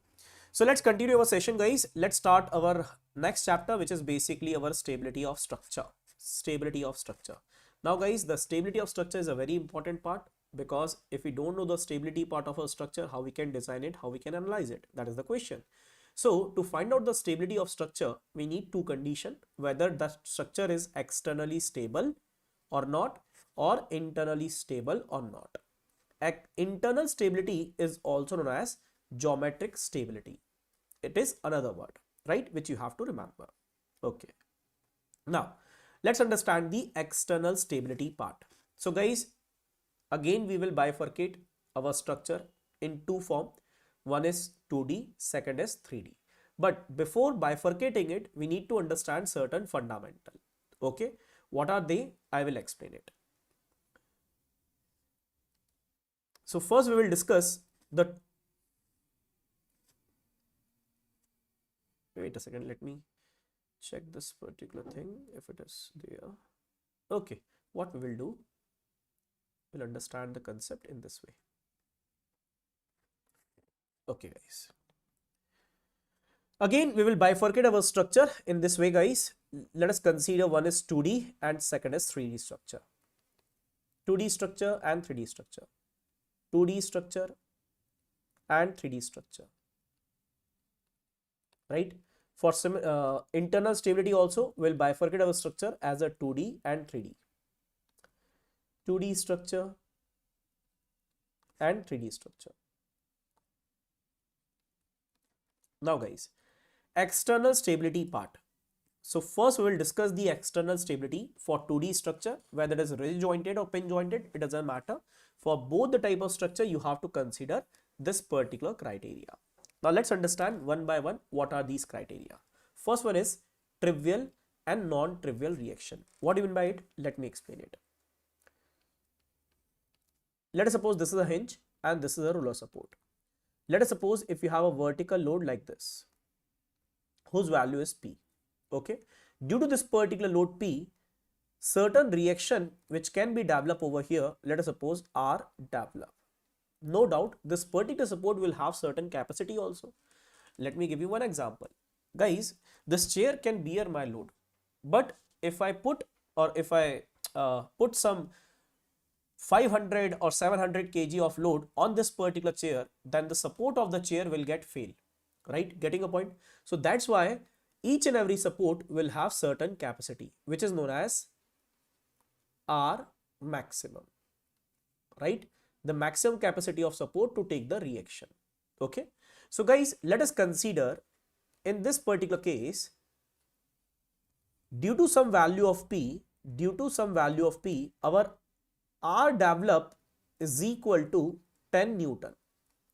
so let's continue our session, guys. Let's start our next chapter, which is basically our stability of structure. Stability of structure. Now guys, the stability of structure is a very important part, because if we don't know the stability part of our structure, how we can design it, how we can analyze it, that is the question. So to find out the stability of structure, we need two conditions, whether the structure is externally stable or not, or internally stable or not. Internal stability is also known as geometric stability. It is another word, right, which you have to remember. Okay. Now, let's understand the external stability part. So guys, again, we will bifurcate our structure in two forms. One is 2D, second is 3D. But before bifurcating it, we need to understand certain fundamental. Okay. What are they? I will explain it. So first we will discuss the, wait a second, let me check this particular thing if it is there. Okay, what we will do, we'll understand the concept in this way. Okay guys, again we will bifurcate our structure in this way guys. Let us consider one is 2D and second is 3D structure. 2D structure and 3D structure. 2D structure and 3D structure, right? For some internal stability also, we'll bifurcate our structure as a 2D and 3D. 2D structure and 3D structure. Now guys, external stability part. So first we will discuss the external stability for 2D structure, whether it is ridge jointed or pin jointed, it doesn't matter. For both the type of structure, you have to consider this particular criteria. Now let's understand one by one what are these criteria. First one is trivial and non-trivial reaction. What do you mean by it? Let me explain it. Let us suppose this is a hinge and this is a roller support. Let us suppose if you have a vertical load like this, whose value is P. Okay. Due to this particular load P, certain reaction which can be developed over here, let us suppose R develop. No doubt this particular support will have certain capacity also. Let me give you one example. Guys, this chair can bear my load, but if I put put some 500 or 700 kg of load on this particular chair, then the support of the chair will get fail, right? Getting a point? So that's why each and every support will have certain capacity, which is known as R maximum, right? The maximum capacity of support to take the reaction. Okay. So guys, let us consider in this particular case, due to some value of P, our R develop is equal to 10 Newton.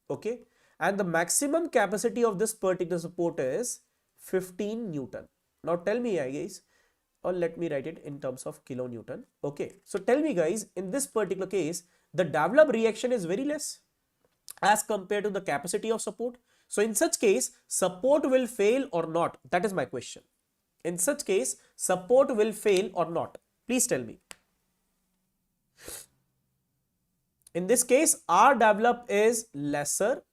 Okay. And the maximum capacity of this particular support is 15 Newton. Now tell me guys, or let me write it in terms of kilonewton. Okay. So tell me guys, in this particular case, the developed reaction is very less as compared to the capacity of support. So in such case, support will fail or not? That is my question. In such case, support will fail or not? Please tell me. In this case, R develop is lesser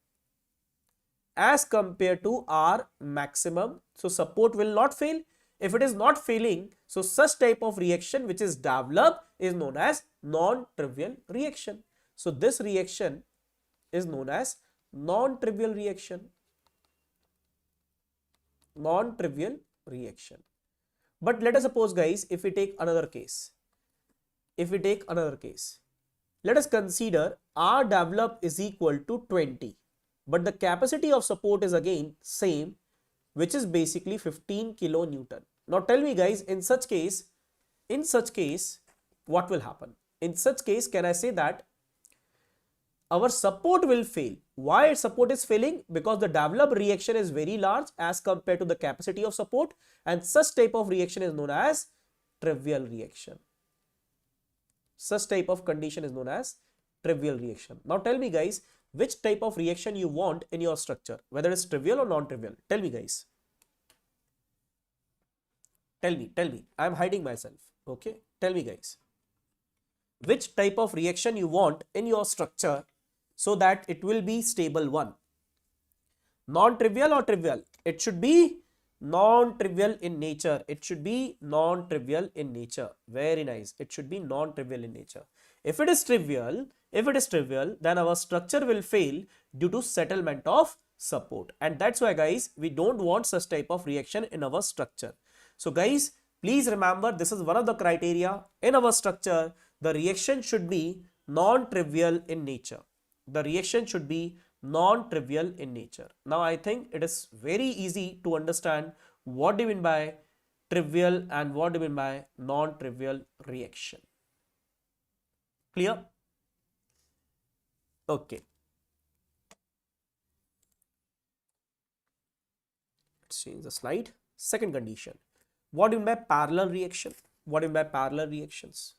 as compared to R maximum. So support will not fail. If it is not failing, so such type of reaction which is developed is known as non-trivial reaction. So this reaction is known as non-trivial reaction. Non-trivial reaction. But let us suppose guys, if we take another case, let us consider R develop is equal to 20, but the capacity of support is again same, which is basically 15 kilonewton. Now tell me guys, in such case, what will happen? In such case, can I say that our support will fail? Why support is failing? Because the developed reaction is very large as compared to the capacity of support, and such type of reaction is known as trivial reaction. Such type of condition is known as trivial reaction. Now tell me guys, which type of reaction you want in your structure, whether it's trivial or non-trivial? Tell me guys. Tell me. I am hiding myself. Okay. Tell me guys. Which type of reaction you want in your structure so that it will be stable one? Non-trivial or trivial? It should be non-trivial in nature. It should be non-trivial in nature. Very nice. It should be non-trivial in nature. If it is trivial, then our structure will fail due to settlement of support. And that's why guys, we don't want such type of reaction in our structure. So guys, please remember, this is one of the criteria in our structure. The reaction should be non-trivial in nature. The reaction should be non-trivial in nature. Now I think it is very easy to understand what do you mean by trivial and what do you mean by non-trivial reaction. Clear? Okay. Let's change the slide. Second condition. What do you mean by parallel reaction? What do you mean by parallel reactions?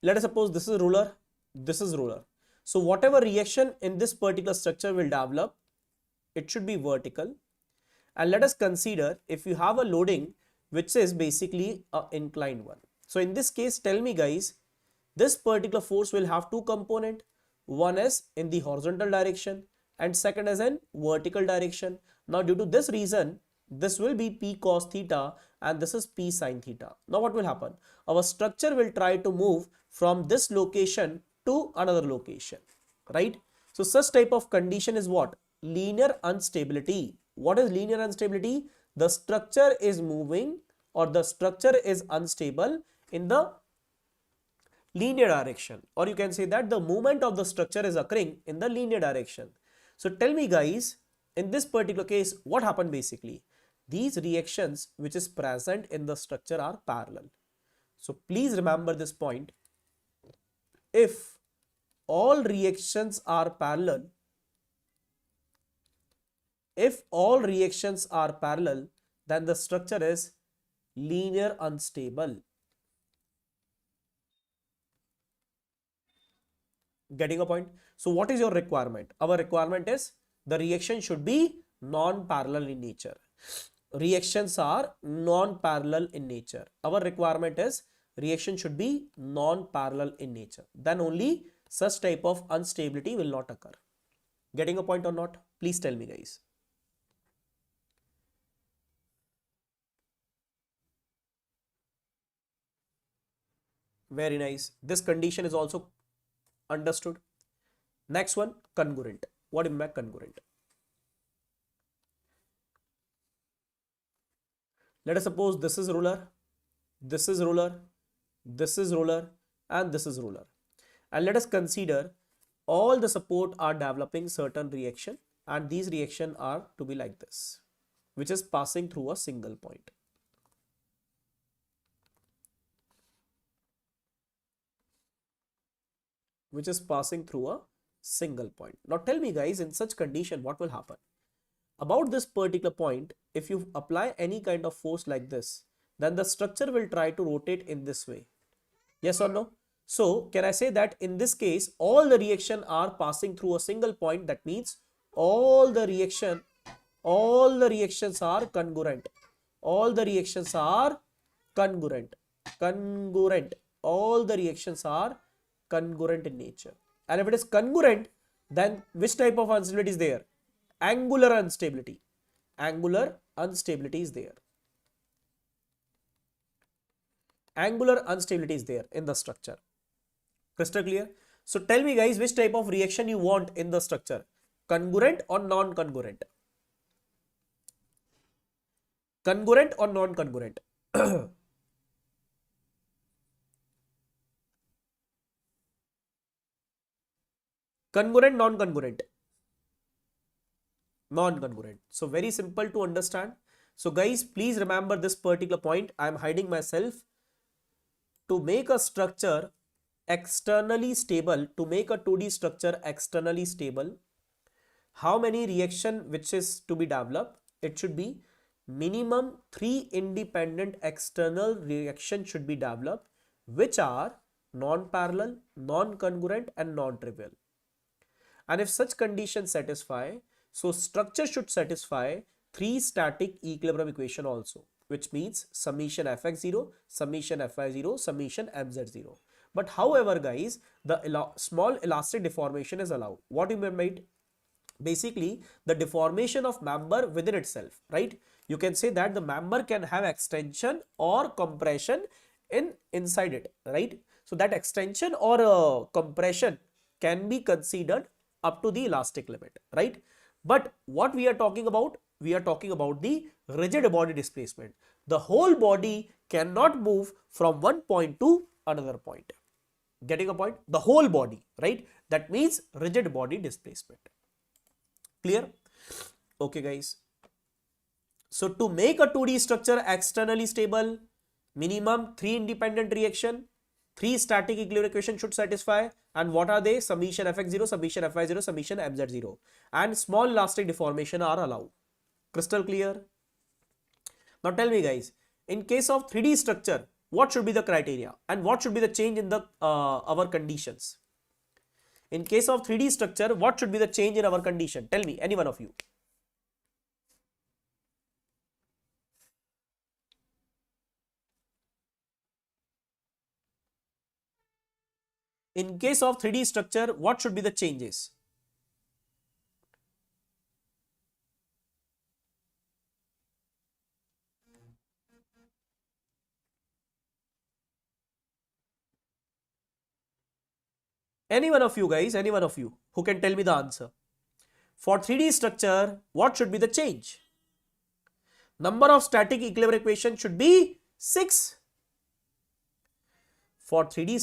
Let us suppose this is ruler, this is ruler. So whatever reaction in this particular structure will develop, it should be vertical. And let us consider if you have a loading which is basically an inclined one. So in this case, tell me guys, this particular force will have two components. One is in the horizontal direction and second is in vertical direction. Now due to this reason, this will be P cos theta and this is P sin theta. Now what will happen? Our structure will try to move from this location to another location, right? So such type of condition is what? Linear instability. What is linear instability? The structure is moving or the structure is unstable in the linear direction, or you can say that the movement of the structure is occurring in the linear direction. So tell me guys, in this particular case, what happened basically? These reactions which is present in the structure are parallel. So please remember this point. If all reactions are parallel, then the structure is linear unstable. Getting a point? So what is your requirement? Our requirement is the reaction should be non-parallel in nature. Reactions are non-parallel in nature. Our requirement is reaction should be non-parallel in nature. Then only such type of instability will not occur. Getting a point or not? Please tell me guys. Very nice. This condition is also understood. Next one, congruent. What do you mean by congruent? Let us suppose this is ruler, this is ruler, this is ruler, and this is ruler. And let us consider all the support are developing certain reaction, and these reaction are to be like this, which is passing through a single point. Which is passing through a single point. Now tell me guys, in such condition, what will happen? About this particular point, if you apply any kind of force like this, then the structure will try to rotate in this way. Yes or no? So can I say that in this case, all the reaction are passing through a single point? That means all the reactions are congruent. All the reactions are congruent. All the reactions are congruent in nature. And if it is congruent, then which type of instability is there? Angular instability. Angular instability is there. Angular instability is there in the structure. Crystal clear? So tell me guys, which type of reaction you want in the structure? Congruent or non-congruent? Congruent or non-congruent? Congruent, non-congruent? Non-congruent. So very simple to understand. So guys, please remember this particular point. I am hiding myself. To make a structure externally stable, to make a 2D structure externally stable, how many reaction which is to be developed? It should be minimum 3 independent external reaction should be developed, which are non-parallel, non-congruent and non-trivial. And if such conditions satisfy, so structure should satisfy 3 static equilibrium equation also, which means summation fx0, summation fy0, summation mz0. But however guys, the small elastic deformation is allowed. What do you mean by it? Basically the deformation of member within itself, right? You can say that the member can have extension or compression inside it, right? So that extension or compression can be considered up to the elastic limit, right? But what we are talking about, we are talking about the rigid body displacement. The whole body cannot move from one point to another point. Getting a point? The whole body, right? That means rigid body displacement. Clear? Okay, guys. So to make a 2D structure externally stable, minimum 3 independent reaction, 3 static equilibrium equation should satisfy. And what are they? Summation fx0, summation fy0, summation mz0. And small elastic deformation are allowed. Crystal clear? Now tell me, guys, in case of 3D structure, what should be the criteria and what should be the change in the our conditions? In case of 3D structure, what should be the change in our condition? Tell me, any one of you. In case of 3D structure, what should be the changes? Any one of you guys, any one of you who can tell me the answer. For 3D structure, what should be the change? Number of static equilibrium equations should be 6. For 3D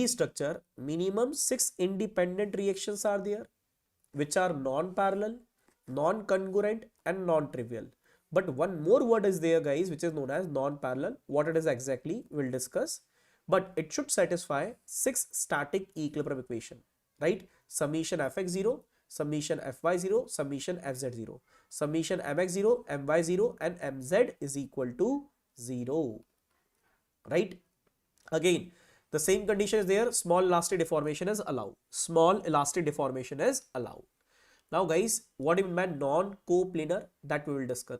structure, minimum 6 independent reactions are there, which are non-parallel, non-congruent and non-trivial. But one more word is there, guys, which is known as non-parallel. What it is exactly, we'll discuss. But it should satisfy 6 static equilibrium equation, right? Summation fx0, summation fy0, summation fz0, summation mx0, my0 and mz is equal to 0, right? Again, the same condition is there. Small elastic deformation is allowed. Small elastic deformation is allowed. Now, guys, what do you mean by non-coplanar? That we will discuss.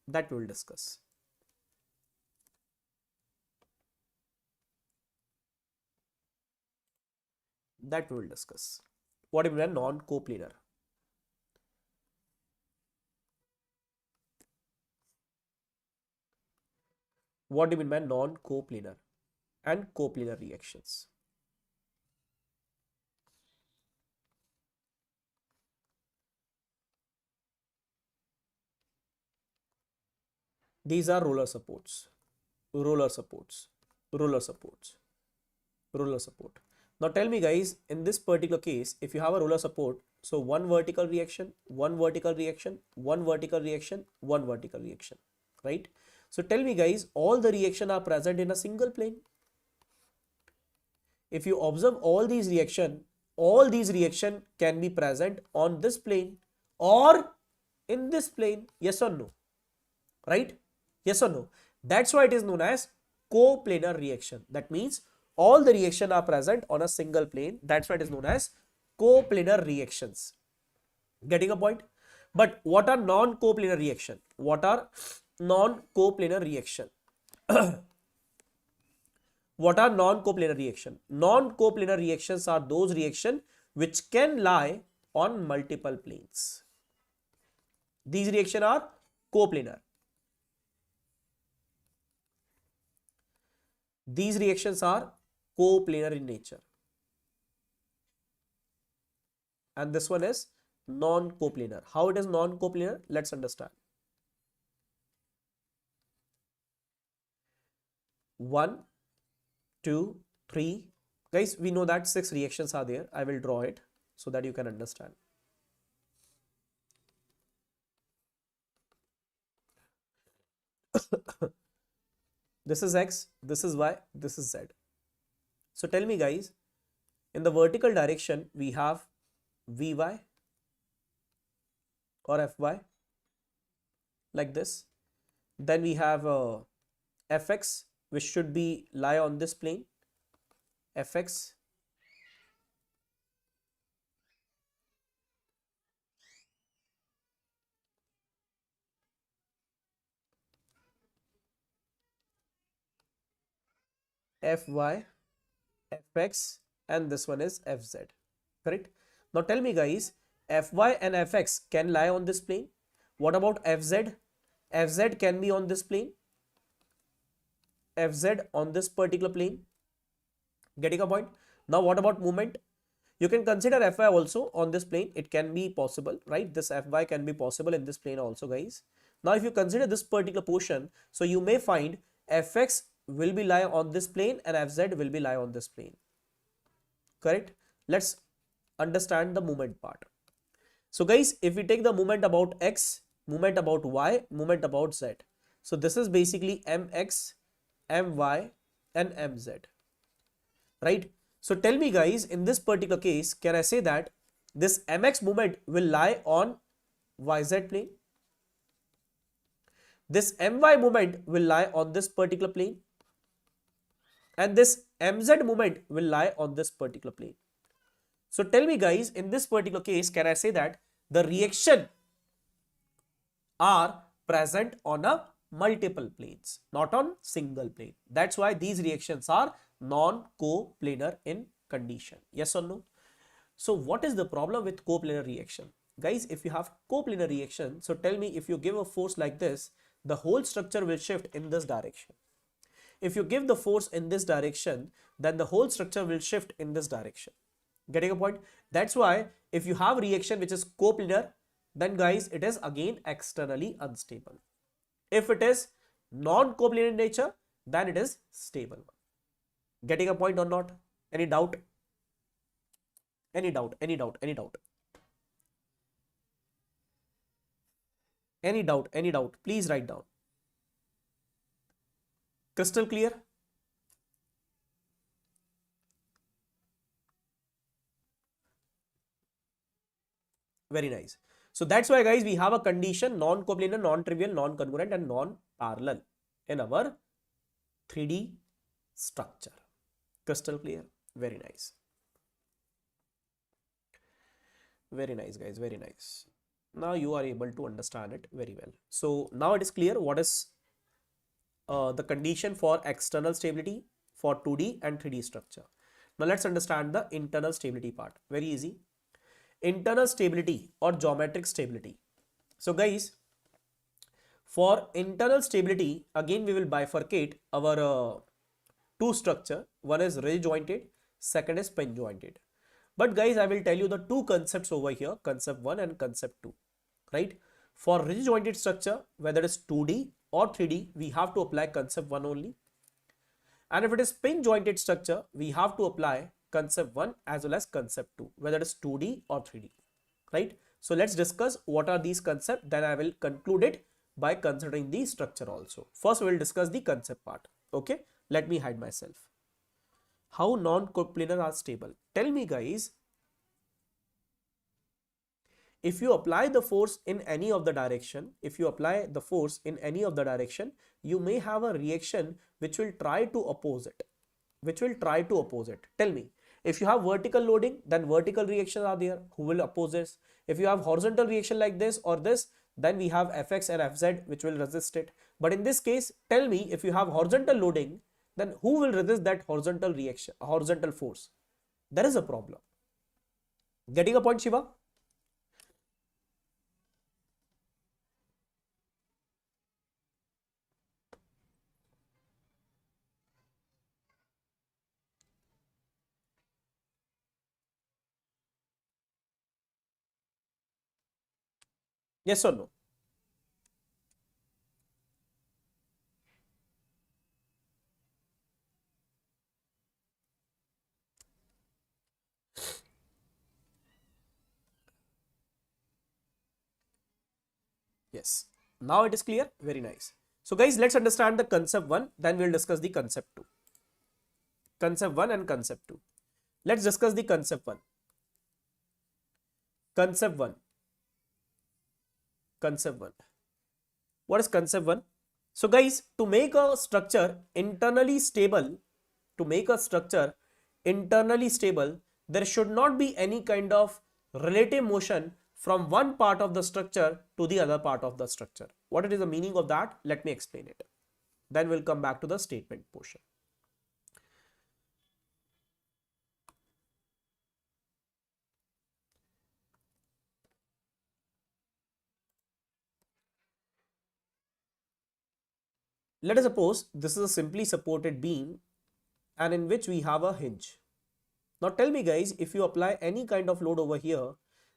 That we will discuss. That we will discuss. What do you mean by non-coplanar? What do you mean by non-coplanar and coplanar reactions? These are roller supports, roller supports, roller supports, roller support. Now tell me, guys, in this particular case, if you have a roller support, so one vertical reaction, one vertical reaction, one vertical reaction, one vertical reaction, right? So tell me, guys, all the reaction are present in a single plane. If you observe all these reaction can be present on this plane or in this plane. Yes or no? Right? Yes or no? That's why it is known as coplanar reaction. That means all the reaction are present on a single plane. That's why it is known as coplanar reactions. Getting a point? But what are non-coplanar reaction? What are non-coplanar reaction? What are non-coplanar reaction? Non-coplanar reactions are those reactions which can lie on multiple planes. These reactions are coplanar. These reactions are coplanar in nature. And this one is non-coplanar. How it is non-coplanar? Let's understand. 1, 2, 3. Guys, we know that 6 reactions are there. I will draw it so that you can understand. This is X, this is Y, this is Z. So tell me, guys, in the vertical direction, we have Vy or Fy like this. Then we have Fx, which should be lie on this plane, Fx. Fy, Fx, and this one is Fz, correct? Now tell me, guys, Fy and Fx can lie on this plane. What about Fz? Fz can be on this plane. Fz on this particular plane. Getting a point? Now what about movement? You can consider Fy also on this plane. It can be possible, right? This Fy can be possible in this plane also, guys. Now if you consider this particular portion, so you may find Fx will be lie on this plane and Fz will be lie on this plane. Correct? Let's understand the movement part. So guys, if we take the movement about x, movement about y, movement about z. So this is basically mx, my and mz, right? So tell me guys, in this particular case, can I say that this mx movement will lie on yz plane? This my movement will lie on this particular plane, and this mz movement will lie on this particular plane. So tell me guys, in this particular case, can I say that the reaction are present on a multiple planes, not on single plane? That's why these reactions are non-coplanar in condition. Yes or no? So what is the problem with coplanar reaction? Guys, if you have coplanar reaction, so tell me, if you give a force like this, the whole structure will shift in this direction. If you give the force in this direction, then the whole structure will shift in this direction. Getting a point? That's why if you have reaction which is coplanar, then guys, it is again externally unstable. If it is non-coplanar in nature, then it is stable. Getting a point or not? Any doubt? Any doubt? Any doubt? Any doubt? Any doubt? Any doubt? Please write down. Crystal clear? Very nice. So that's why guys, we have a condition non-coplanar, non-trivial, non-congruent and non-parallel in our 3D structure. Crystal clear? Very nice. Very nice guys, very nice. Now you are able to understand it very well. So now it is clear what is the condition for external stability for 2D and 3D structure. Now let's understand the internal stability part. Very easy. Internal stability or geometric stability. So guys, for internal stability, again we will bifurcate our two structure. One is rigid jointed, second is pin jointed. But guys, I will tell you the two concepts over here, concept 1 and concept 2, right? For rigid jointed structure, whether it is 2D or 3D, we have to apply concept 1 only. And if it is pin jointed structure, we have to apply concept 1 as well as concept 2, whether it is 2D or 3D, right? So let's discuss what are these concepts, then I will conclude it by considering the structure also. First, we will discuss the concept part. Okay, let me hide myself. How non-coplanar are stable? Tell me guys, if you apply the force in any of the direction, you may have a reaction which will try to oppose it. Tell me, if you have vertical loading, then vertical reactions are there. Who will oppose this? If you have horizontal reaction like this or this, then we have Fx and Fz which will resist it. But in this case, tell me, if you have horizontal loading, then who will resist that horizontal reaction, horizontal force? There is a problem. Getting a point, Shiva? Yes or no? Yes. Now it is clear. Very nice. So guys, let's understand the concept 1, then we'll discuss the concept 2. Concept 1 and concept 2. Let's discuss the concept 1. Concept 1. Concept 1. What is concept 1? So guys, to make a structure internally stable, there should not be any kind of relative motion from one part of the structure to the other part of the structure. What is the meaning of that? Let me explain it. Then we'll come back to the statement portion. Let us suppose this is a simply supported beam and in which we have a hinge. Now tell me guys, if you apply any kind of load over here,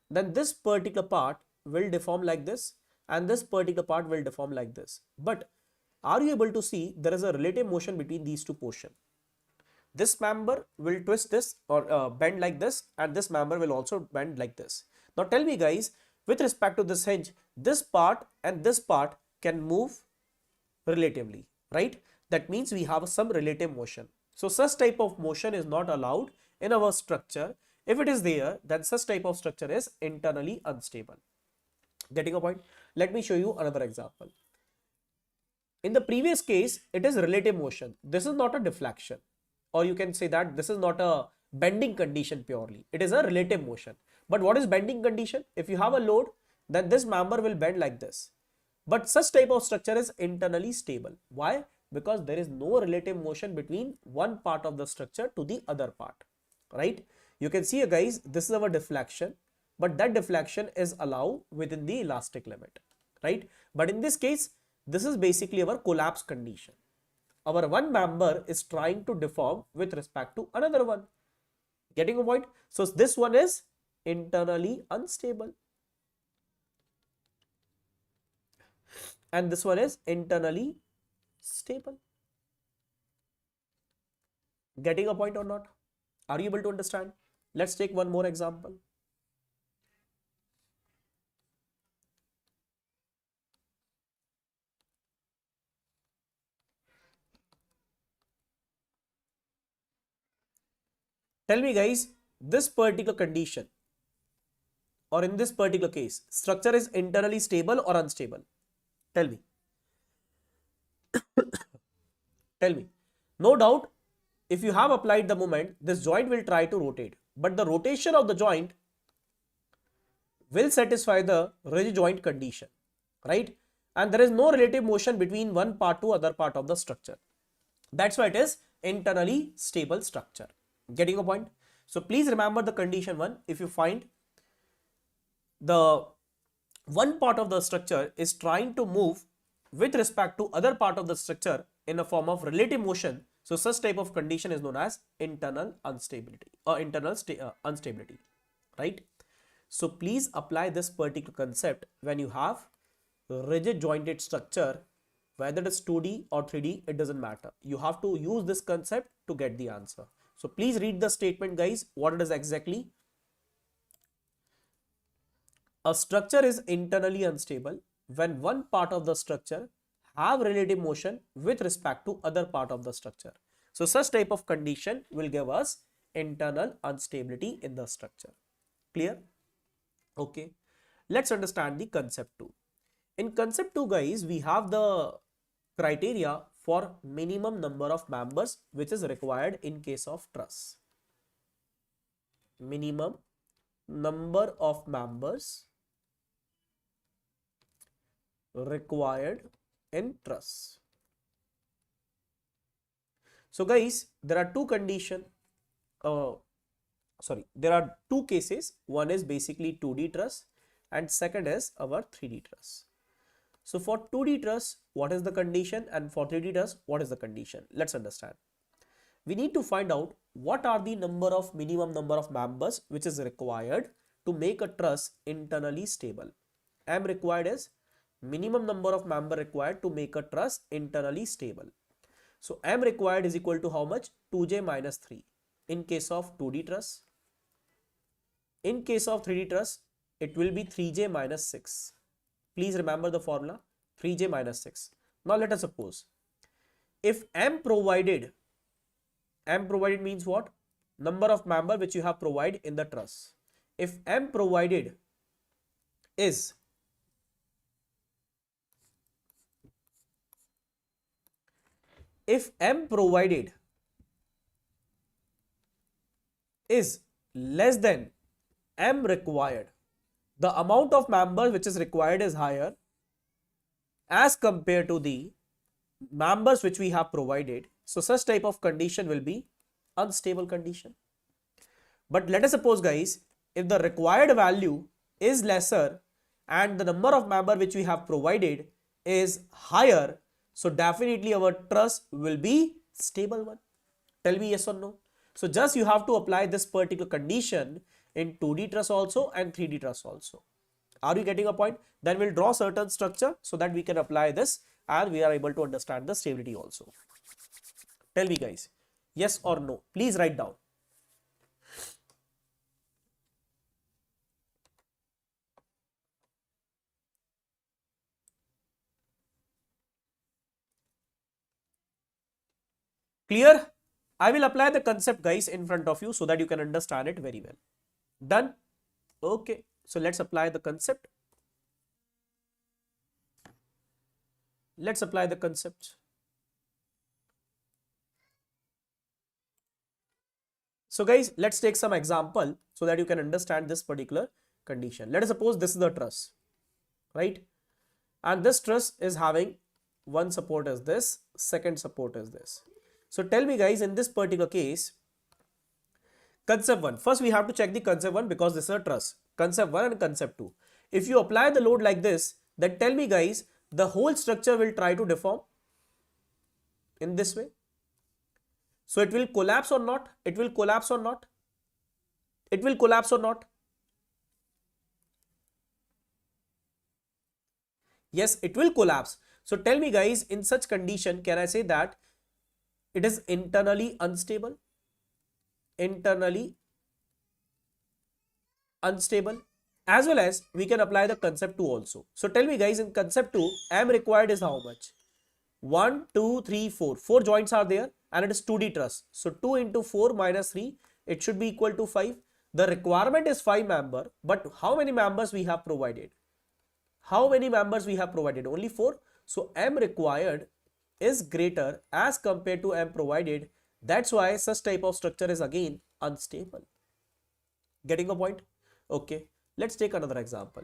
then this particular part will deform like this and this particular part will deform like this. But are you able to see there is a relative motion between these two portions? This member will twist this or bend like this, and this member will also bend like this. Now tell me guys, with respect to this hinge, this part and this part can move relatively, right? That means we have some relative motion. So such type of motion is not allowed in our structure. If it is there, then such type of structure is internally unstable. Getting a point? Let me show you another example. In the previous case, it is relative motion. This is not a deflection, or you can say that this is not a bending condition purely. It is a relative motion. But what is bending condition? If you have a load, then this member will bend like this. But such type of structure is internally stable. Why? Because there is no relative motion between one part of the structure to the other part, right? You can see guys, this is our deflection, but that deflection is allowed within the elastic limit, right? But in this case, this is basically our collapse condition. Our one member is trying to deform with respect to another one. Getting a point? So this one is internally unstable. And this one is internally stable. Getting a point or not? Are you able to understand? Let's take one more example. Tell me guys, this particular condition or in this particular case, structure is internally stable or unstable? Tell me. Tell me. No doubt, if you have applied the moment, this joint will try to rotate, but the rotation of the joint will satisfy the rigid joint condition, right? And there is no relative motion between one part to other part of the structure. That's why it is internally stable structure. Getting a point? So please remember the condition one. If you find the one part of the structure is trying to move with respect to other part of the structure in a form of relative motion, so such type of condition is known as internal instability or internal instability, right? So please apply this particular concept when you have rigid jointed structure, whether it is 2D or 3D, it doesn't matter. You have to use this concept to get the answer. So please read the statement guys, what it is exactly. A structure is internally unstable when one part of the structure have relative motion with respect to other part of the structure. So such type of condition will give us internal instability in the structure. Clear? Okay. Let's understand the concept 2. In concept 2 guys, we have the criteria for minimum number of members which is required in case of truss. Minimum number of members required in truss. So guys, there are two conditions. There are two cases. One is basically 2D truss and second is our 3D truss. So for 2D truss, what is the condition, and for 3D truss, what is the condition? Let's understand. We need to find out what are the minimum number of members which is required to make a truss internally stable. M required is minimum number of member required to make a truss internally stable. So M required is equal to how much? 2j minus 3 in case of 2D truss. In case of 3D truss, it will be 3j minus 6. Please remember the formula, 3j minus 6. Now let us suppose if M provided means what? Number of member which you have provided in the truss. If M provided is less than M required, the amount of members which is required is higher as compared to the members which we have provided. So such type of condition will be unstable condition. But let us suppose guys, if the required value is lesser and the number of member which we have provided is higher, So definitely our truss will be stable one. Tell me yes or no. So just you have to apply this particular condition in 2D truss also and 3D truss also. Are you getting a point? Then we'll draw certain structure so that we can apply this and we are able to understand the stability also. Tell me guys, yes or no? Please write down. Clear? I will apply the concept guys in front of you so that you can understand it very well. Done? Okay. So let's apply the concept. Let's apply the concept. So guys, let's take some example so that you can understand this particular condition. Let us suppose this is the truss, right? And this truss is having one support as this, second support as this. So tell me guys, in this particular case, concept 1. First we have to check the concept 1 because this is a truss. Concept 1 and concept 2. If you apply the load like this, then tell me guys, the whole structure will try to deform in this way. So it will collapse or not? It will collapse or not? It will collapse or not? Yes, it will collapse. So tell me guys, in such condition, can I say that it is internally unstable? Internally unstable. As well as we can apply the concept 2 also. So tell me guys, in concept 2, M required is how much? 1, 2, 3, 4. 4 joints are there and it is 2D truss. So 2 into 4 minus 3, it should be equal to 5. The requirement is 5 member, but how many members we have provided? How many members we have provided? Only 4. So M required is greater as compared to M provided. That's why such type of structure is again unstable. Getting a point? Okay. Let's take another example.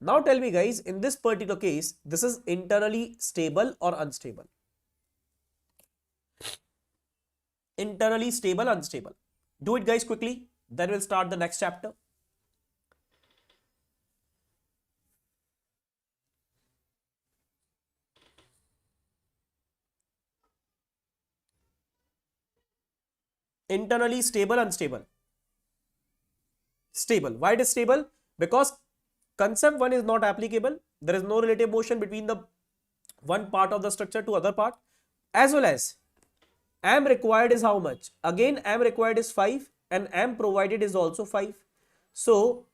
Now tell me guys, in this particular case, this is internally stable or unstable? Internally stable, unstable. Do it guys quickly, then we'll start the next chapter. Internally stable, unstable? Stable. Why it is stable? Because concept 1 is not applicable. There is no relative motion between the one part of the structure to other part. As well as M required is how much? Again M required is 5 and M provided is also 5. So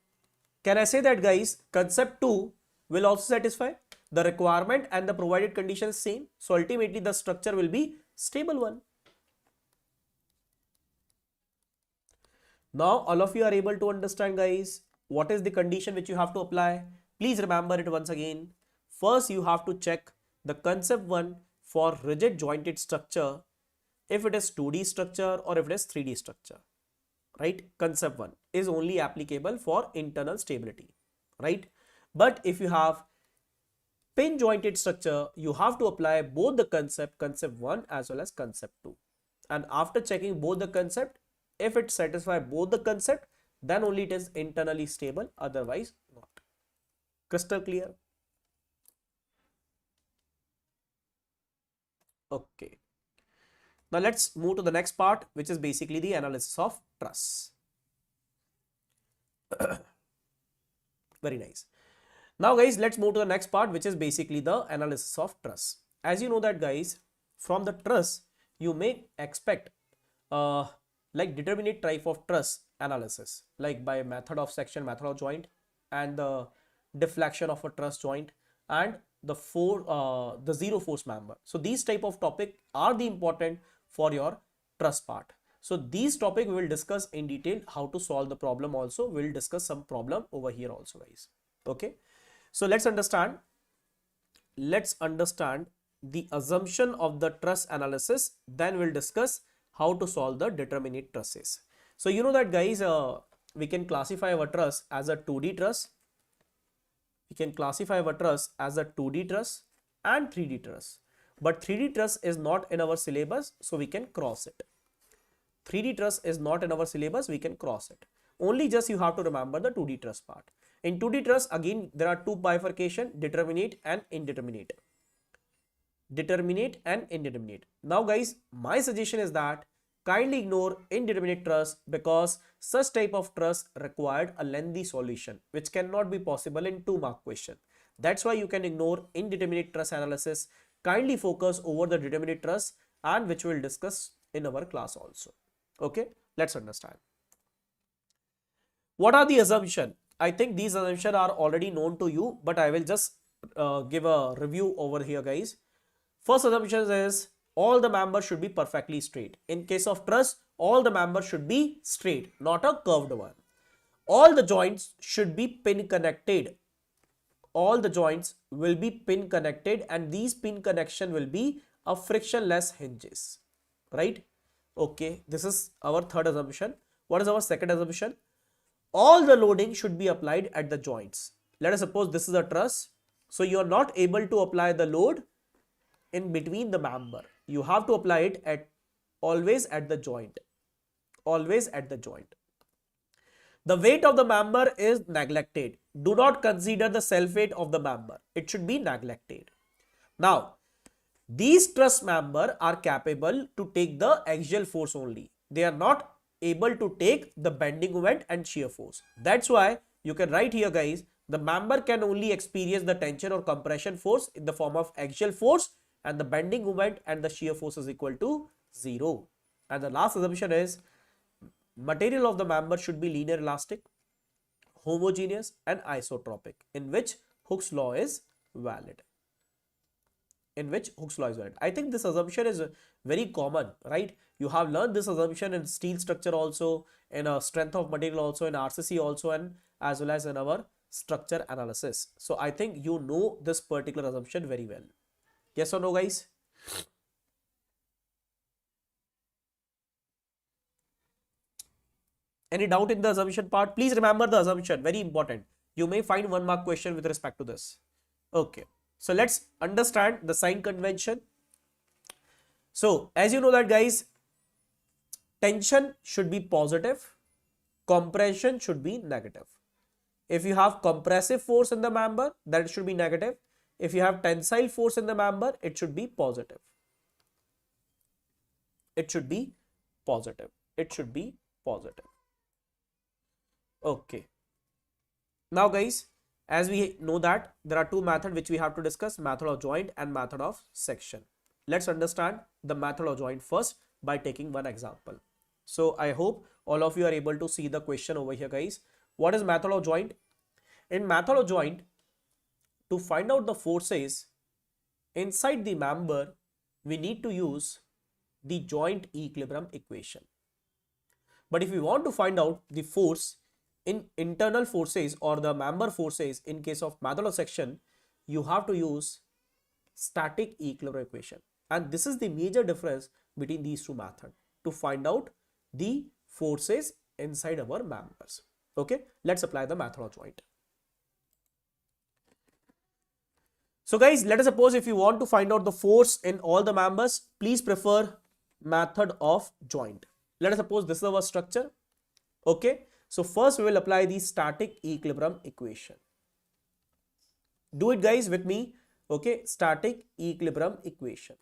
can I say that guys, concept 2 will also satisfy? The requirement and the provided condition is same. So ultimately the structure will be stable one. Now all of you are able to understand guys, what is the condition which you have to apply? Please remember it once again. First you have to check the concept 1 for rigid jointed structure, if it is 2D structure or if it is 3D structure, right? Concept 1 is only applicable for internal stability, right? But if you have pin jointed structure, you have to apply both the concept 1 as well as concept 2. And after checking both the concept, if it satisfies both the concept, then only it is internally stable, otherwise not. Crystal clear? Okay. Now let's move to the next part, which is basically the analysis of truss. Very nice. Now guys, let's move to the next part, which is basically the analysis of truss. As you know that guys, from the truss, you may expect like determinate type of truss analysis, like by method of section, method of joint, and the deflection of a truss joint, and the zero force member. So these type of topic are the important for your truss part. So these topic we will discuss in detail. How to solve the problem also, we will discuss some problem over here also guys. Okay, so let's understand the assumption of the truss analysis, then we'll discuss how to solve the determinate trusses. So you know that guys, we can classify our truss as a 2D truss. We can classify our truss as a 2D truss and 3D truss. But 3D truss is not in our syllabus, so we can cross it. 3D truss is not in our syllabus, we can cross it. Only just you have to remember the 2D truss part. In 2D truss, again, there are two bifurcation, determinate and indeterminate. Determinate and indeterminate. Now guys, my suggestion is that kindly ignore indeterminate truss because such type of truss required a lengthy solution which cannot be possible in 2-mark question. That's why you can ignore indeterminate truss analysis. Kindly focus over the determinate truss and which we'll discuss in our class also. Okay, let's understand. What are the assumptions? I think these assumptions are already known to you, but I will just give a review over here, guys. First assumption is all the members should be perfectly straight. In case of truss, all the members should be straight, not a curved one. All the joints should be pin connected. All the joints will be pin connected and these pin connection will be a frictionless hinges, right? Okay, this is our third assumption. What is our second assumption? All the loading should be applied at the joints. Let us suppose this is a truss. So you are not able to apply the load in between the member. You have to apply it at always at the joint. Always at the joint. The weight of the member is neglected. Do not consider the self weight of the member. It should be neglected. Now, these truss member are capable to take the axial force only. They are not able to take the bending moment and shear force. That's why you can write here, guys, the member can only experience the tension or compression force in the form of axial force and the bending moment and the shear force is equal to 0. And the last assumption is material of the member should be linear elastic, homogeneous and isotropic, in which Hooke's law is valid. I think this assumption is very common, right? You have learned this assumption in steel structure also, in a strength of material also, in RCC also, and as well as in our structure analysis. So I think you know this particular assumption very well. Yes or no, guys? Any doubt in the assumption part? Please remember the assumption, very important. You may find 1-mark question with respect to this. Okay, so let's understand the sign convention. So as you know that, guys, tension should be positive, compression should be negative. If you have compressive force in the member, that should be negative. If you have tensile force in the member, it should be positive. It should be positive. It should be positive. Okay. Now, guys, as we know that there are two methods which we have to discuss, method of joint and method of section. Let's understand the method of joint first by taking one example. So I hope all of you are able to see the question over here, guys. What is method of joint? In method of joint, to find out the forces inside the member, we need to use the joint equilibrium equation. But if we want to find out the force in internal forces or the member forces in case of method of section, you have to use static equilibrium equation. And this is the major difference between these two methods to find out the forces inside our members. Okay, let's apply the method of joint. So guys, let us suppose if you want to find out the force in all the members, please prefer method of joint. Let us suppose this is our structure. Okay, so first we will apply the static equilibrium equation. Do it, guys, with me. Okay, static equilibrium equation.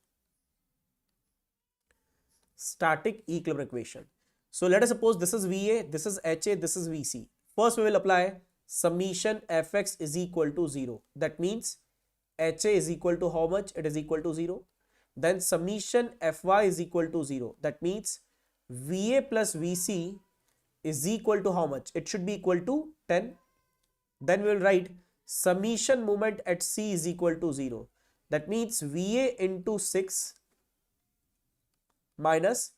Static equilibrium equation. So let us suppose this is VA, this is HA, this is VC. First we will apply summation Fx is equal to 0. That means HA is equal to how much? It is equal to 0. Then summation Fy is equal to 0. That means VA plus VC is equal to how much? It should be equal to 10. Then we will write summation moment at C is equal to 0. That means VA into 6 minus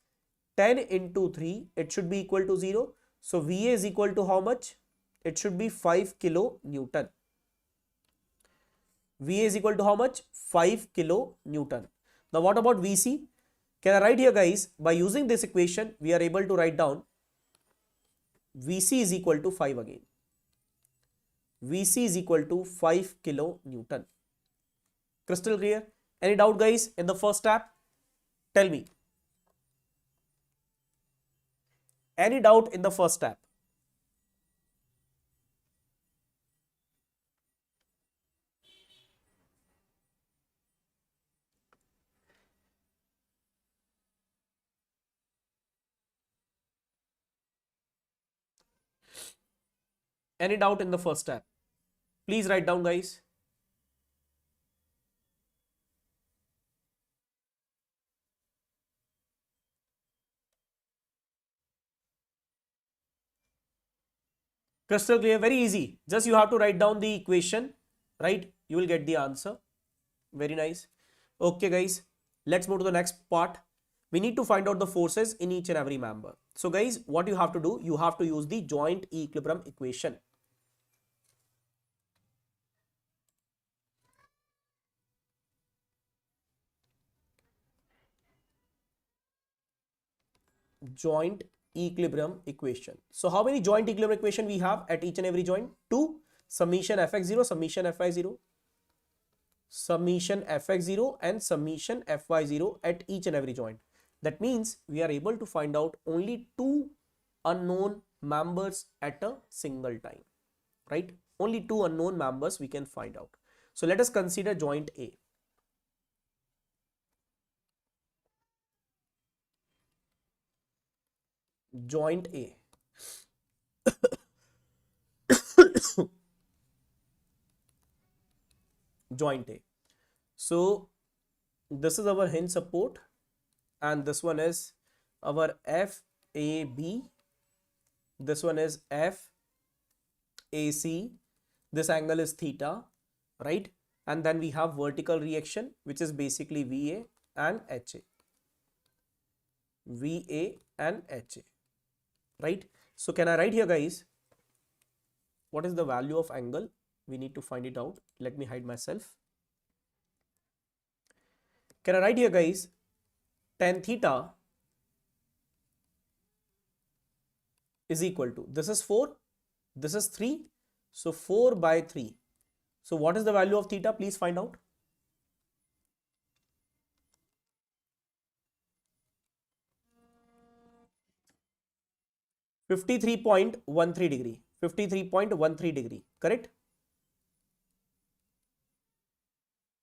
10 into 3, it should be equal to 0. So VA is equal to how much? It should be 5 kilo Newton. VA is equal to how much? 5 kilo Newton. Now what about VC? Can I write here, guys? By using this equation, we are able to write down VC is equal to 5 again. VC is equal to 5 kilo Newton. Crystal clear? Any doubt, guys, in the first step? Tell me. Any doubt in the first step? Any doubt in the first step? Please write down, guys. Crystal clear, very easy. Just you have to write down the equation, right? You will get the answer. Very nice. Okay, guys, let's move to the next part. We need to find out the forces in each and every member. So, guys, what you have to do, you have to use the joint equilibrium equation. Joint equilibrium equation. So, how many joint equilibrium equation we have at each and every joint? 2. Summation fx0, summation fy0, summation fx0 and summation fy0 at each and every joint. That means we are able to find out only 2 unknown members at a single time, right? Only 2 unknown members we can find out. So let us consider joint A. Joint A. Joint A. So this is our hinge support and this one is our FAB. This one is FAC. This angle is theta, right? And then we have vertical reaction, which is basically VA and HA. VA and HA, right? So can I write here, guys, what is the value of angle? We need to find it out. Let me hide myself. Can I write here, guys, tan theta is equal to, this is 4, this is 3, so 4 by 3. So what is the value of theta? Please find out. (53.13 degree). 53.13 degree, correct?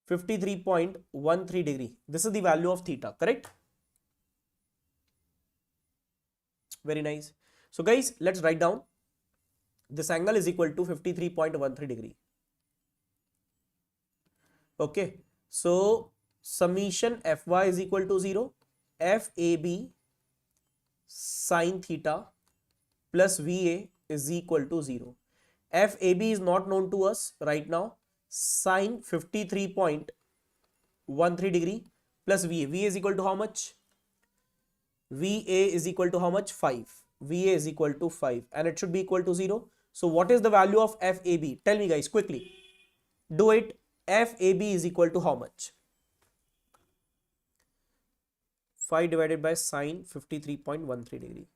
53.13 degree. This is the value of theta, correct? Very nice. So guys, let's write down. This angle is equal to 53.13 degree. Okay. So summation Fy is equal to 0. FAB sin theta plus VA is equal to 0. FAB is not known to us right now. Sin 53.13 degree plus VA. VA is equal to how much? VA is equal to how much? 5. VA is equal to 5 and it should be equal to 0. So what is the value of FAB? Tell me, guys, quickly. Do it. FAB is equal to how much? 5 divided by sine 53.13 degree.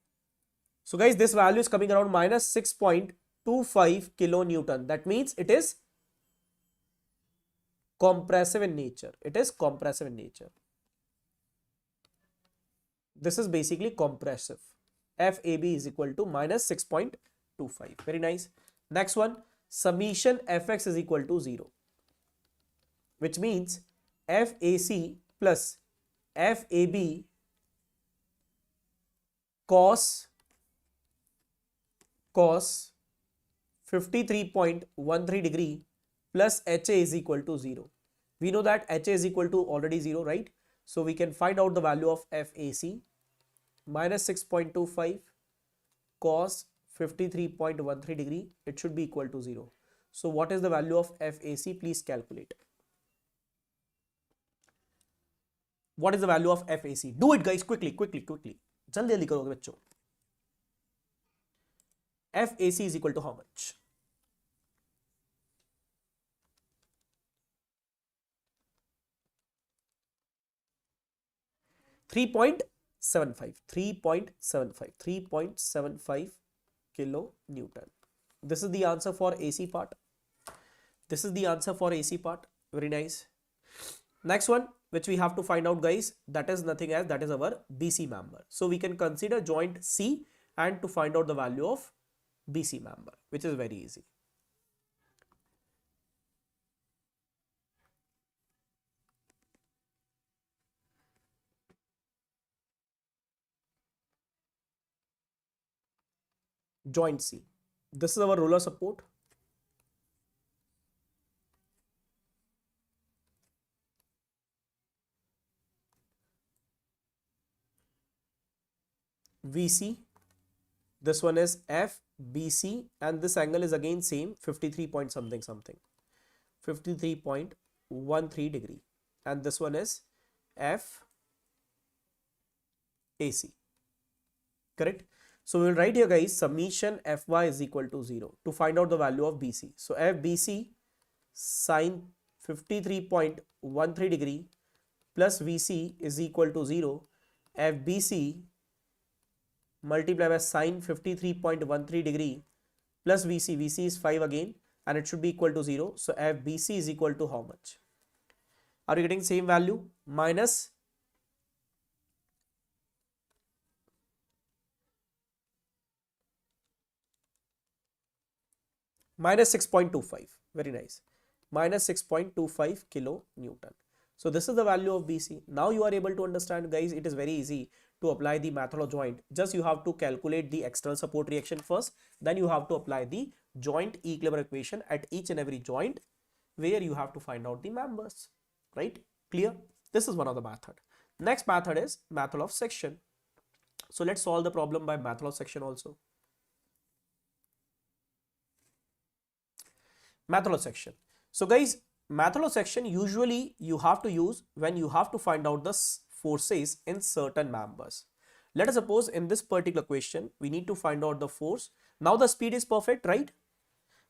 So guys, this value is coming around minus 6.25 kilonewton. That means it is compressive in nature. It is compressive in nature. This is basically compressive. FAB is equal to minus 6.25. Very nice. Next one, summation Fx is equal to 0, which means FAC plus FAB cos 53.13 degree plus HA is equal to 0. We know that HA is equal to already 0, right? So we can find out the value of FAC. Minus 6.25 cos 53.13 degree, it should be equal to 0. So what is the value of FAC? Please calculate. What is the value of FAC? Do it, guys, quickly. जल्दी जल्दी करोगे बच्चों. FAC is equal to how much? (3.75 kilonewton). This is the answer for AC part. Very nice. Next one, which we have to find out, guys, that is nothing as that is our BC member. So we can consider joint C and to find out the value of BC member, which is very easy. Joint C. This is our roller support. VC. This one is FBC, and this angle is again same, 53 point something something, 53.13 degree, and this one is FAC. Correct? So we will write here, guys, summation Fy is equal to 0 to find out the value of BC. So FBC sine 53.13 degree plus VC is equal to 0. FBC multiplied by sine 53.13 degree plus VC. VC is 5 again, and it should be equal to 0. So FBC is equal to how much? Are you getting same value? Minus minus 6.25. Very nice. Minus 6.25 kilo Newton. So this is the value of BC. Now you are able to understand, guys, it is very easy to apply the method of joint. Just you have to calculate the external support reaction first. Then you have to apply the joint equilibrium equation at each and every joint where you have to find out the members. Right? Clear? This is one of the method. Next method is method of section. So let's solve the problem by method of section also. Method of section. So guys, method of section usually you have to use when you have to find out the forces in certain members. Let us suppose in this particular question, we need to find out the force. Now the speed is perfect, right?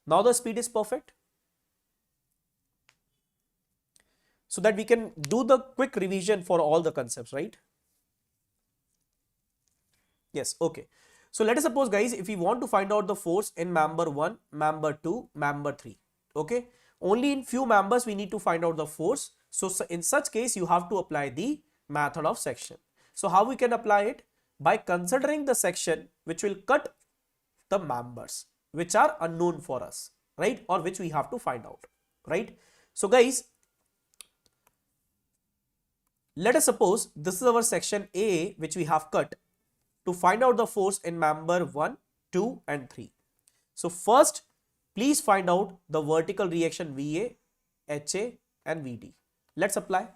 Now the speed is perfect. So that we can do the quick revision for all the concepts, right? Yes, okay. So let us suppose, guys, if we want to find out the force in member 1, member 2, member 3, okay? Only in few members we need to find out the force. So in such case, you have to apply the method of section. So how we can apply it? By considering the section which will cut the members which are unknown for us, right? Or which we have to find out, right? So guys, let us suppose this is our section A which we have cut to find out the force in member 1, 2 and 3. So first, please find out the vertical reaction VA, HA and VD. Let's apply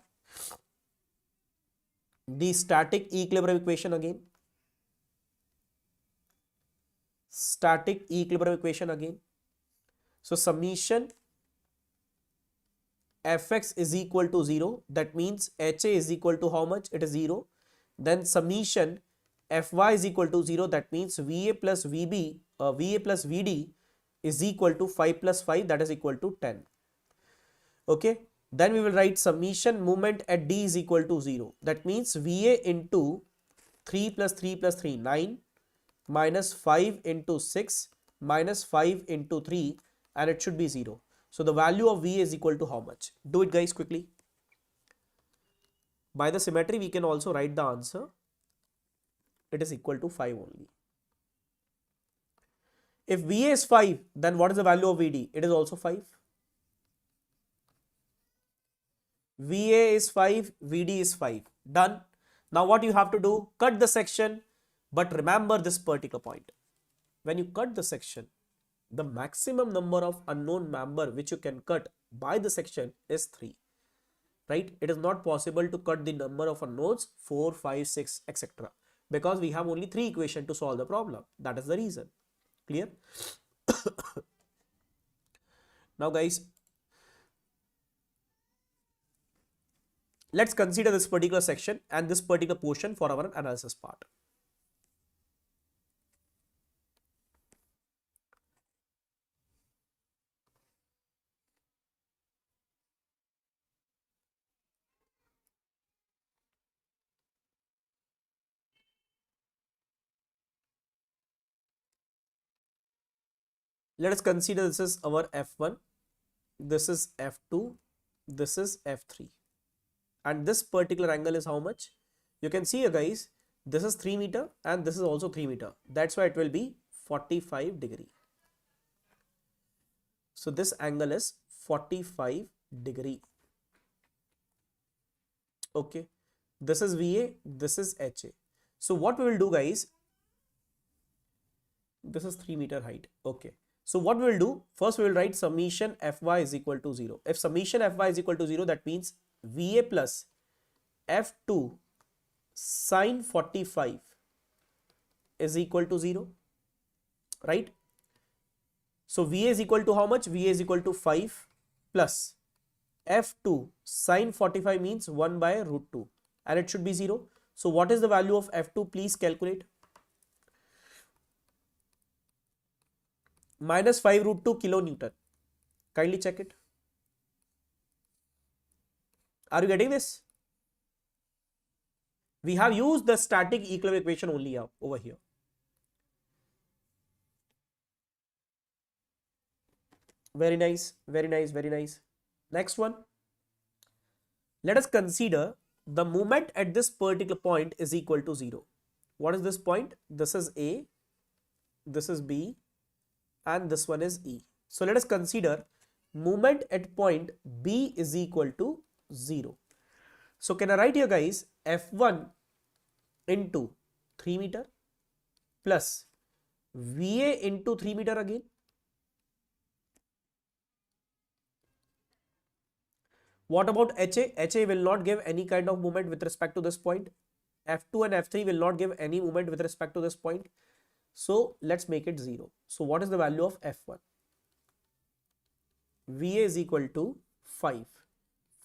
the static equilibrium equation again. Static equilibrium equation again. So summation Fx is equal to 0. That means HA is equal to how much? It is 0. Then summation Fy is equal to 0. That means VA plus VB, VA plus VD is equal to 5 plus 5, that is equal to 10. Okay. Then we will write summation moment at D is equal to 0. That means VA into 3 plus 3 plus 3, 9, minus 5 into 6, minus 5 into 3, and it should be 0. So the value of VA is equal to how much? Do it, guys, quickly. By the symmetry, we can also write the answer. It is equal to 5 only. If VA is 5, then what is the value of VD? It is also 5. VA is 5, VD is 5. Done. Now what you have to do? Cut the section. But remember this particular point. When you cut the section, the maximum number of unknown member which you can cut by the section is 3. Right? It is not possible to cut the number of unknowns 4, 5, 6, etc. Because we have only 3 equations to solve the problem. That is the reason. Clear? Now guys, let's consider this particular section and this particular portion for our analysis part. Let us consider this is our F1, this is F2, this is F3. And this particular angle is how much? You can see here, guys, this is 3 meter and this is also 3 meter. That's why it will be 45 degree. So this angle is 45 degree. Okay. This is VA, this is HA. So what we will do, guys, This is 3 meter height. Okay. So what we will do, first we will write summation Fy is equal to 0. If summation Fy is equal to 0, that means Va plus F2 sine 45 is equal to 0, right? So Va is equal to how much? Va is equal to 5 plus F2 sine 45 means 1 by root 2 and it should be 0. So what is the value of F2? Please calculate. Minus 5 root 2 kilonewton. Kindly check it. Are you getting this? We have used the static equilibrium equation only over here. Very nice, very nice, very nice. Next one. Let us consider the moment at this particular point is equal to 0. What is this point? This is A, this is B, and this one is E. So let us consider moment at point B is equal to 0. So can I write here, guys, F1 into 3 meter plus Va into 3 meter again. What about HA? HA will not give any kind of movement with respect to this point. F2 and F3 will not give any movement with respect to this point. So let's make it 0. So what is the value of F1? Va is equal to 5.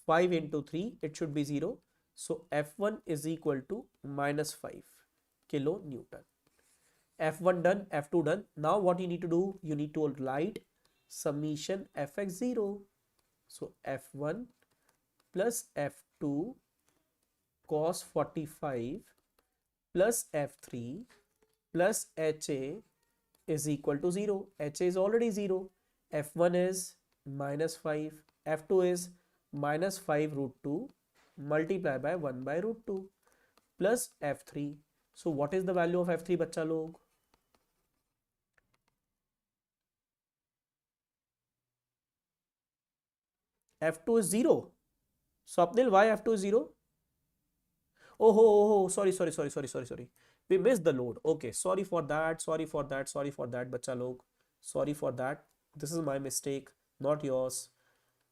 5 into 3, it should be 0. So F1 is equal to minus 5 kilonewton. F1 done, F2 done. Now what you need to do? You need to write summation Fx0. So F1 plus F2 cos 45 plus F3 plus HA is equal to 0. HA is already 0. F1 is minus 5. F2 is minus 5 root 2 multiplied by 1 by root 2 plus F3. So what is the value of F3, bachcha log? F2 is 0. Swapnil, why F2 is 0? Oh, sorry. We missed the load. Okay, sorry for that, bachcha log. Sorry for that. This is my mistake, not yours.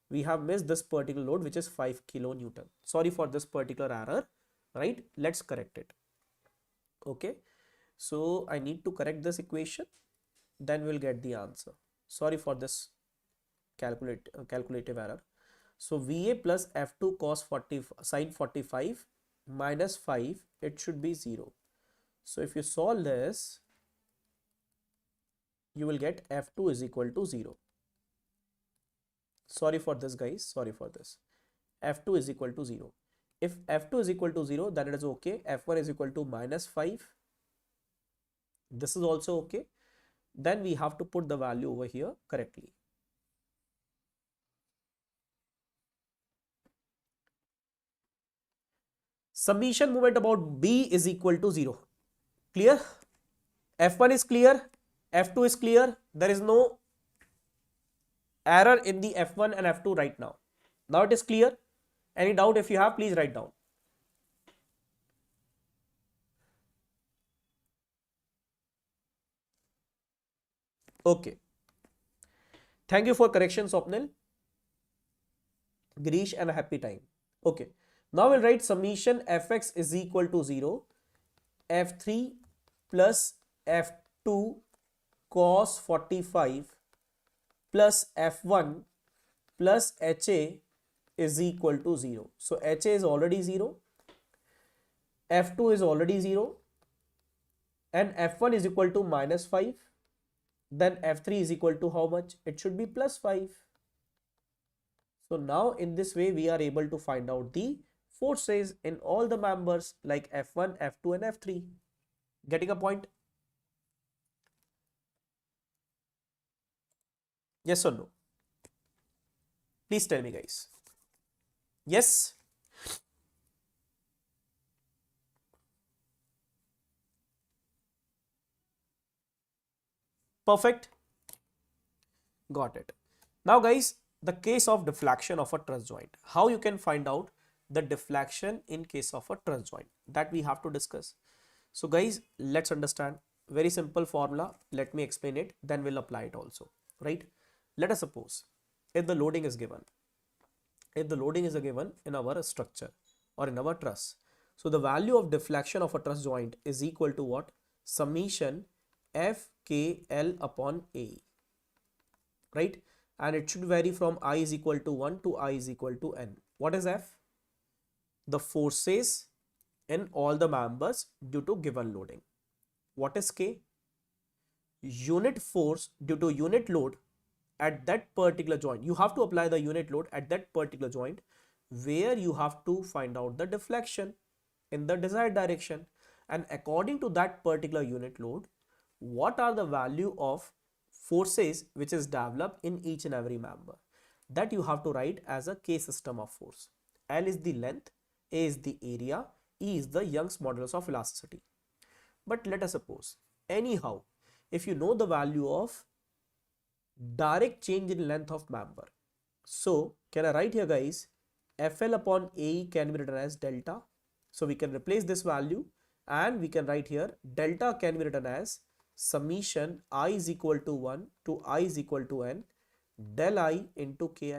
We have missed this particular load, which is 5 kilonewton. Sorry for this particular error, right? Let's correct it. Okay, so I need to correct this equation, then we'll get the answer. Sorry for this calculative error. So Va plus F2 cos 40 sin 45 minus 5, it should be 0. So if you solve this, you will get F2 is equal to 0. Sorry for this, guys. Sorry for this. F2 is equal to 0. If F2 is equal to 0, then it is okay. F1 is equal to minus 5. This is also okay. Then we have to put the value over here correctly. Summation moment about B is equal to 0. Clear? F1 is clear. F2 is clear. There is no error in the F1 and F2 right now. Now it is clear. Any doubt if you have, please write down. Okay. Thank you for correction, Swapnil, Girish, and a happy time. Okay. Now we'll write summation Fx is equal to 0. F3 plus F2 cos 45 plus F1 plus HA is equal to 0. So HA is already 0. F2 is already 0. And F1 is equal to minus 5. Then F3 is equal to how much? It should be plus 5. So now in this way we are able to find out the forces in all the members like F1, F2 and F3. Getting a point? Yes or no? Please tell me, guys. Yes? Perfect. Got it. Now guys, the case of deflection of a truss joint. How you can find out the deflection in case of a truss joint, that we have to discuss. So guys, let's understand. very simple formula. Let me explain it, then we'll apply it also, right? Let us suppose if the loading is given, in our structure or in our truss, so the value of deflection of a truss joint is equal to what? Summation FKL upon A, right? And it should vary from I is equal to 1 to I is equal to N. What is F? The forces in all the members due to given loading. What is K? Unit force due to unit load at that particular joint. You have to apply the unit load at that particular joint where you have to find out the deflection in the desired direction, and according to that particular unit load, what are the value of forces which is developed in each and every member, that you have to write as a K system of force. L is the length, A is the area, E is the Young's modulus of elasticity. But let us suppose, anyhow, if you know the value of direct change in length of member, so can I write here, guys, FL upon AE can be written as delta. So we can replace this value and we can write here delta can be written as summation I is equal to 1 to I is equal to N del I into Ki.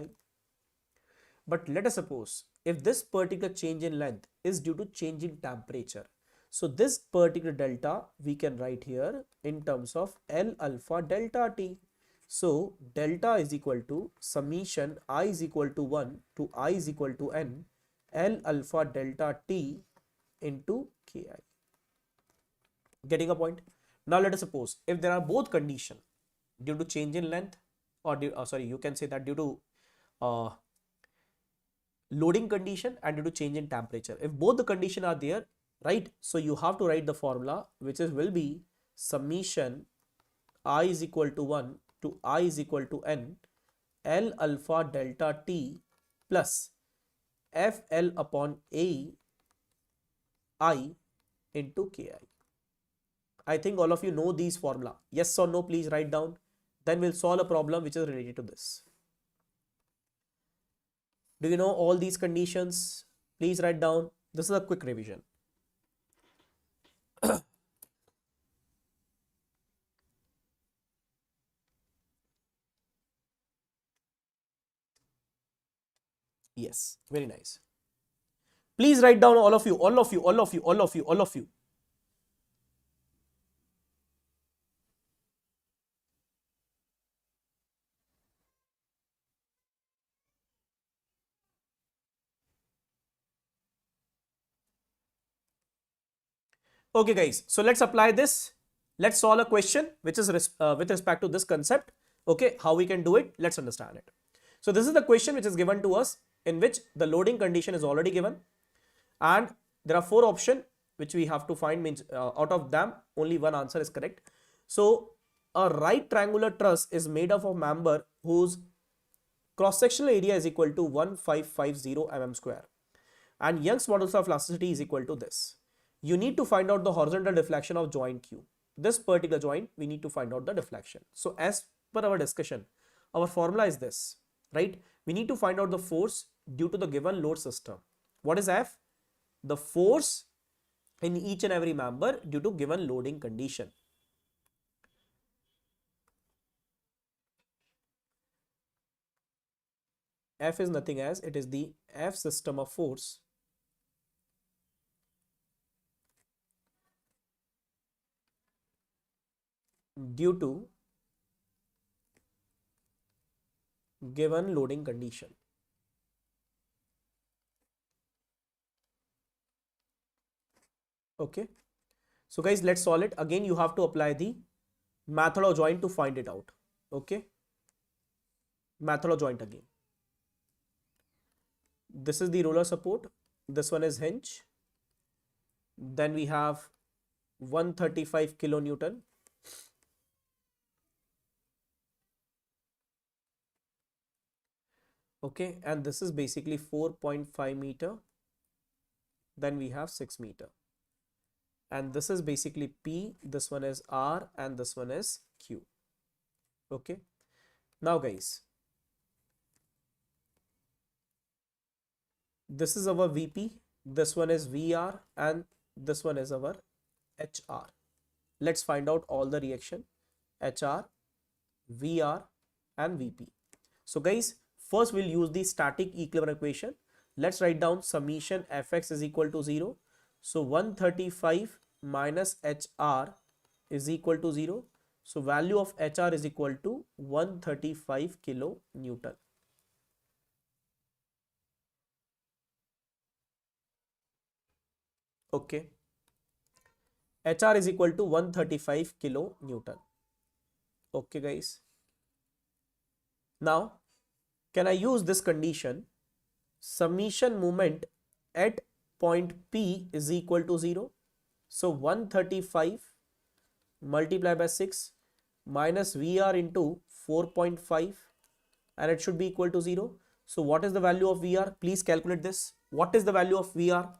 But let us suppose if this particular change in length is due to change in temperature, so this particular delta we can write here in terms of L alpha delta T. So delta is equal to summation I is equal to 1 to I is equal to N L alpha delta T into Ki. Getting a point? Now let us suppose if there are both condition due to change in length, or you can say that due to loading condition and due to change in temperature. If both the condition are there, right? So you have to write the formula which is will be summation I is equal to 1 to I is equal to N L alpha delta T plus FL upon A I into Ki. I think all of you know these formula. Yes or no, please write down. Then we'll solve a problem which is related to this. Do you know all these conditions? Please write down. This is a quick revision. Yes, very nice. Please write down all of you, all of you, all of you, all of you, all of you. Okay, guys. So let's apply this. Let's solve a question which is with respect to this concept. Okay, how we can do it? Let's understand it. So this is the question which is given to us, in which the loading condition is already given, and there are 4 options which we have to find. Means out of them only one answer is correct. So a right triangular truss is made up of member whose cross-sectional area is equal to 1550 mm square, and Young's modulus of elasticity is equal to this. You need to find out the horizontal deflection of joint Q. This particular joint, we need to find out the deflection. So as per our discussion, our formula is this, right? We need to find out the force due to the given load system. What is F? The force in each and every member due to given loading condition. F is nothing as it is the F system of force due to given loading condition. Okay. So guys, let's solve it. Again, you have to apply the method of joint to find it out. Okay. Method of joint again. This is the roller support. This one is hinge. Then we have 135 kilonewton. Okay, and this is basically 4.5 meter. Then we have 6 meter. And this is basically P, this one is R, and this one is Q. Okay. Now guys, this is our VP, this one is VR, and this one is our HR. Let's find out all the reaction, HR, VR and VP. So guys, first we'll use the static equilibrium equation. Let's write down summation Fx is equal to 0. So 135 minus HR is equal to 0. So value of HR is equal to 135 kilo Newton. Okay. HR is equal to 135 kilo Newton. Okay guys. Now, can I use this condition? Summation moment at point P is equal to 0. So 135 multiplied by 6 minus VR into 4.5 and it should be equal to 0. So what is the value of VR? Please calculate this. What is the value of VR?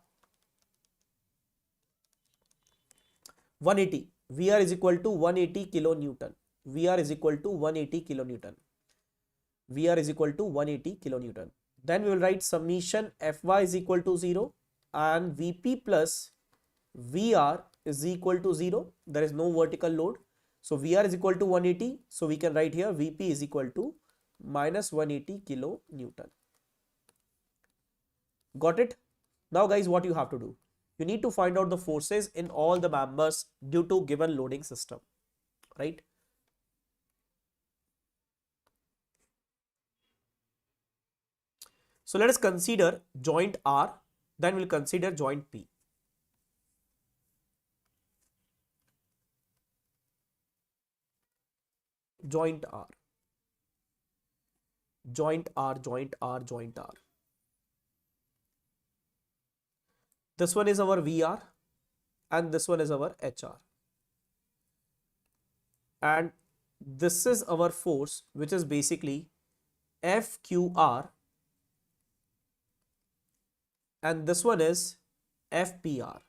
180. VR is equal to 180 kilonewton. VR is equal to 180 kilonewton. VR is equal to 180 kilonewton. Then we will write summation Fy is equal to 0 and Vp plus VR is equal to 0. There is no vertical load. So VR is equal to 180. So we can write here Vp is equal to minus 180 kilonewton. Got it? Now guys, what you have to do? You need to find out the forces in all the members due to given loading system, right? So let us consider joint R, then we'll consider joint P. Joint R. Joint R, joint R, joint R. This one is our VR and this one is our HR. And this is our force, which is basically FQR, and this one is FPR,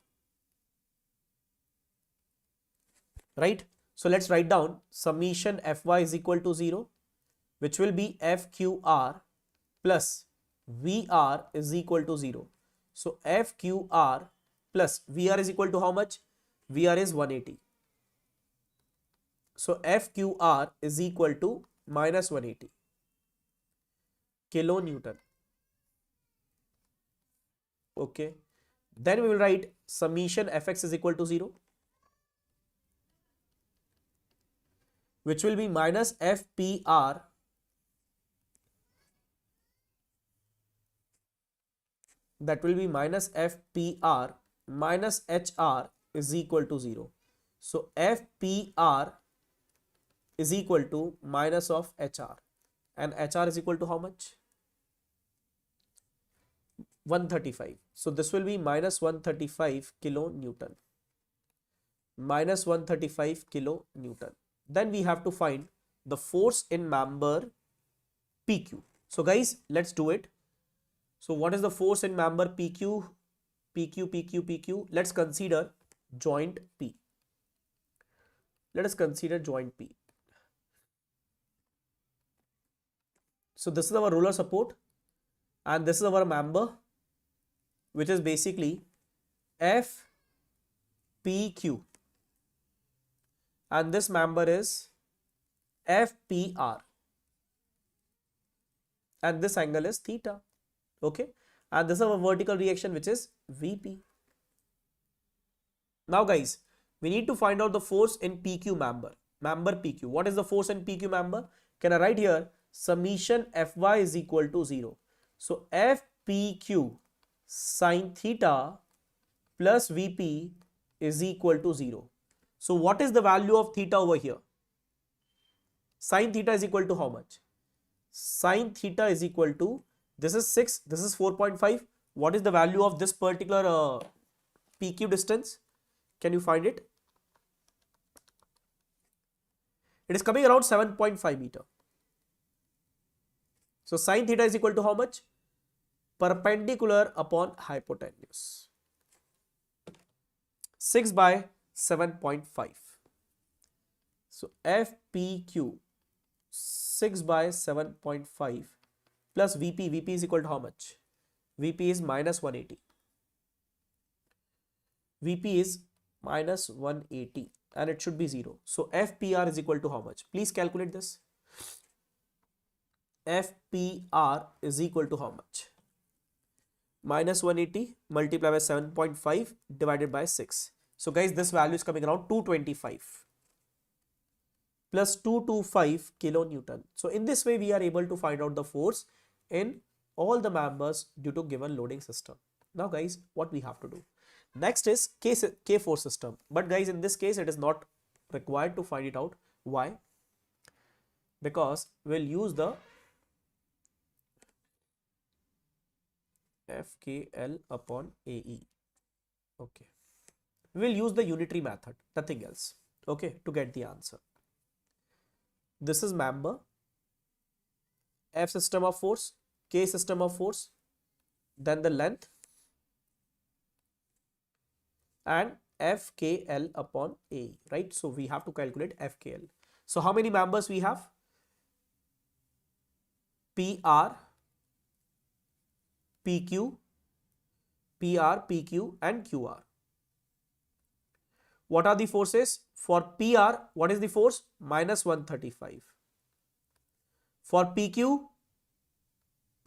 right? So let's write down summation Fy is equal to 0, which will be FQR plus VR is equal to 0. So FQR plus VR is equal to how much? VR is 180. So FQR is equal to minus 180 kilonewton. Okay. Then we will write summation Fx is equal to 0, which will be minus FPR that will be minus FPR minus HR is equal to 0. So FPR is equal to minus of HR and HR is equal to how much? 135. So this will be minus 135 kilonewton. Minus 135 kilonewton. Then we have to find the force in member PQ. So guys, let's do it. So what is the force in member PQ? PQ. Let's consider joint P. Let us consider joint P. So this is our roller support and this is our member, which is basically FPQ, and this member is FPR and this angle is theta. Okay, and this is our vertical reaction, which is VP. Now guys, we need to find out the force in PQ member. Member PQ. What is the force in PQ member? Can I write here summation Fy is equal to 0. So FPQ sin theta plus VP is equal to 0. So what is the value of theta over here? Sin theta is equal to how much? Sin theta is equal to, this is 6, this is 4.5. What is the value of this particular PQ distance? Can you find it? It is coming around 7.5 meter. So sin theta is equal to how much? Perpendicular upon hypotenuse. 6 by 7.5. So FPQ 6 by 7.5 plus VP. VP is equal to how much? VP is minus 180. VP is minus 180. and it should be 0. So FPR is equal to how much? Please calculate this. FPR is equal to how much? Minus 180 multiplied by 7.5 divided by 6. So guys, this value is coming around 225 plus 225 kilonewton. So in this way, we are able to find out the force in all the members due to given loading system. Now guys, what we have to do? Next is K force system. But guys, in this case, it is not required to find it out. Why? Because we'll use the FKL upon AE. Okay. We'll use the unitary method, nothing else. Okay, to get the answer. This is member, F system of force, K system of force, then the length, and FKL upon AE, right? So we have to calculate FKL. So how many members we have? PR, PQ, PR, PQ, and QR. What are the forces? For PR, what is the force? Minus 135. For PQ,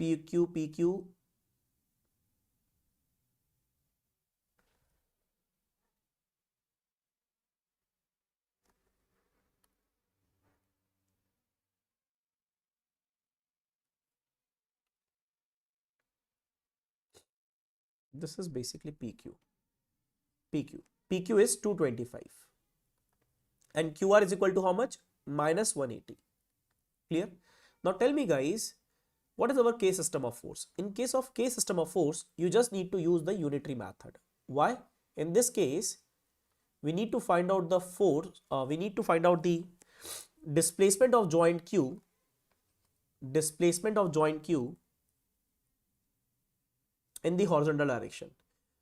PQ, this is basically PQ. PQ is 225 and QR is equal to how much? Minus 180. Clear? Now tell me guys, what is our K system of force? In case of K system of force, you just need to use the unitary method. Why? In this case, we need to find out the force, we need to find out the displacement of joint Q, in the horizontal direction.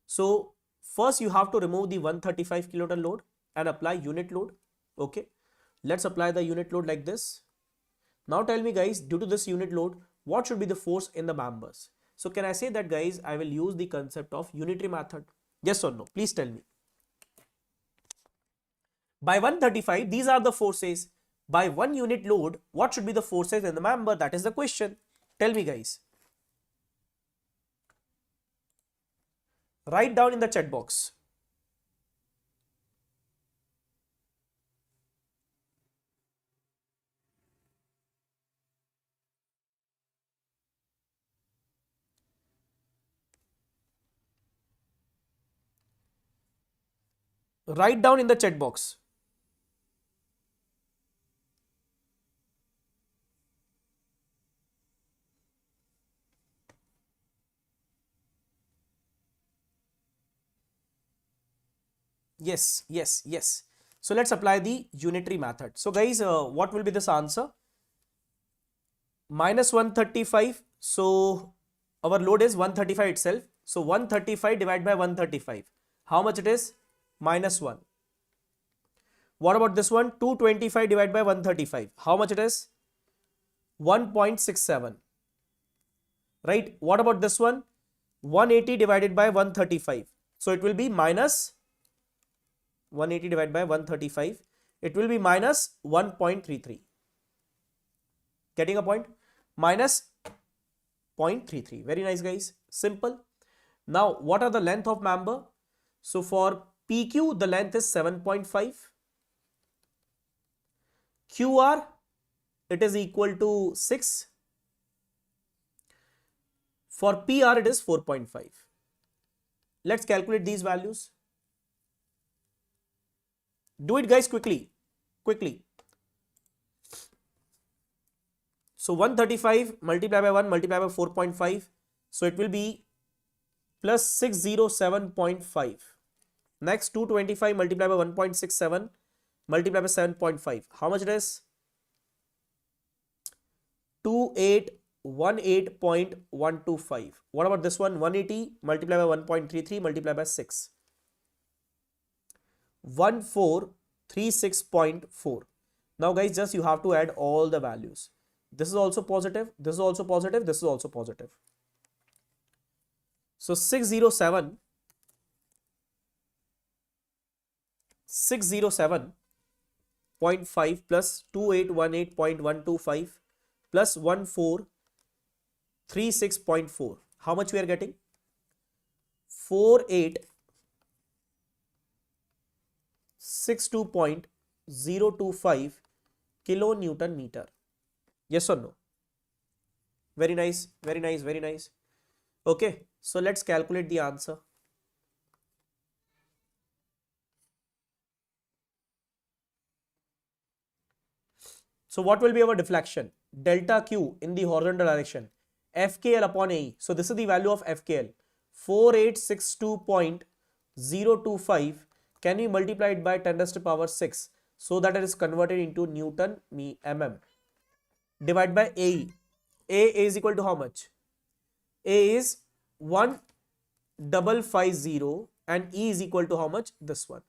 So first you have to remove the 135 kilonewton load and apply unit load. Okay, let's apply the unit load like this. Now tell me guys, due to this unit load, what should be the force in the members? So can I say that guys, I will use the concept of unitary method? Yes or no? Please tell me. By 135, these are the forces. By 1 unit load, what should be the forces in the member? That is the question. Tell me guys. Write down in the chat box. Write down in the chat box. Yes. So let's apply the unitary method. So guys, what will be this answer? Minus 135. So our load is 135 itself. So 135 divided by 135. How much it is? Minus 1. What about this one? 225 divided by 135. How much it is? 1.67. Right? What about this one? 180 divided by 135. So it will be minus 180 divided by 135. It will be minus 1.33. Getting a point? Minus 0.33. Very nice guys. Simple. Now what are the length of member? So for PQ, the length is 7.5. QR, it is equal to 6. For PR, it is 4.5. Let's calculate these values. Do it guys quickly. So 135 multiplied by 1 multiplied by 4.5. So it will be plus 607.5. Next 225 multiplied by 1.67 multiplied by 7.5. How much it is? 2818.125. What about this one? 180 multiplied by 1.33 multiplied by 6. 1436.4. Now guys, just you have to add all the values. This is also positive, this is also positive, this is also positive. 607.5 plus 2818.125 plus 1436.4. How much we are getting? 4862.025 kilonewton meter. Yes or no? Very nice, very nice, very nice. Okay, so let's calculate the answer. So what will be our deflection? Delta Q in the horizontal direction, FKL upon AE. So this is the value of FKL, 4862.025. Can we multiply it by 10 raised to power 6 so that it is converted into Newton mm? Divide by AE. A is equal to how much? A is 1550 and E is equal to how much? This one.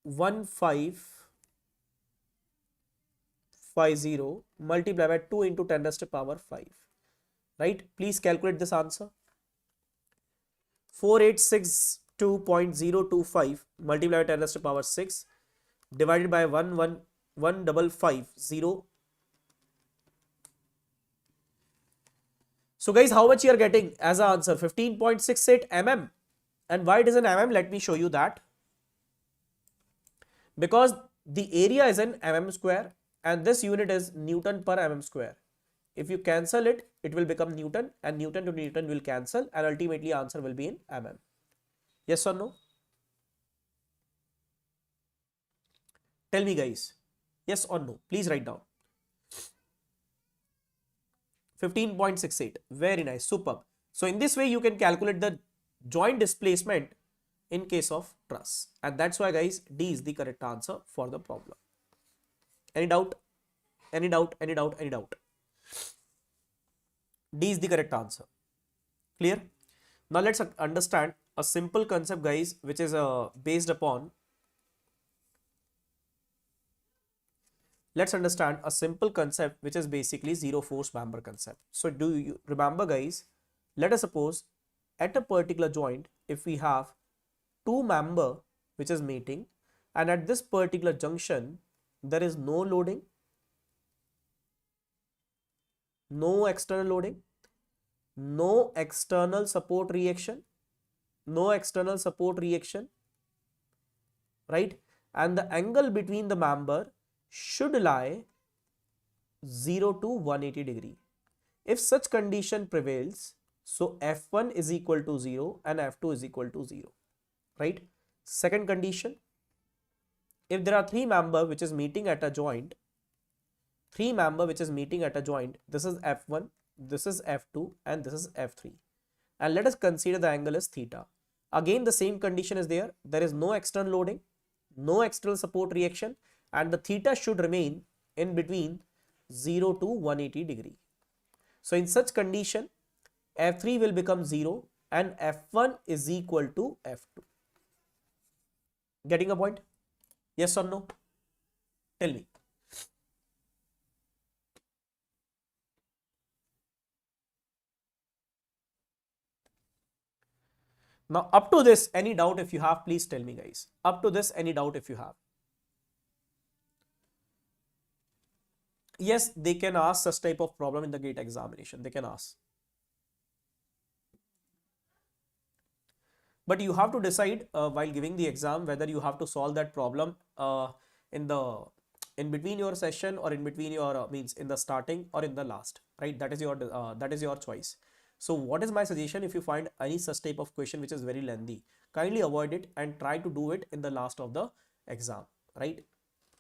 1550 multiply by 2 into 10 raised to power 5. Right? Please calculate this answer. 4862.025 multiplied by 10 raised to power 6 divided by 1550. So guys, how much you are getting as an answer? 15.68 mm. And why it is an mm? Let me show you that. Because the area is in mm square and this unit is Newton per mm square. If you cancel it, it will become Newton, and Newton to Newton will cancel, and ultimately answer will be in mm. Yes or no? Tell me guys, yes or no? Please write down. 15.68. Very nice, superb. So in this way you can calculate the joint displacement in case of truss, and that's why guys D is the correct answer for the problem. Any doubt? Any doubt? Any doubt? Any doubt? D is the correct answer. Clear? Now let's understand a simple concept guys, which is based upon, let's understand a simple concept which is basically zero force member concept. So do you remember guys, let us suppose at a particular joint, if we have two member which is meeting, and at this particular junction there is no loading, no external loading, no external support reaction, no external support reaction, right? And the angle between the member should lie 0 to 180 degree. If such condition prevails, so F1 is equal to 0 and F2 is equal to 0, right? Second condition, if there are three member which is meeting at a joint, this is F1, this is F2 and this is F3, and let us consider the angle is theta. Again the same condition is there, there is no external loading, no external support reaction, and the theta should remain in between 0 to 180 degree. So in such condition F3 will become 0 and F1 is equal to F2. Getting a point? Yes or no? Tell me. Now up to this, any doubt if you have, please tell me guys. Up to this, any doubt if you have. Yes, they can ask such type of problem in the GATE examination. They can ask. But you have to decide while giving the exam whether you have to solve that problem in between your session or in between your means in the starting or in the last, right? That is your choice. So what is my suggestion? If you find any such type of question which is very lengthy, kindly avoid it and try to do it in the last of the exam, right?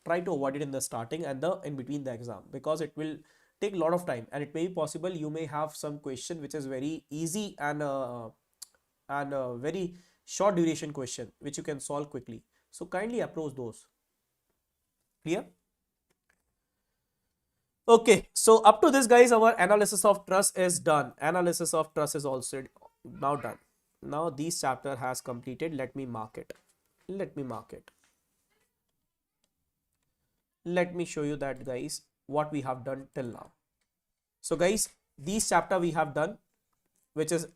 Try to avoid it in the starting and the in between the exam, because it will take a lot of time, and it may be possible you may have some question which is very easy and very short duration question which you can solve quickly. So kindly approach those. Clear? Okay, so up to this guys, our analysis of truss is done. Analysis of truss is also now done. Now this chapter has completed. Let me mark it. Let me mark it. Let me show you that guys what we have done till now. So guys, this chapter we have done, which is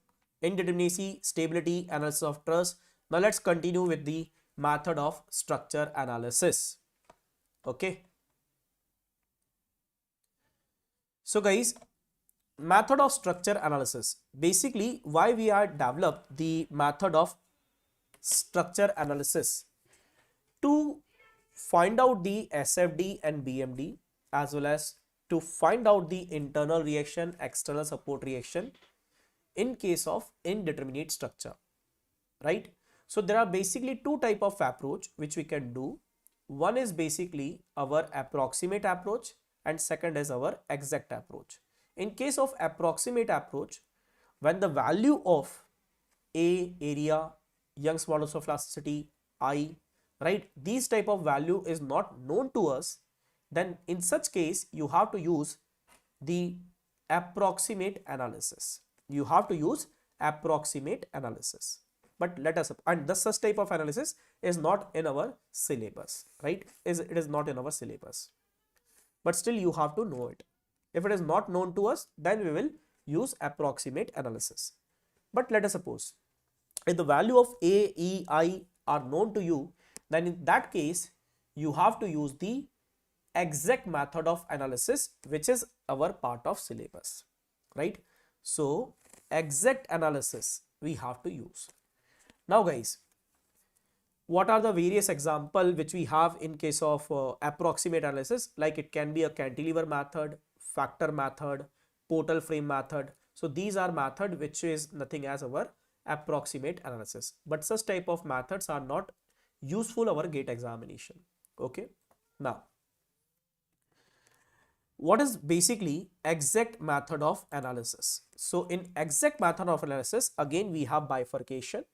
Indeterminacy Stability Analysis of Truss. Now let's continue with the method of structure analysis. Okay. So guys, method of structure analysis. Basically, why we are developed the method of structure analysis? To find out the SFD and BMD, as well as to find out the internal reaction, external support reaction in case of indeterminate structure, right? So there are basically two type of approach which we can do. One is basically our approximate approach and second is our exact approach. In case of approximate approach, when the value of A, area, Young's modulus of elasticity, I, right, these type of value is not known to us, then in such case you have to use the approximate analysis. You have to use approximate analysis. But let us, and the such type of analysis is not in our syllabus, right? It is not in our syllabus. But still you have to know it. If it is not known to us, then we will use approximate analysis. But let us suppose if the value of A, E, I are known to you, then in that case you have to use the exact method of analysis, which is our part of syllabus, right? So exact analysis we have to use. Now guys, what are the various example which we have in case of approximate analysis? Like it can be a cantilever method, factor method, portal frame method. So these are method which is nothing as our approximate analysis, but such type of methods are not useful our GATE examination. Okay. Now, what is basically exact method of analysis? So in exact method of analysis, again we have bifurcation.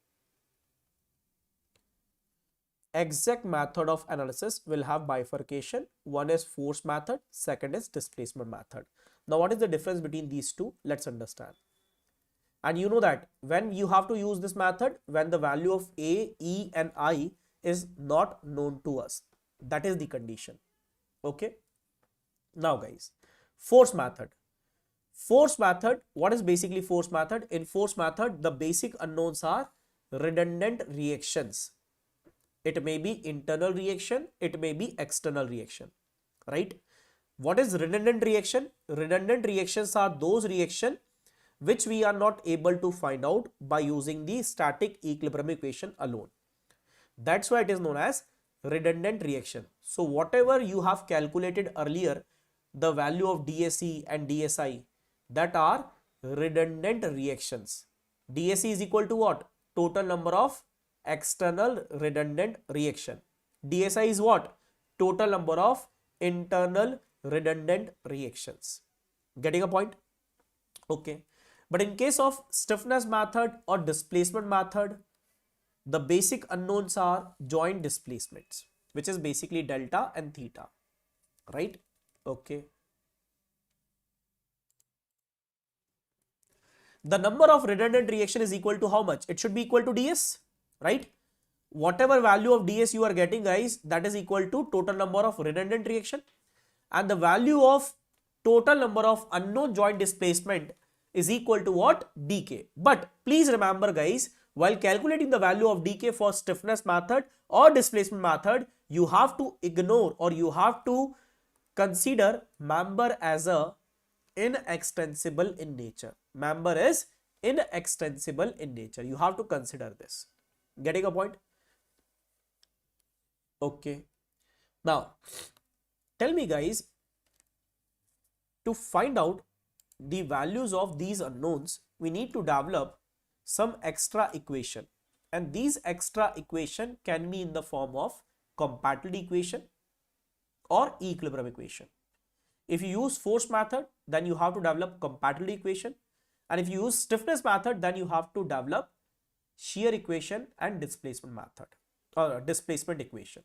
Exact method of analysis will have bifurcation. One is force method, second is displacement method. Now what is the difference between these two? Let's understand. And you know that when you have to use this method, when the value of A, E and I is not known to us, that is the condition. Okay. Now guys, force method. Force method, what is basically force method? In force method, the basic unknowns are redundant reactions. It may be internal reaction, it may be external reaction, right? What is redundant reaction? Redundant reactions are those reactions which we are not able to find out by using the static equilibrium equation alone. That's why it is known as redundant reaction. So whatever you have calculated earlier, the value of DSE and DSi, that are redundant reactions. DSE is equal to what? Total number of external redundant reaction. DSi is what? Total number of internal redundant reactions. Getting a point? Okay. But in case of stiffness method or displacement method, the basic unknowns are joint displacements, which is basically delta and theta, right? Okay. The number of redundant reaction is equal to how much? It should be equal to ds, right? Whatever value of ds you are getting, guys, that is equal to total number of redundant reaction, and the value of total number of unknown joint displacement is equal to what? dk. But please remember, guys, while calculating the value of dk for stiffness method or displacement method, you have to ignore or you have to consider member as a inextensible in nature. Member is inextensible in nature. You have to consider this. Getting a point? Okay. Now, tell me, guys, to find out the values of these unknowns, we need to develop some extra equation, and these extra equation can be in the form of compatibility equation or equilibrium equation. If you use force method, then you have to develop compatibility equation, and if you use stiffness method, then you have to develop shear equation and displacement method or displacement equation,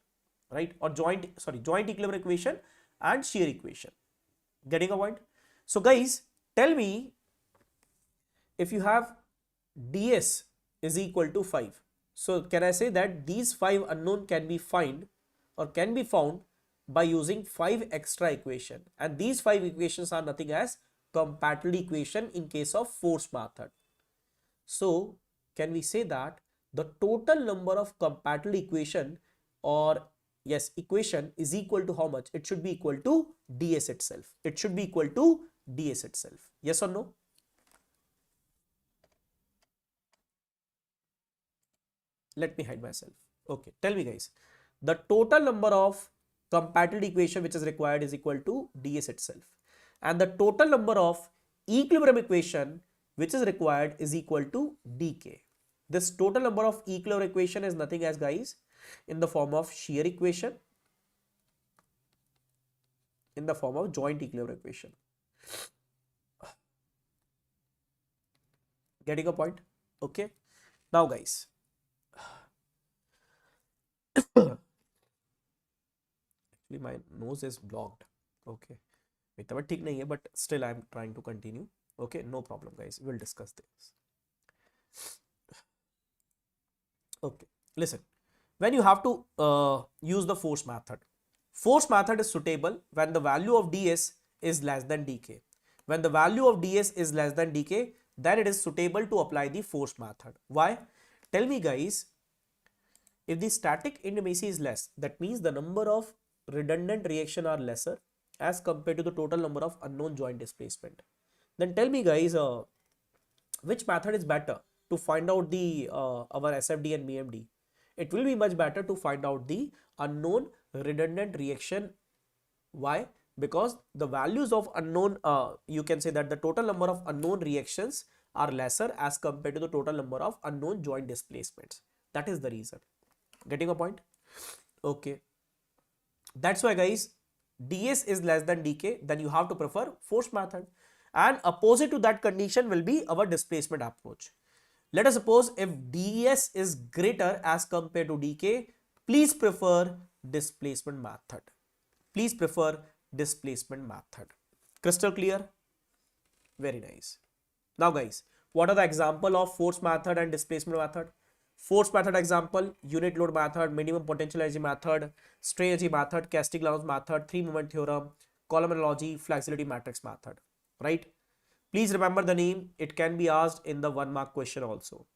right? Or joint equilibrium equation and shear equation. Getting a point? So guys, tell me, if you have ds is equal to 5, so can I say that these 5 unknown can be found by using 5 extra equation, and these 5 equations are nothing as compatibility equation in case of force method. So can we say that the total number of compatible equation, or yes, equation is equal to how much? It should be equal to ds itself. It should be equal to ds itself. Yes or no? Let me hide myself. Okay, tell me guys. The total number of compatible equation which is required is equal to ds itself. And the total number of equilibrium equation which is required is equal to dk. This total number of equilibrium equation is nothing as guys in the form of shear equation, in the form of joint equilibrium equation. Getting a point? Okay. Now guys, actually my nose is blocked. Okay. But still I am trying to continue. Okay, no problem guys, we'll discuss this. Okay, listen, when you have to use the force method is suitable when the value of ds is less than dk. When the value of ds is less than dk, then it is suitable to apply the force method. Why? Tell me guys, if the static indeterminacy is less, that means the number of redundant reaction are lesser as compared to the total number of unknown joint displacement. Then tell me guys, which method is better to find out the our SFD and BMD? It will be much better to find out the unknown redundant reaction. Why? Because the values of unknown, you can say that the total number of unknown reactions are lesser as compared to the total number of unknown joint displacements. That is the reason. Getting a point? Okay. That's why guys, ds is less than dk, then you have to prefer force method. And opposite to that condition will be our displacement approach. Let us suppose if ds is greater as compared to dk, please prefer displacement method. Please prefer displacement method. Crystal clear? Very nice. Now guys, what are the example of force method and displacement method? Force method example: unit load method, minimum potential energy method, strain energy method, Castigliano's method, three moment theorem, column analogy, flexibility matrix method. Right? Please remember the name. It can be asked in the 1 mark question also.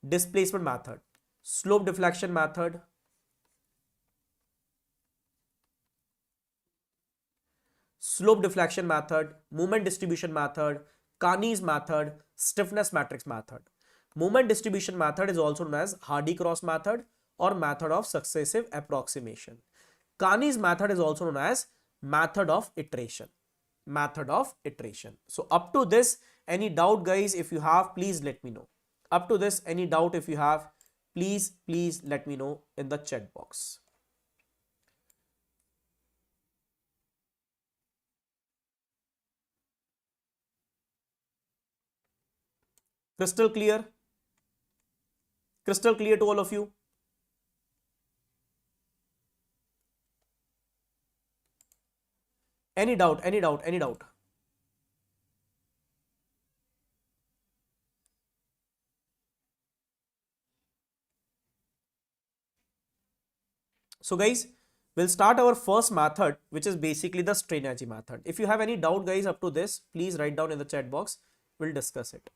Displacement method: slope deflection method, moment distribution method, Carney's method, stiffness matrix method. Moment distribution method is also known as Hardy-Cross method or method of successive approximation. Carney's method is also known as method of iteration. So up to this, any doubt guys, if you have, please let me know. Up to this, any doubt if you have, please let me know in the chat box. Crystal clear? Crystal clear to all of you? Any doubt? So guys, we'll start our first method, which is basically the strain energy method. If you have any doubt guys up to this, please write down in the chat box. We'll discuss it.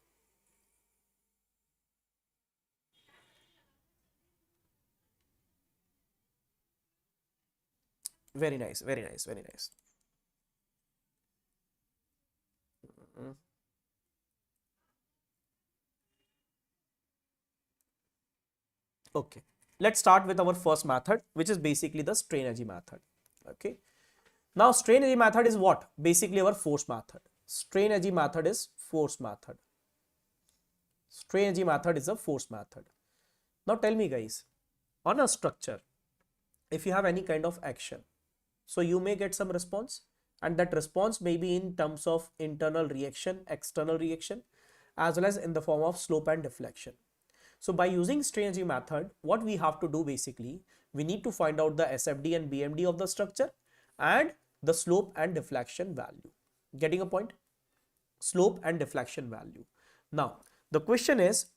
Very nice. Okay, let's start with our first method, which is basically the strain energy method. Okay, now strain energy method is what? Basically our force method. Strain energy method is force method. Strain energy method is a force method. Now tell me guys, on a structure, if you have any kind of action, so you may get some response, and that response may be in terms of internal reaction, external reaction, as well as in the form of slope and deflection. So by using strain energy method, what we have to do basically, we need to find out the SFD and BMD of the structure and the slope and deflection value. Getting a point? Slope and deflection value. Now, the question is,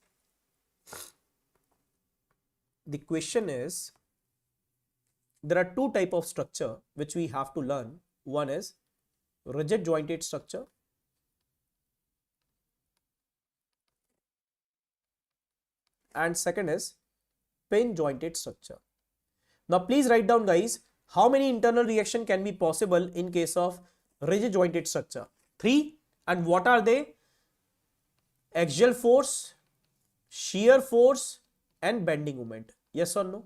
there are two types of structure which we have to learn. One is rigid jointed structure. and second is pin jointed structure. Now please write down guys, how many internal reaction can be possible in case of rigid jointed structure? 3. And what are they? Axial force, shear force and bending moment. Yes or no?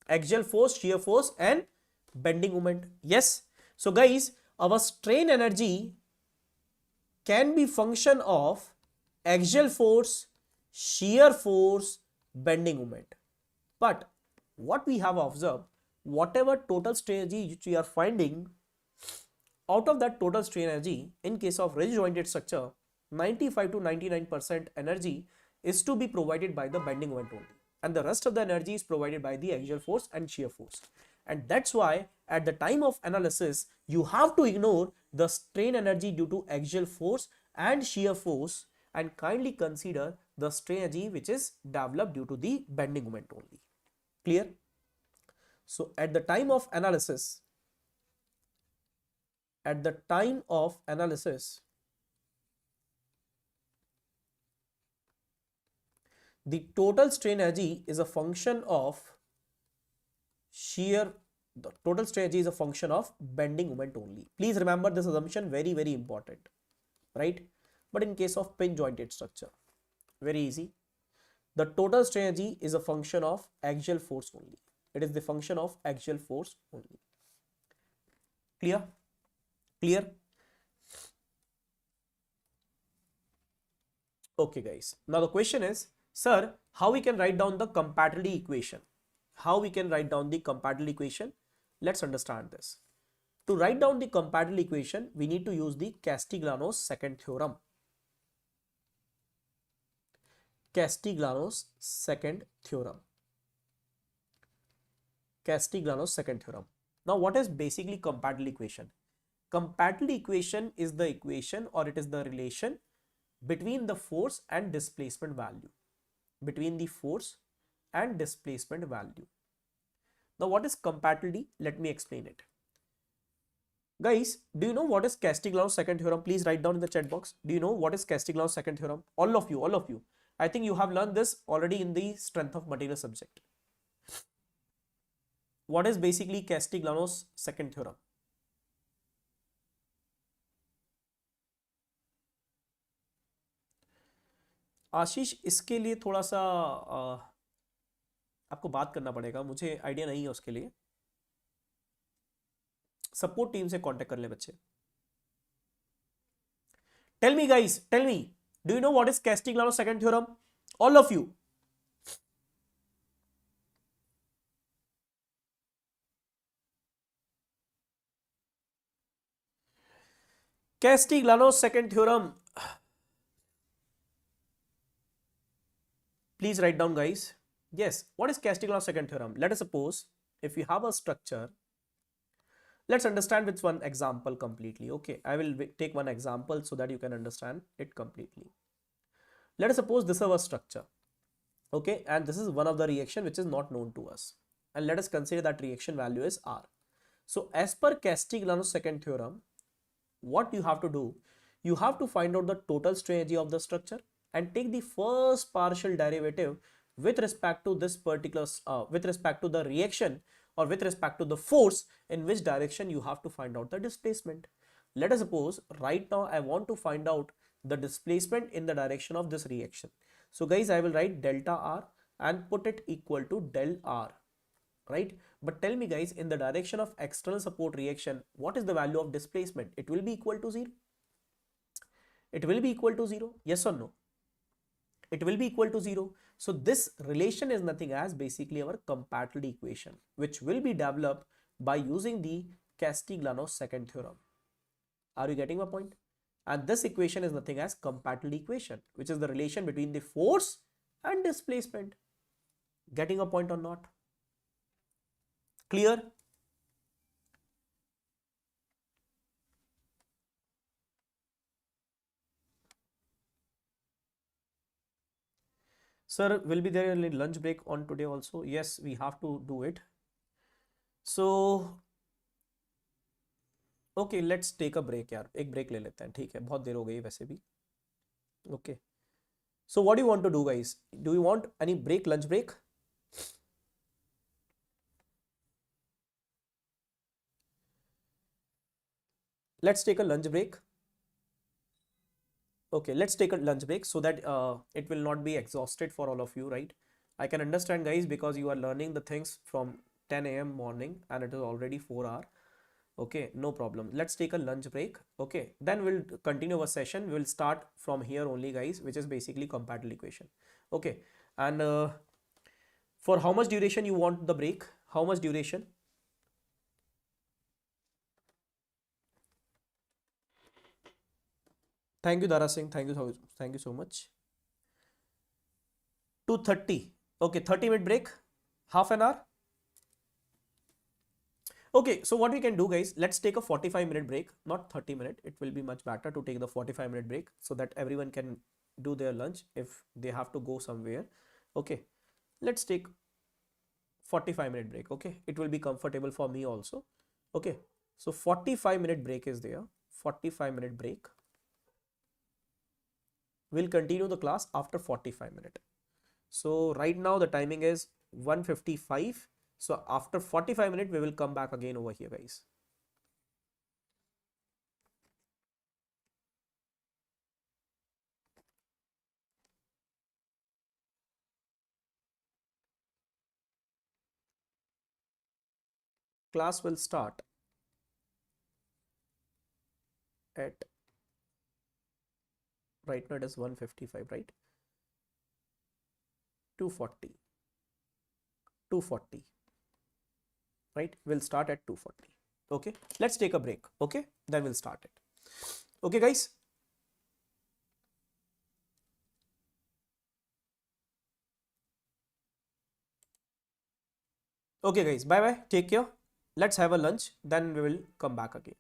Axial force, shear force and bending moment. Yes. So guys, our strain energy can be function of axial force, shear force, bending moment. But what we have observed, whatever total strain energy which we are finding, out of that total strain energy, in case of rigid jointed structure, 95 to 99% energy is to be provided by the bending moment only. And the rest of the energy is provided by the axial force and shear force. And that's why at the time of analysis, you have to ignore the strain energy due to axial force and shear force and kindly consider the strain energy which is developed due to the bending moment only. Clear? So at the time of analysis, the total strain energy is a function of the total strain energy is a function of bending moment only. Please remember this assumption, very, very important, right? But in case of pin jointed structure, very easy. The total strain energy is a function of axial force only. It is the function of axial force only. Clear? Clear? Okay guys, now the question is, sir, how we can write down the compatibility equation? How we can write down the compatibility equation? Let's understand this. To write down the compatibility equation, we need to use the Castigliano's second theorem. Castigliano's second theorem. Castigliano's second theorem. Now, what is basically compatibility equation? Compatibility equation is the equation, or it is the relation between the force and displacement value. Between the force and displacement value. Now, what is compatibility? Let me explain it. Guys, do you know what is Castigliano's second theorem? Please write down in the chat box. Do you know what is Castigliano's second theorem? All of you. I think you have learned this already in the strength of material subject. What is basically Castigliano's second theorem? आशीष, इसके लिए थोड़ा सा आपको बात करना पड़ेगा, मुझे idea नहीं है उसके लिए. सपोर्ट टीम से कांटेक्ट कर ले बच्चे. Tell me guys, tell me, do you know what is Castigliano's second theorem? All of you. Castigliano's second theorem. Please write down guys. Yes, what is Castigliano's second theorem? Let us suppose if you have a structure, let's understand with one example completely. Okay, I will take one example so that you can understand it completely. Let us suppose this is our structure. Okay, and this is one of the reaction which is not known to us. And let us consider that reaction value is R. So as per Castigliano's second theorem, what you have to do, you have to find out the total strain energy of the structure and take the first partial derivative with respect to this particular, with respect to the reaction or with respect to the force, in which direction you have to find out the displacement. Let us suppose right now I want to find out the displacement in the direction of this reaction. So guys, I will write delta R and put it equal to del R, right? But tell me guys, in the direction of external support reaction, what is the value of displacement? It will be equal to 0. It will be equal to 0. Yes or no? It will be equal to 0. So this relation is nothing as basically our compatibility equation, which will be developed by using the Castigliano's second theorem. Are you getting my point? And this equation is nothing as compatibility equation, which is the relation between the force and displacement. Getting a point or not? Clear? Sir, will be there a lunch break on today also? Yes, we have to do it. So, okay, let's take a break यार. एक break ले लेते हैं, ठीक है? बहुत देर हो गई वैसे भी. Okay. So what do you want to do, guys? Do you want any break, lunch break? Let's take a lunch break. Okay, let's take a lunch break so that it will not be exhausted for all of you, right? I can understand, guys, because you are learning the things from 10 a.m. morning and it is already 4 hour. Okay, no problem. Let's take a lunch break. Okay, then we'll continue our session. We'll start from here only, guys, which is basically compatible equation. Okay, and for how much duration you want the break? How much duration? Thank you, Dara Singh. Thank you so much. 2:30. Okay, 30-minute break. Half an hour. Okay, so what we can do, guys, let's take a 45-minute break, not 30-minute. It will be much better to take the 45-minute break so that everyone can do their lunch if they have to go somewhere. Okay, let's take 45-minute break. Okay, it will be comfortable for me also. Okay, so 45-minute break is there. 45-minute break. We'll continue the class after 45 minutes. So right now the timing is 1:55. So after 45 minutes, we will come back again over here, guys. Class will start at, right now it is 1:55, right? 2:40. 2:40. Right? We'll start at 2:40. Okay. Let's take a break. Okay. Then we'll start it. Okay, guys. Okay, guys. Bye bye. Take care. Let's have a lunch. Then we will come back again.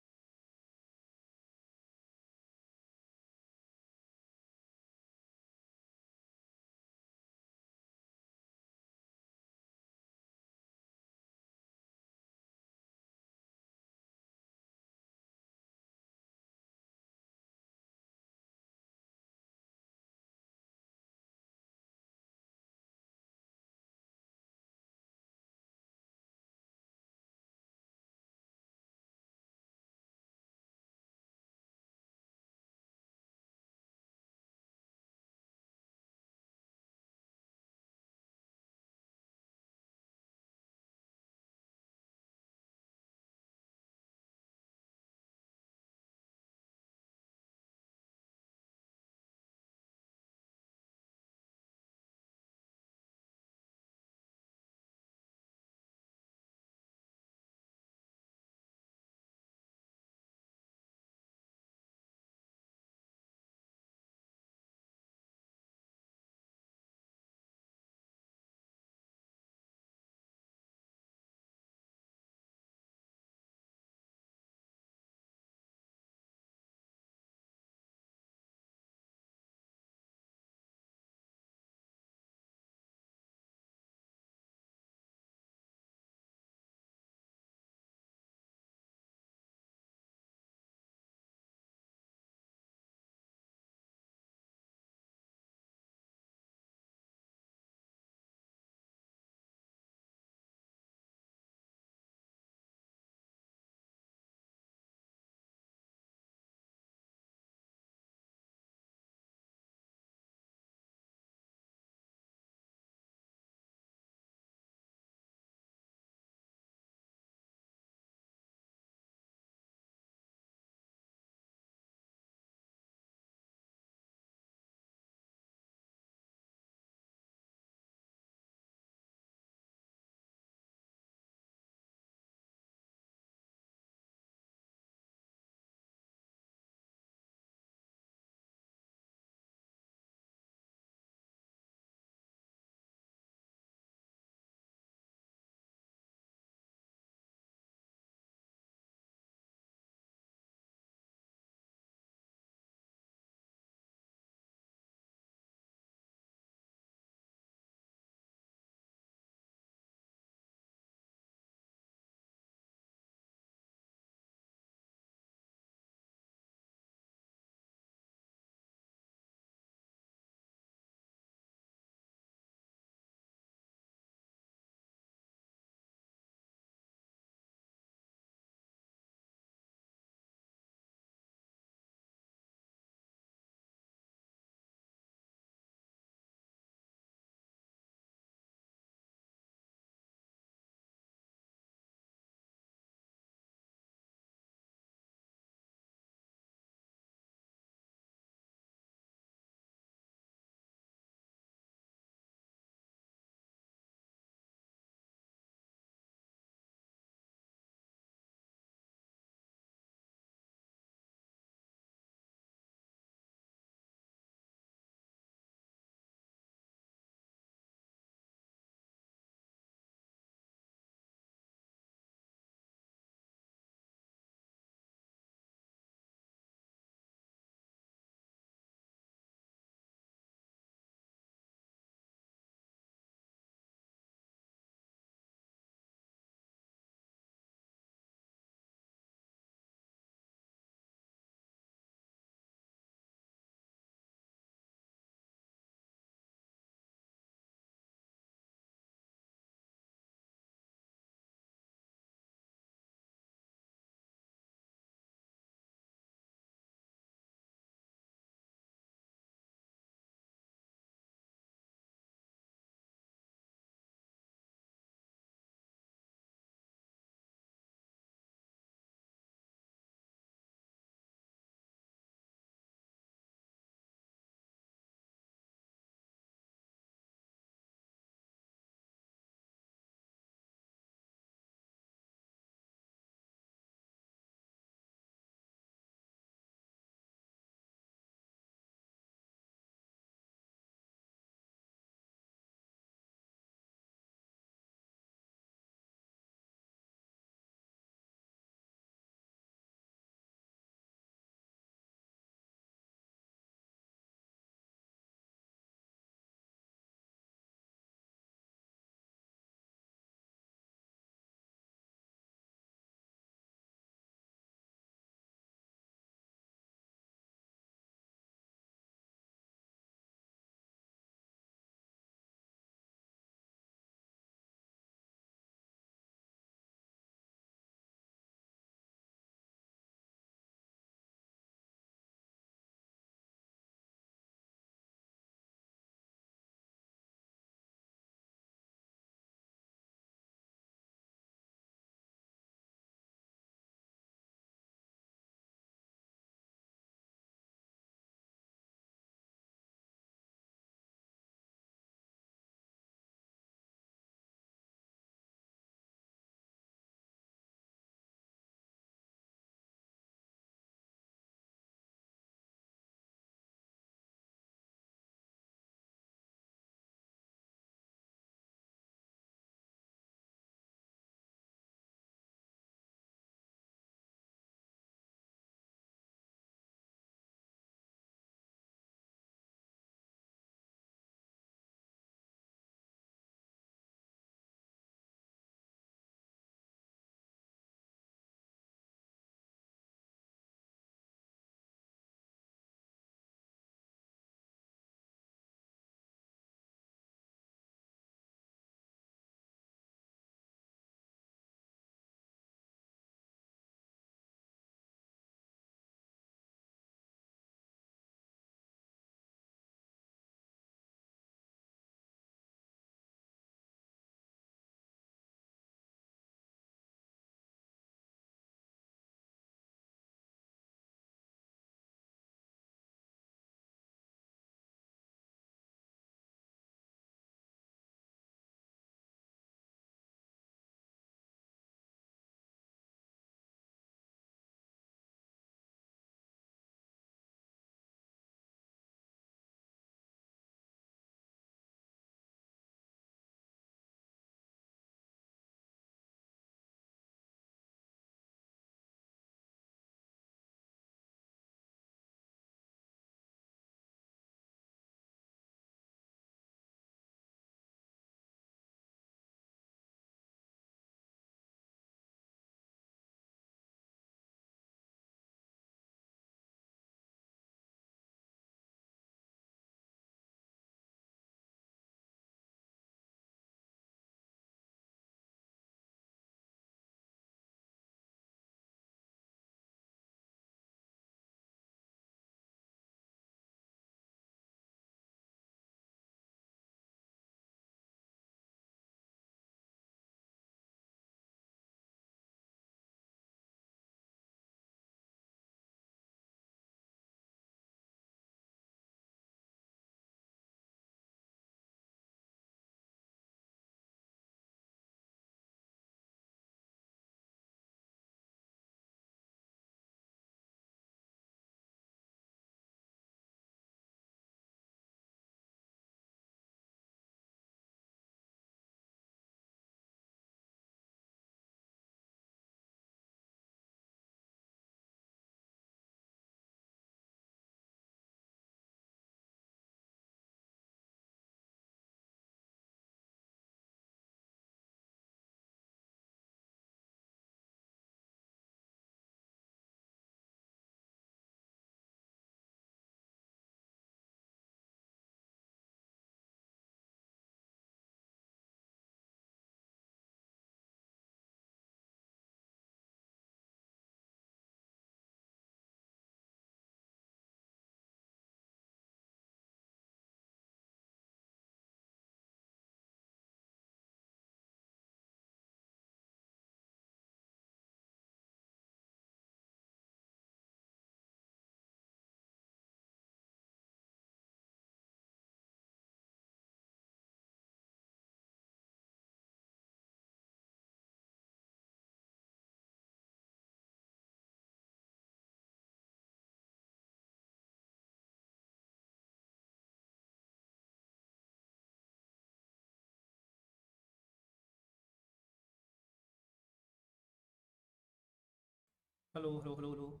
Hello, hello, hello, hello.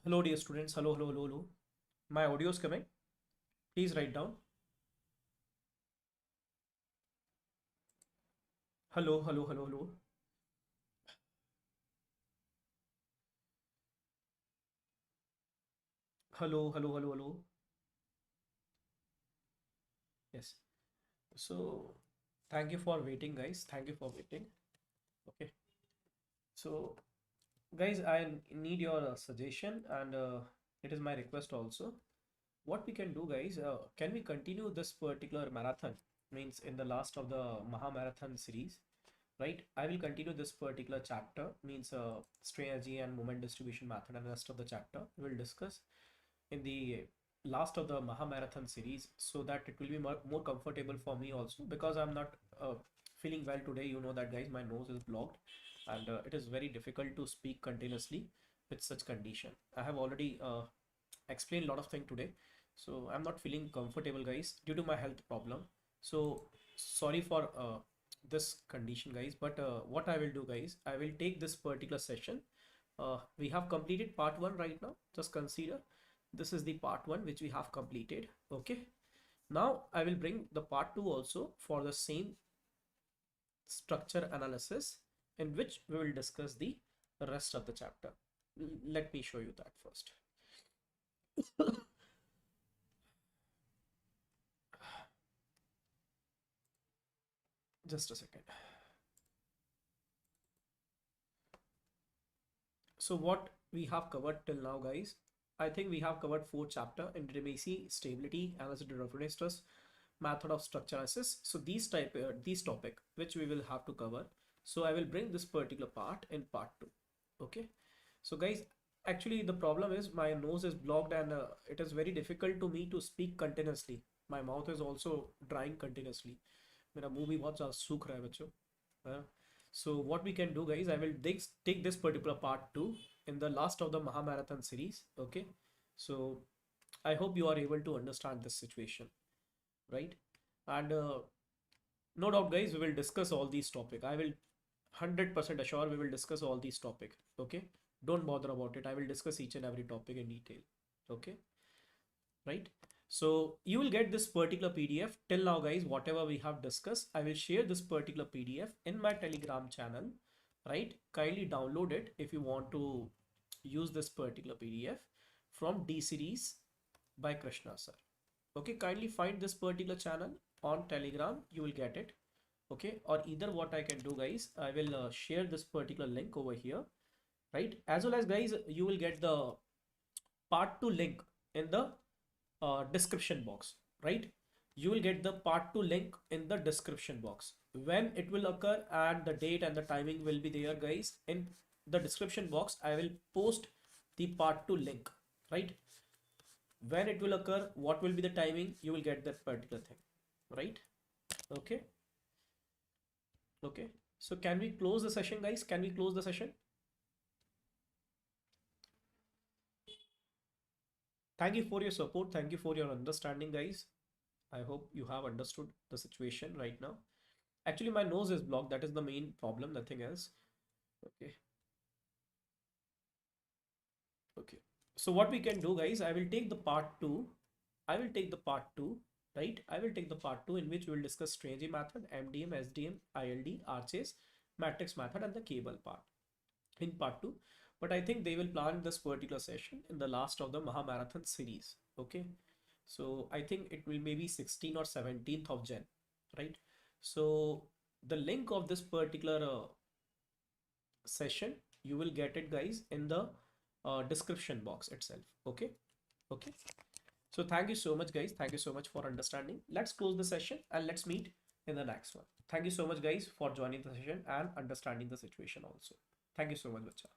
Hello, dear students. Hello, hello, hello, hello. My audio is coming. Please write down. Hello, hello, hello, hello. Hello, hello, hello, hello. Yes. So, thank you for waiting, guys. Thank you for waiting. Okay. So, guys, I need your suggestion, and it is my request also. What we can do, guys, can we continue this particular marathon? Means in the last of the Maha Marathon series, right? I will continue this particular chapter, means strategy and moment distribution method, and the rest of the chapter we will discuss in the last of the Maha Marathon series, so that it will be more comfortable for me also, because I'm not feeling well today. You know that, guys, my nose is blocked, and it is very difficult to speak continuously with such condition. I have already explained a lot of things today, so I'm not feeling comfortable, guys, due to my health problem. So sorry for this condition, guys, but what I will do, guys, I will take this particular session. We have completed part 1 right now. Just consider this is the part 1 which we have completed. Okay, now I will bring the part 2 also for the same structure analysis, in which we will discuss the rest of the chapter. Let me show you that first. Just a second. So what we have covered till now, guys, I think we have covered 4 chapter: indeterminacy, stability, analysis of reference trust, method of structure analysis. So these topic which we will have to cover. So I will bring this particular part in part 2. Okay. So, guys, actually the problem is my nose is blocked, and it is very difficult to me to speak continuously. My mouth is also drying continuously. मेरा मुंह भी बहुत ज़्यादा सूख रहा है बच्चों. हाँ. So what we can do, guys, I will take this particular part 2 in the last of the Maha Marathon series. Okay. So I hope you are able to understand this situation, right? And no doubt, guys, we will discuss all these topics. I will 100% assure we will discuss all these topics. Okay, don't bother about it. I will discuss each and every topic in detail. Okay, right? So you will get this particular PDF. Till now, guys, whatever we have discussed, I will share this particular PDF in my Telegram channel, right? Kindly download it if you want to use this particular PDF from D series by Krishna Sir. Okay, kindly find this particular channel on Telegram. You will get it. Okay, or either what I can do, guys, I will share this particular link over here, right? As well as, guys, you will get the part 2 link in the description box, right? You will get the part 2 link in the description box. When it will occur and the date and the timing will be there, guys, in the description box. I will post the part 2 link, right? When it will occur, what will be the timing, you will get that particular thing, right? Okay. Okay, so can we close the session, guys? Can we close the session? Thank you for your support. Thank you for your understanding, guys. I hope you have understood the situation right now. Actually, my nose is blocked. That is the main problem, nothing else. Okay. Okay. So what we can do, guys, I will take the part 2. I will take the part 2, right? I will take the part 2 in which we will discuss strategy method, MDM, SDM, ILD, RCS, matrix method, and the cable part in part 2. But I think they will plan this particular session in the last of the Maha Marathon series. Okay, so I think it will maybe 16th or 17th of Jan, right? So the link of this particular session, you will get it, guys, in the description box itself. Okay. Okay, so thank you so much, guys. Thank you so much for understanding. Let's close the session and let's meet in the next one. Thank you so much, guys, for joining the session and understanding the situation also. Thank you so much, bacha.